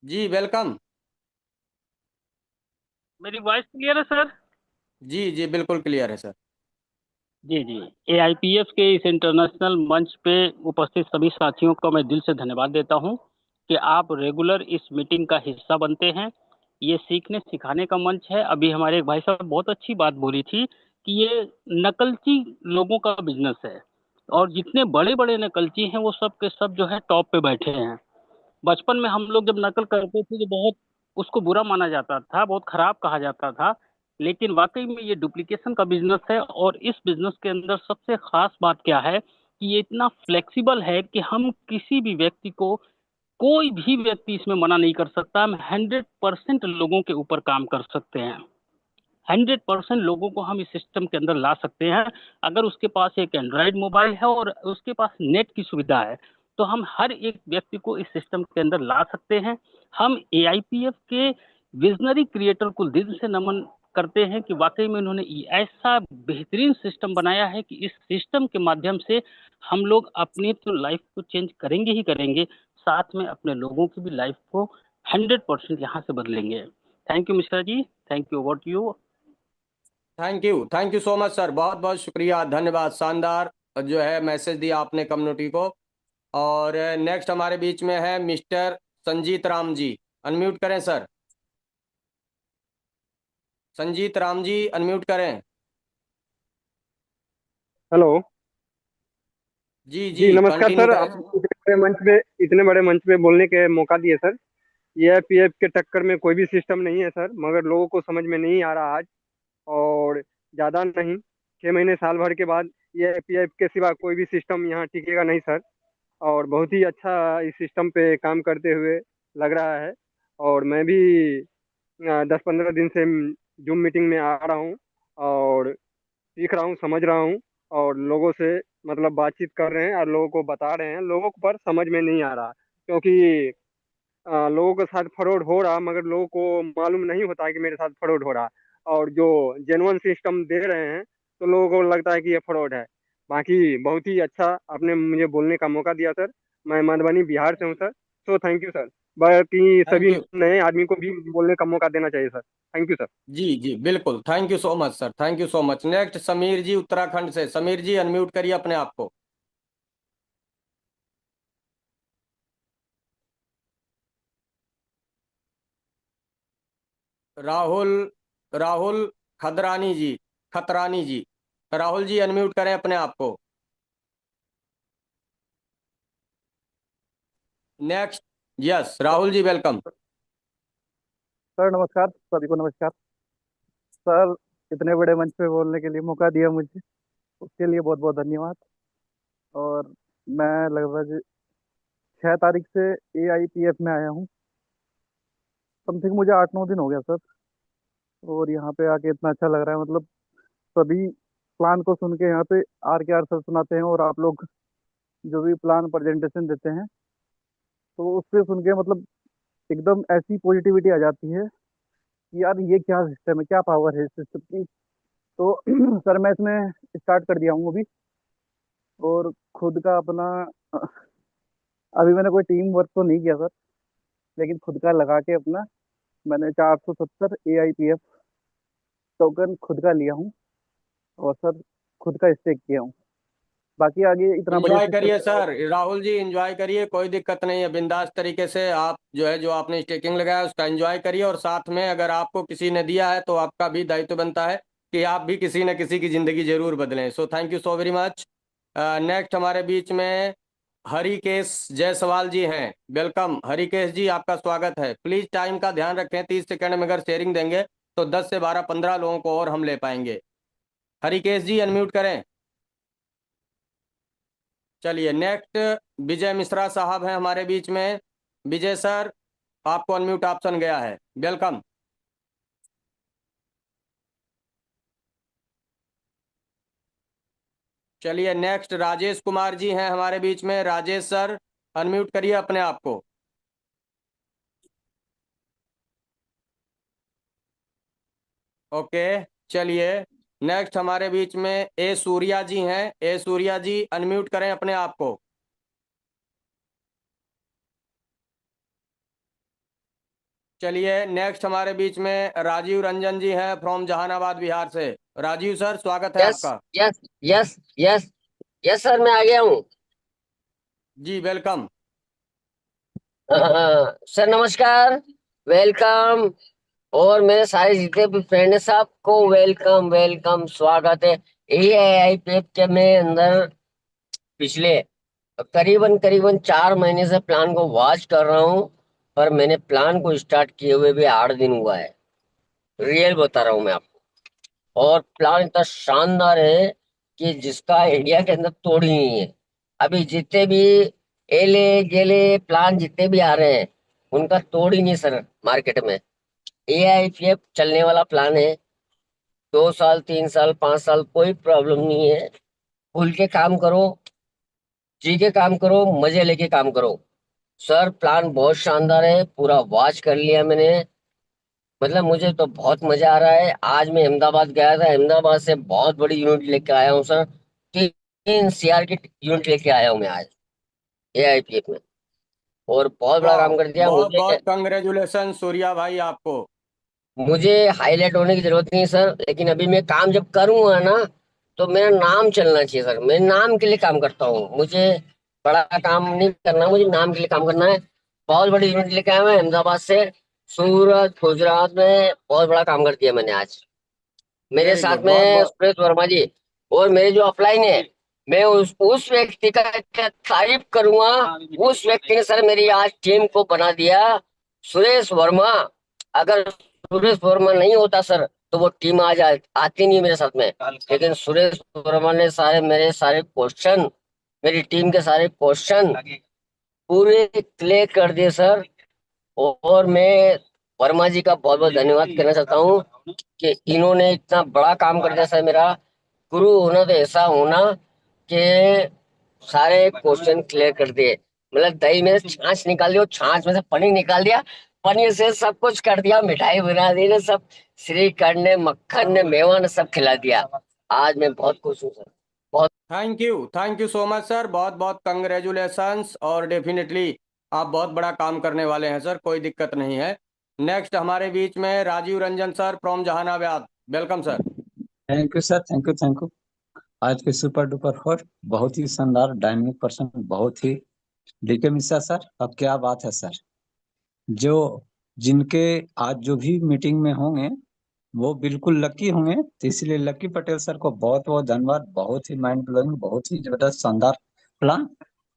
जी वेलकम। मेरी वॉइस क्लियर है सर? जी जी बिल्कुल क्लियर है सर। जी जी। एआईपीएफ के इस इंटरनेशनल मंच पे उपस्थित सभी साथियों को मैं दिल से धन्यवाद देता हूं कि आप रेगुलर इस मीटिंग का हिस्सा बनते हैं। ये सीखने सिखाने का मंच है। अभी हमारे एक भाई साहब बहुत अच्छी बात बोली थी कि ये नकलची लोगों का बिजनेस है, और जितने बड़े बड़े नकलची हैं वो सब के सब जो है टॉप पे बैठे हैं। बचपन में हम लोग जब नकल करते थे तो बहुत उसको बुरा माना जाता था, बहुत खराब कहा जाता था। लेकिन वाकई में ये डुप्लीकेशन का बिजनेस है, और इस बिजनेस के अंदर सबसे खास बात क्या है कि ये इतना फ्लेक्सिबल है कि हम किसी भी व्यक्ति को, कोई भी व्यक्ति इसमें मना नहीं कर सकता। हम 100% लोगों के ऊपर काम कर सकते हैं। 100% लोगों को हम इस सिस्टम के अंदर ला सकते हैं। अगर उसके पास एक एंड्रॉयड मोबाइल है और उसके पास नेट की सुविधा है, तो हम हर एक व्यक्ति को इस सिस्टम के अंदर ला सकते हैं। हम एआईपीएफ के विजनरी क्रिएटर को दिल से नमन करते हैं कि वाकई में उन्होंने ऐसा बेहतरीन सिस्टम बनाया है कि इस सिस्टम के माध्यम से हम लोग अपनी तो लाइफ को चेंज करेंगे ही करेंगे, साथ में अपने लोगों की भी लाइफ को 100% यहाँ से बदलेंगे। Thank you Mishra ji, thank you, what you. Thank you so much sir, बहुत बहुत शुक्रिया, धन्यवाद, शानदार जो है मैसेज दिया आपने कम्युनिटी को। और नेक्स्ट हमारे बीच में है मिस्टर संजीत राम जी, अनम्यूट करें सर। संजीत राम जी अनम्यूट करें। हेलो जी जी, जी नमस्कार कंटिन्यू सर। करें। आप इतने बड़े मंच पे बोलने के मौका दिए सर। ये पीएफ के टक्कर में कोई भी सिस्टम नहीं है सर, मगर लोगों को समझ में नहीं आ रहा आज। और ज़्यादा नहीं, 6 महीने साल भर के बाद ये पीएफ के सिवा कोई भी सिस्टम यहाँ टिकेगा नहीं सर। और बहुत ही अच्छा इस सिस्टम पे काम करते हुए लग रहा है। और मैं भी 10-15 दिन से जूम मीटिंग में आ रहा हूँ और सीख रहा हूँ, समझ रहा हूँ। और लोगों से मतलब बातचीत कर रहे हैं और लोगों को बता रहे हैं, लोगों को पर समझ में नहीं आ रहा, क्योंकि लोगों के साथ फ्रॉड हो रहा, मगर लोगों को मालूम नहीं होता है कि मेरे साथ फ्रॉड हो रहा। और जो जेन्युइन सिस्टम दे रहे हैं तो लोगों को लगता है कि ये फ्रॉड है। बाकी बहुत ही अच्छा आपने मुझे बोलने का मौका दिया सर। मैं मधुबनी बिहार से हूँ sir. So thank you sir. बाकी थैंक सभी यू। नए आदमी को भी बोलने का मौका देना चाहिए सर। Thank you sir. जी जी बिल्कुल, thank you so much sir, thank you so much. Next Sameer ji Uttarakhand से, समीर जी अनम्यूट करिए अपने आप को। राहुल, राहुल खदरानी जी, खतरानी जी। राहुल जी अनम्यूट करें अपने आप को। Next, yes Rahul ji welcome. Sir नमस्कार, सभी को नमस्कार। सर इतने बड़े मंच पे बोलने के लिए मौका दिया मुझे, उसके लिए बहुत बहुत धन्यवाद। और मैं लगभग 6 तारीख से AIPF में आया हूँ। समथिंग मुझे 8-9 दिन हो गया सर। और यहाँ पे आके इतना अच्छा लग रहा है, मतलब सभी प्लान को सुन के यहाँ पे RKR सर सुनाते हैं, और आप लोग जो भी प्लान प्रेजेंटेशन देते हैं तो उससे सुन के मतलब एकदम ऐसी पॉजिटिविटी आ जाती है कि यार ये क्या सिस्टम है, क्या पावर है इस सिस्टम की। तो सर मैं इसमें स्टार्ट कर दिया हूँ अभी, और खुद का अपना अभी मैंने कोई टीम वर्क तो नहीं किया सर, लेकिन खुद का लगा के अपना मैंने 470 AIPF टोकन खुद का लिया हूँ, और सर खुद का स्टेक किया हूँ। बाकी आगे इतना बढ़िया एंजॉय करिए system. Sir, Rahul ji enjoy करिए, कोई दिक्कत नहीं है। बिंदास तरीके से आप जो है, जो आपने स्टेकिंग लगाया उसका एंजॉय करिए, और साथ में अगर आपको किसी ने दिया है तो आपका भी दायित्व बनता है कि आप भी किसी न किसी की जिंदगी जरूर बदलें। सो thank you so very much. Next हमारे बीच में हरिकेश जायसवाल जी हैं। वेलकम हरिकेश जी, आपका स्वागत है। प्लीज टाइम का ध्यान रखें, 30 सेकंड में अगर शेयरिंग देंगे तो 10 से 12 15 लोगों को और हम ले पाएंगे। हरिकेश जी अनम्यूट करें। चलिए नेक्स्ट विजय मिश्रा साहब हैं हमारे बीच में। विजय सर, आपको अनम्यूट ऑप्शन गया है, वेलकम। चलिए नेक्स्ट राजेश कुमार जी हैं हमारे बीच में। राजेश सर अनम्यूट करिए अपने आप को। ओके, चलिए नेक्स्ट हमारे बीच में ए सूर्या जी हैं। ए सूर्या जी अनम्यूट करें अपने आप को। चलिए नेक्स्ट हमारे बीच में राजीव रंजन जी हैं फ्रॉम जहानाबाद बिहार से। राजीव सर स्वागत है यस आपका। Yes yes yes yes sir, मैं आ गया हूँ। जी वेलकम। सर नमस्कार, वेलकम। और मेरे सारे जितने भी फ्रेंड है सबको वेलकम वेलकम, स्वागत है। AIPF के मैं अंदर पिछले करीबन करीबन 4 महीने से प्लान को वॉच कर रहा हूँ, पर मैंने प्लान को स्टार्ट किए हुए भी 8 दिन हुआ है। रियल बता रहा हूँ मैं आपको। और प्लान इतना शानदार है कि जिसका इंडिया के अंदर तोड़ ही नहीं है। अभी जितने भी एले गेले प्लान जितने भी आ रहे हैं उनका तोड़ ही नहीं सर मार्केट में। AIPF चलने वाला प्लान है, 2 साल 3 साल 5 साल कोई प्रॉब्लम नहीं है। खुल के काम करो, जी के काम करो, मजे लेके काम करो। सर प्लान बहुत शानदार है, पूरा वॉच कर लिया मैंने। मतलब मुझे तो बहुत मजा आ रहा है। आज मैं अहमदाबाद गया था, अहमदाबाद से बहुत बड़ी यूनिट लेके आया हूँ सर। 3 CR की यूनिट लेके आया हूँ मैं आज AIPF में, और बहुत बड़ा वाह, काम कर दिया बहुत मुझे। बहुत कंग्रेचुलेशन सूर्या भाई आपको। मुझे हाईलाइट होने की जरूरत नहीं सर, लेकिन अभी मैं काम जब करूंगा ना तो मेरा नाम चलना चाहिए सर। मैं नाम के लिए काम करता हूँ, मुझे बड़ा काम नहीं करना, मुझे नाम के लिए काम करना है। बहुत बड़ी यूनिट लेके आया मैं अहमदाबाद से। सूरत गुजरात में बहुत बड़ा काम कर दिया मैंने आज। मेरे वेरी साथ गुड, बहुत में बहुत। सुरेश वर्मा जी, और मेरे जो अपलाइन है, मैं उस व्यक्ति का क्या तारीफ करूंगा। उस व्यक्ति ने सर मेरी आज टीम को बना दिया। सुरेश वर्मा, अगर सुरेश वर्मा नहीं होता सर तो वो टीम आज आती नहीं मेरे साथ में। लेकिन सुरेश वर्मा ने मेरे सारे क्वेश्चन, मेरी टीम के सारे क्वेश्चन पूरे क्लियर कर दिए सर। और मैं वर्मा जी का बहुत बहुत धन्यवाद करना चाहता हूँ कि इन्होंने इतना बड़ा काम कर दिया सर। मेरा गुरु होना तो ऐसा होना कि सारे क्वेश्चन क्लियर कर दिए। मतलब दही में से छाछ निकाल दी और छाछ में से पनीर निकाल दिया, पनीर से सब कुछ कर दिया, मिठाई बना दी ने सब, श्रीखंड ने मक्खन ने मेवा ने सब खिला दिया। आज मैं बहुत खुश हूँ सर, बहुत। Thank you so much sir, बहुत बहुत कंग्रेचुलेशंस। और डेफिनेटली आप बहुत बड़ा काम करने वाले हैं सर, कोई दिक्कत नहीं है। नेक्स्ट हमारे बीच में Rajiv Ranjan sir from Jehanabad. Welcome sir. Thank you sir, thank you thank you. आज के सुपर डुपर हॉट, बहुत ही शानदार डायनेमिक पर्सन, बहुत ही डीके मिश्रा सर, अब क्या बात है सर। जो जिनके आज जो भी मीटिंग में होंगे, वो बिल्कुल लकी होंगे। तो इसलिए लकी पटेल सर को बहुत बहुत धन्यवाद। बहुत ही माइंड ब्लोइंग, बहुत ही जबरदस्त शानदार प्लान।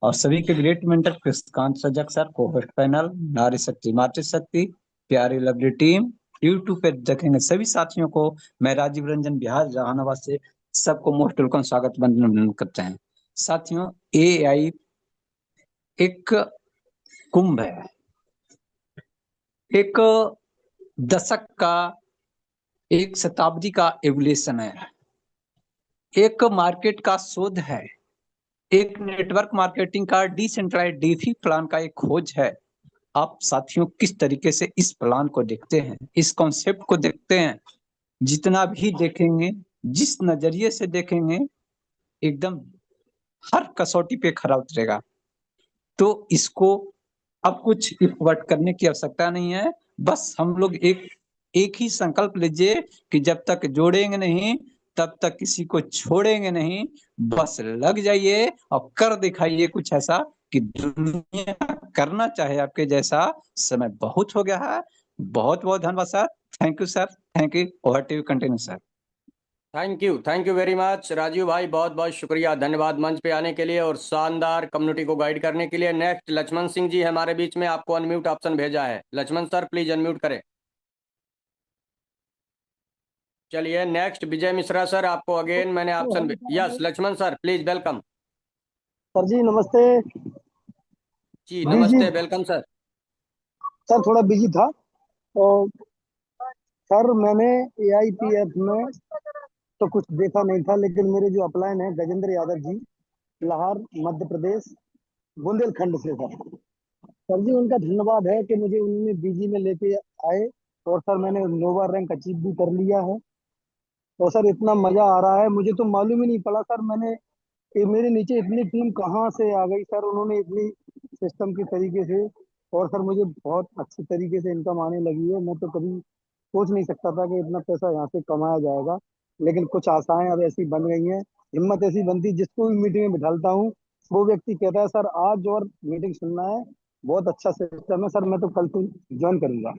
और सभी के ग्रेट मेंटर कृष्णकांत सजग सर को, होस्ट पैनल, नारी शक्ति मातृशक्ति, प्यारी लवली टीम, यूट्यूब पे देखेंगे सभी साथियों को मैं राजीव रंजन बिहार जहानाबाद से सबको मोस्ट वेलकम स्वागत वंदन करते हैं। साथियों, AI एक कुंभ है, एक दशक का, एक शताब्दी का एवोल्यूशन है, एक मार्केट का शोध है, एक नेटवर्क मार्केटिंग का डिसेंट्रलाइज्ड डीफी प्लान का एक खोज है। आप साथियों किस तरीके से इस प्लान को देखते हैं, इस कॉन्सेप्ट को देखते हैं? जितना भी देखेंगे, जिस नजरिए से देखेंगे, एकदम हर कसौटी पे खरा उतरेगा। तो इसको अब कुछ इफर्ट करने की आवश्यकता नहीं है। बस हम लोग एक ही संकल्प लीजिए कि जब तक जोड़ेंगे नहीं तब तक किसी को छोड़ेंगे नहीं। बस लग जाइए और कर दिखाइए कुछ ऐसा कि दुनिया करना चाहे आपके जैसा। समय बहुत हो गया है। बहुत बहुत धन्यवाद sir. Thank you sir. Thank you. Over to you, continue sir. Thank you very much Rajiv भाई, बहुत बहुत शुक्रिया, धन्यवाद मंच पे आने के लिए और शानदार कम्युनिटी को गाइड करने के लिए। नेक्स्ट लक्ष्मण सिंह जी हमारे बीच में, आपको अनम्यूट ऑप्शन भेजा है। लक्ष्मण सर प्लीज अनम्यूट करें। चलिए नेक्स्ट विजय मिश्रा सर, आपको अगेन मैंने option, yes Lakshman sir please welcome. Sir ji नमस्ते। जी जी नमस्ते, वेलकम सर। सर थोड़ा बिजी था तो सर मैंने AIPF में तो कुछ देखा नहीं था, लेकिन मेरे जो अपलाइन है गजेंद्र यादव जी, लाहौर मध्य प्रदेश, बुंदेलखंड से सर जी उनका धन्यवाद है कि मुझे उन्होंने BG में लेके आए। और सर मैंने नोवा रैंक अचीव भी कर लिया है। और सर इतना मजा आ रहा है, मुझे तो मालूम ही नहीं पड़ा सर मैंने कि मेरे नीचे इतनी टीम कहाँ से आ गई। सर उन्होंने इतनी सिस्टम के तरीके से, और सर मुझे बहुत अच्छी तरीके से इनकम आने लगी है। मैं तो कभी सोच नहीं सकता था कि इतना पैसा यहाँ से कमाया जाएगा, लेकिन कुछ आशाएं अब ऐसी बन गई हैं, हिम्मत ऐसी बनती, जिसको भी मीटिंग में बिठालता हूँ वो व्यक्ति कहता है सर आज और मीटिंग सुनना है, बहुत अच्छा सिस्टम है सर, मैं तो कल से ज्वाइन करूंगा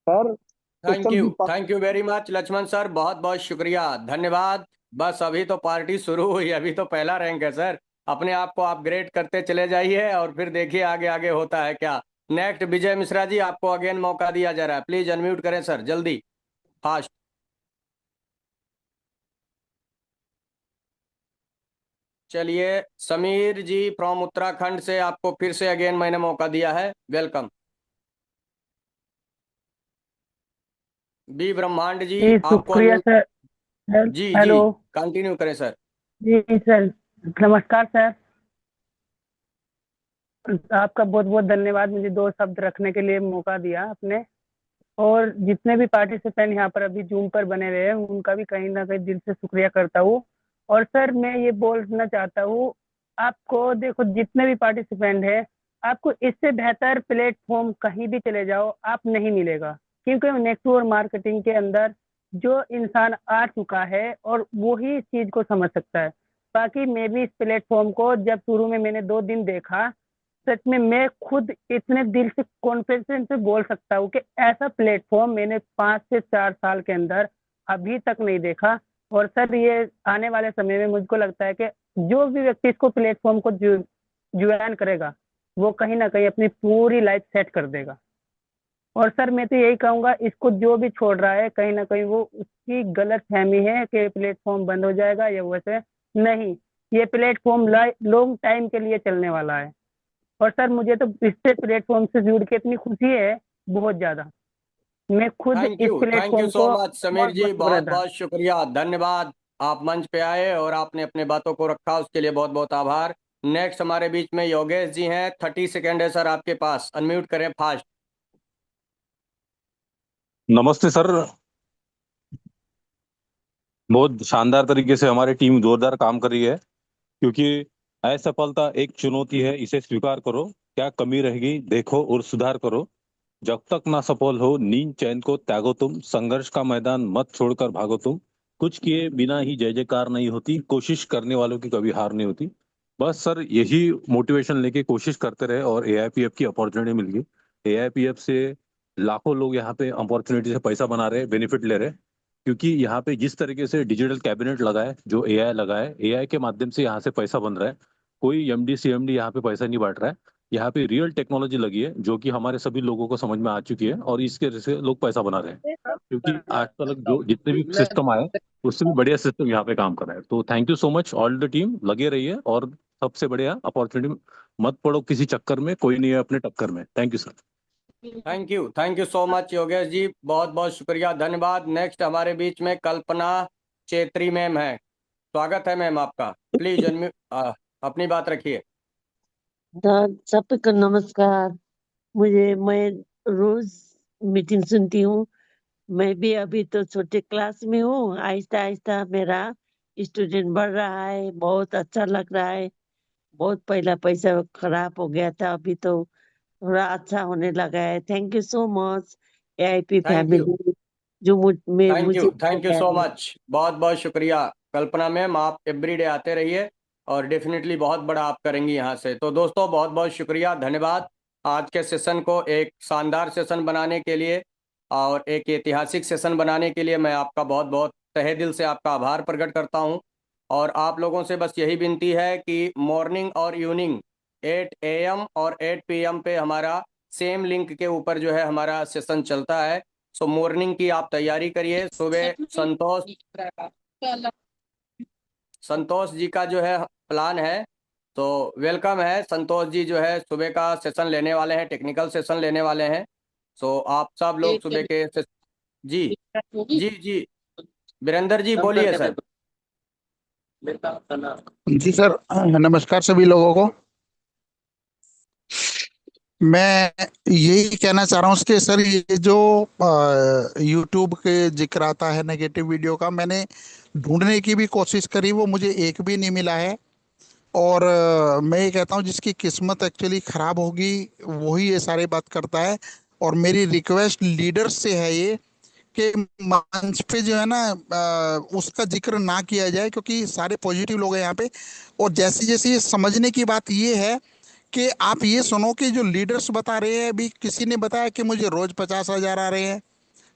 सर। सिस्टम की thank you very much Laxman sir, बहुत बहुत शुक्रिया, धन्यवाद। बस अभी तो पार्टी शुरू हुई, अभी तो पहला रैंक है सर। अपने आप को अपग्रेड करते चले जाइए और फिर देखिए आगे आगे होता है क्या। नेक्स्ट विजय मिश्रा जी, आपको अगेन मौका दिया जा रहा है, प्लीज अनम्यूट करें सर, जल्दी फास्ट। चलिए समीर जी फ्रॉम उत्तराखंड से, आपको फिर से अगेन मैंने मौका दिया है, वेलकम। बी ब्रह्मांड जी जी आपको शुक्रिया सर। जी हेलो। कंटिन्यू करें सर। जी सर, नमस्कार सर। आपका बहुत बहुत धन्यवाद, मुझे 2 शब्द रखने के लिए मौका दिया आपने। और जितने भी पार्टिसिपेंट यहाँ पर अभी जूम पर बने रहे हैं उनका भी कहीं ना कहीं दिल से शुक्रिया करता हूँ। और सर मैं ये बोलना चाहता हूँ आपको, देखो जितने भी पार्टिसिपेंट हैं, आपको इससे बेहतर प्लेटफॉर्म कहीं भी चले जाओ आप नहीं मिलेगा, क्योंकि नेटवर्क मार्केटिंग के अंदर जो इंसान आ चुका है और वो ही इस चीज को समझ सकता है। बाकी मैं भी इस प्लेटफॉर्म को जब शुरू में मैंने 2 दिन देखा, सच में मैं खुद इतने दिल से कॉन्फिडेंस से बोल सकता हूँ कि ऐसा प्लेटफॉर्म मैंने 5 से 4 साल के अंदर अभी तक नहीं देखा। और सर ये आने वाले समय में मुझको लगता है कि जो भी व्यक्ति इसको प्लेटफॉर्म को ज्वाइन करेगा वो कहीं ना कहीं अपनी पूरी लाइफ सेट कर देगा। और सर मैं तो यही कहूंगा, इसको जो भी छोड़ रहा है कहीं ना कहीं वो उसकी गलत फहमी है कि प्लेटफॉर्म बंद हो जाएगा या वैसे नहीं, ये प्लेटफॉर्म लॉन्ग टाइम के लिए चलने वाला है। और सर मुझे तो इससे प्लेटफॉर्म से जुड़ के इतनी खुशी है, बहुत ज्यादा। मैं खुद थैंक इस यू प्लेटफॉर्म सो को मच समीर जी, बहुत बहुत था। बहुत शुक्रिया, धन्यवाद। आप मंच पे आए और आपने अपने बातों को रखा, उसके लिए बहुत बहुत आभार। नेक्स्ट हमारे बीच में योगेश जी हैं, 30 सेकेंड है सर आपके पास, अनम्यूट करें फास्ट। नमस्ते सर। बहुत शानदार तरीके से हमारी टीम जोरदार काम कर रही है, क्योंकि असफलता एक चुनौती है, इसे स्वीकार करो। क्या कमी रहेगी देखो और सुधार करो। जब तक ना सफल हो नींद चैन को त्यागो तुम, संघर्ष का मैदान मत छोड़कर भागो तुम। कुछ किए बिना ही जय जयकार नहीं होती, कोशिश करने वालों की कभी हार नहीं होती। बस सर यही मोटिवेशन लेके कोशिश करते रहे और AIPF की अपॉर्चुनिटी मिल गई। AIPF से लाखों लोग यहाँ पे अपॉर्चुनिटी से पैसा बना रहे, बेनिफिट ले रहे। क्योंकि यहाँ पे जिस तरीके से डिजिटल कैबिनेट लगा है, जो एआई लगा है, एआई के माध्यम से यहाँ से पैसा बन रहा है। कोई एमडी सीएमडी यहाँ पे पैसा नहीं बांट रहा है। यहाँ पे रियल टेक्नोलॉजी लगी है जो कि हमारे सभी लोगों को समझ में आ चुकी है, और इसके वजह से लोग पैसा बना रहे हैं। क्योंकि आज तक जो जितने भी सिस्टम आए उससे भी बढ़िया सिस्टम यहाँ पे काम कर रहा है। तो thank you so much all the team, लगे रहिए, और सबसे बढ़िया अपॉर्चुनिटी मत पड़ो किसी चक्कर में, कोई नहीं है अपने टक्कर में। Thank you sir. Thank you so much Yogesh ji, बहुत बहुत शुक्रिया, धन्यवाद। नेक्स्ट हमारे बीच में कल्पना चेत्री मैम है। स्वागत है मैम आपका, प्लीज अपनी बात रखिए। सबको नमस्कार। मैं रोज मीटिंग सुनती हूँ। मैं भी अभी तो छोटे क्लास में हूँ। आहिस्ता आहिस्ता मेरा स्टूडेंट बढ़ रहा है, बहुत अच्छा लग रहा है। बहुत पहला पैसा खराब हो गया था, अभी तो थोड़ा अच्छा होने लगा है। Thank you so much AIP thank you, family जो मुझे थैंक यू सो मच, बहुत बहुत शुक्रिया कल्पना मैम। आप एवरीडे आते रहिए और डेफिनेटली बहुत बड़ा आप करेंगी यहाँ से। तो दोस्तों बहुत बहुत शुक्रिया, धन्यवाद आज के सेशन को एक शानदार सेशन बनाने के लिए और एक ऐतिहासिक सेशन बनाने के लिए मैं आपका बहुत बहुत तहे दिल से आपका आभार प्रकट करता हूँ। और आप लोगों से बस यही विनती है कि मॉर्निंग और इवनिंग 8 AM और 8 PM पे हमारा सेम लिंक के ऊपर जो है हमारा सेशन चलता है। सो मॉर्निंग की आप तैयारी करिए। सुबह संतोष जी का जो है प्लान है, तो वेलकम है। संतोष जी जो है सुबह का सेशन लेने वाले हैं, टेक्निकल सेशन लेने वाले हैं। सो आप सब लोग सुबह के जी जी जी वीरेंद्र जी बोलिए सर। जी सर, नमस्कार सभी लोगों को। मैं यही कहना चाह रहा हूँ कि सर ये जो यूट्यूब के जिक्र आता है नेगेटिव वीडियो का, मैंने ढूंढने की भी कोशिश करी, वो मुझे एक भी नहीं मिला है। और मैं ये कहता हूँ जिसकी किस्मत एक्चुअली खराब होगी वही ये सारी बात करता है। और मेरी रिक्वेस्ट लीडर्स से है ये कि मंच पे जो है ना उसका जिक्र ना किया जाए, क्योंकि सारे पॉजिटिव लोग हैं यहाँ पे। और जैसे जैसे ये समझने की बात ये है कि आप ये सुनो कि जो लीडर्स बता रहे हैं, अभी किसी ने बताया कि मुझे रोज 50,000 आ रहे हैं।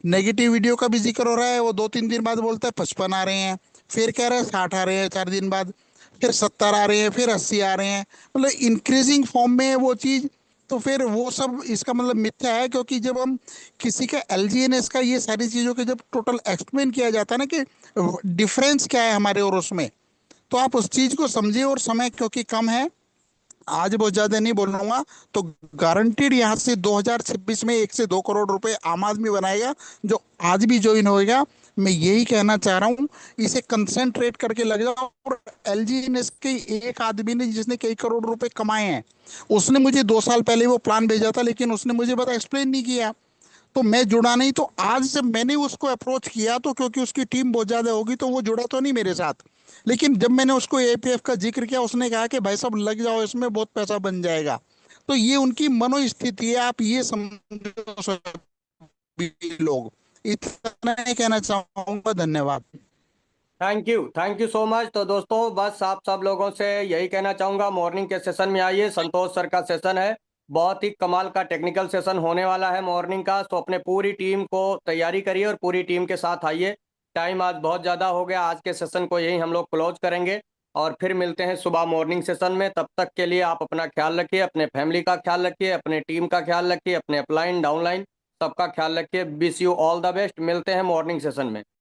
नेगेटिव वीडियो का भी जिक्र हो रहा है, वो 2-3 दिन बाद बोलता है 55 आ रहे हैं, फिर कह रहे हैं 60 आ रहे हैं, 4 दिन बाद फिर 70 आ रहे हैं, फिर 80 आ रहे हैं। मतलब इंक्रीजिंग फॉर्म में है वो चीज़। तो फिर वो सब इसका मतलब मिथ्या है, क्योंकि जब हम किसी का एलजीएनएस का ये सारी चीज़ों के जब टोटल एक्सप्लेन किया जाता है ना कि डिफरेंस क्या है हमारे और उसमें, तो आप उस चीज़ को समझिए। और समय क्योंकि कम है, आज बहुत ज्यादा नहीं बोलूंगा, तो गारंटीड यहाँ से 2026 में 1 से 2 करोड़ रुपए आम आदमी बनाएगा जो आज भी ज्वाइन होएगा। मैं यही कहना चाह रहा हूँ, इसे कंसंट्रेट करके लग जाओ। और एलजीएनएस के एक आदमी ने जिसने कई करोड़ रुपए कमाए हैं, उसने मुझे 2 साल पहले वो प्लान भेजा था, लेकिन उसने मुझे बता एक्सप्लेन नहीं किया, तो मैं जुड़ा नहीं। तो आज जब मैंने उसको अप्रोच किया, तो क्योंकि उसकी टीम बहुत ज्यादा होगी तो वो जुड़ा तो नहीं मेरे साथ, लेकिन जब मैंने उसको एपीएफ का जिक्र किया, उसने कहा कि भाई साहब लग जाओ इसमें, बहुत पैसा बन जाएगा। तो ये उनकी मनोस्थिति है, आप ये समझो सभी लोग। इतना ही कहना चाहूंगा, धन्यवाद। Thank you so much. तो दोस्तों बस आप सब लोगों से यही कहना चाहूँगा, मॉर्निंग के सेशन में आइए। संतोष सर का सेशन है, बहुत ही कमाल का टेक्निकल सेशन होने वाला है मॉर्निंग का। तो अपने पूरी टीम को तैयारी करिए और पूरी टीम के साथ आइए। टाइम आज बहुत ज़्यादा हो गया, आज के सेशन को यही हम लोग क्लोज करेंगे और फिर मिलते हैं सुबह मॉर्निंग सेशन में। तब तक के लिए आप अपना ख्याल रखिए, अपने फैमिली का ख्याल रखिए, अपने टीम का ख्याल रखिए, अपने अपलाइन डाउनलाइन सबका ख्याल रखिए। Wish you all the best. मिलते हैं मॉर्निंग सेशन में।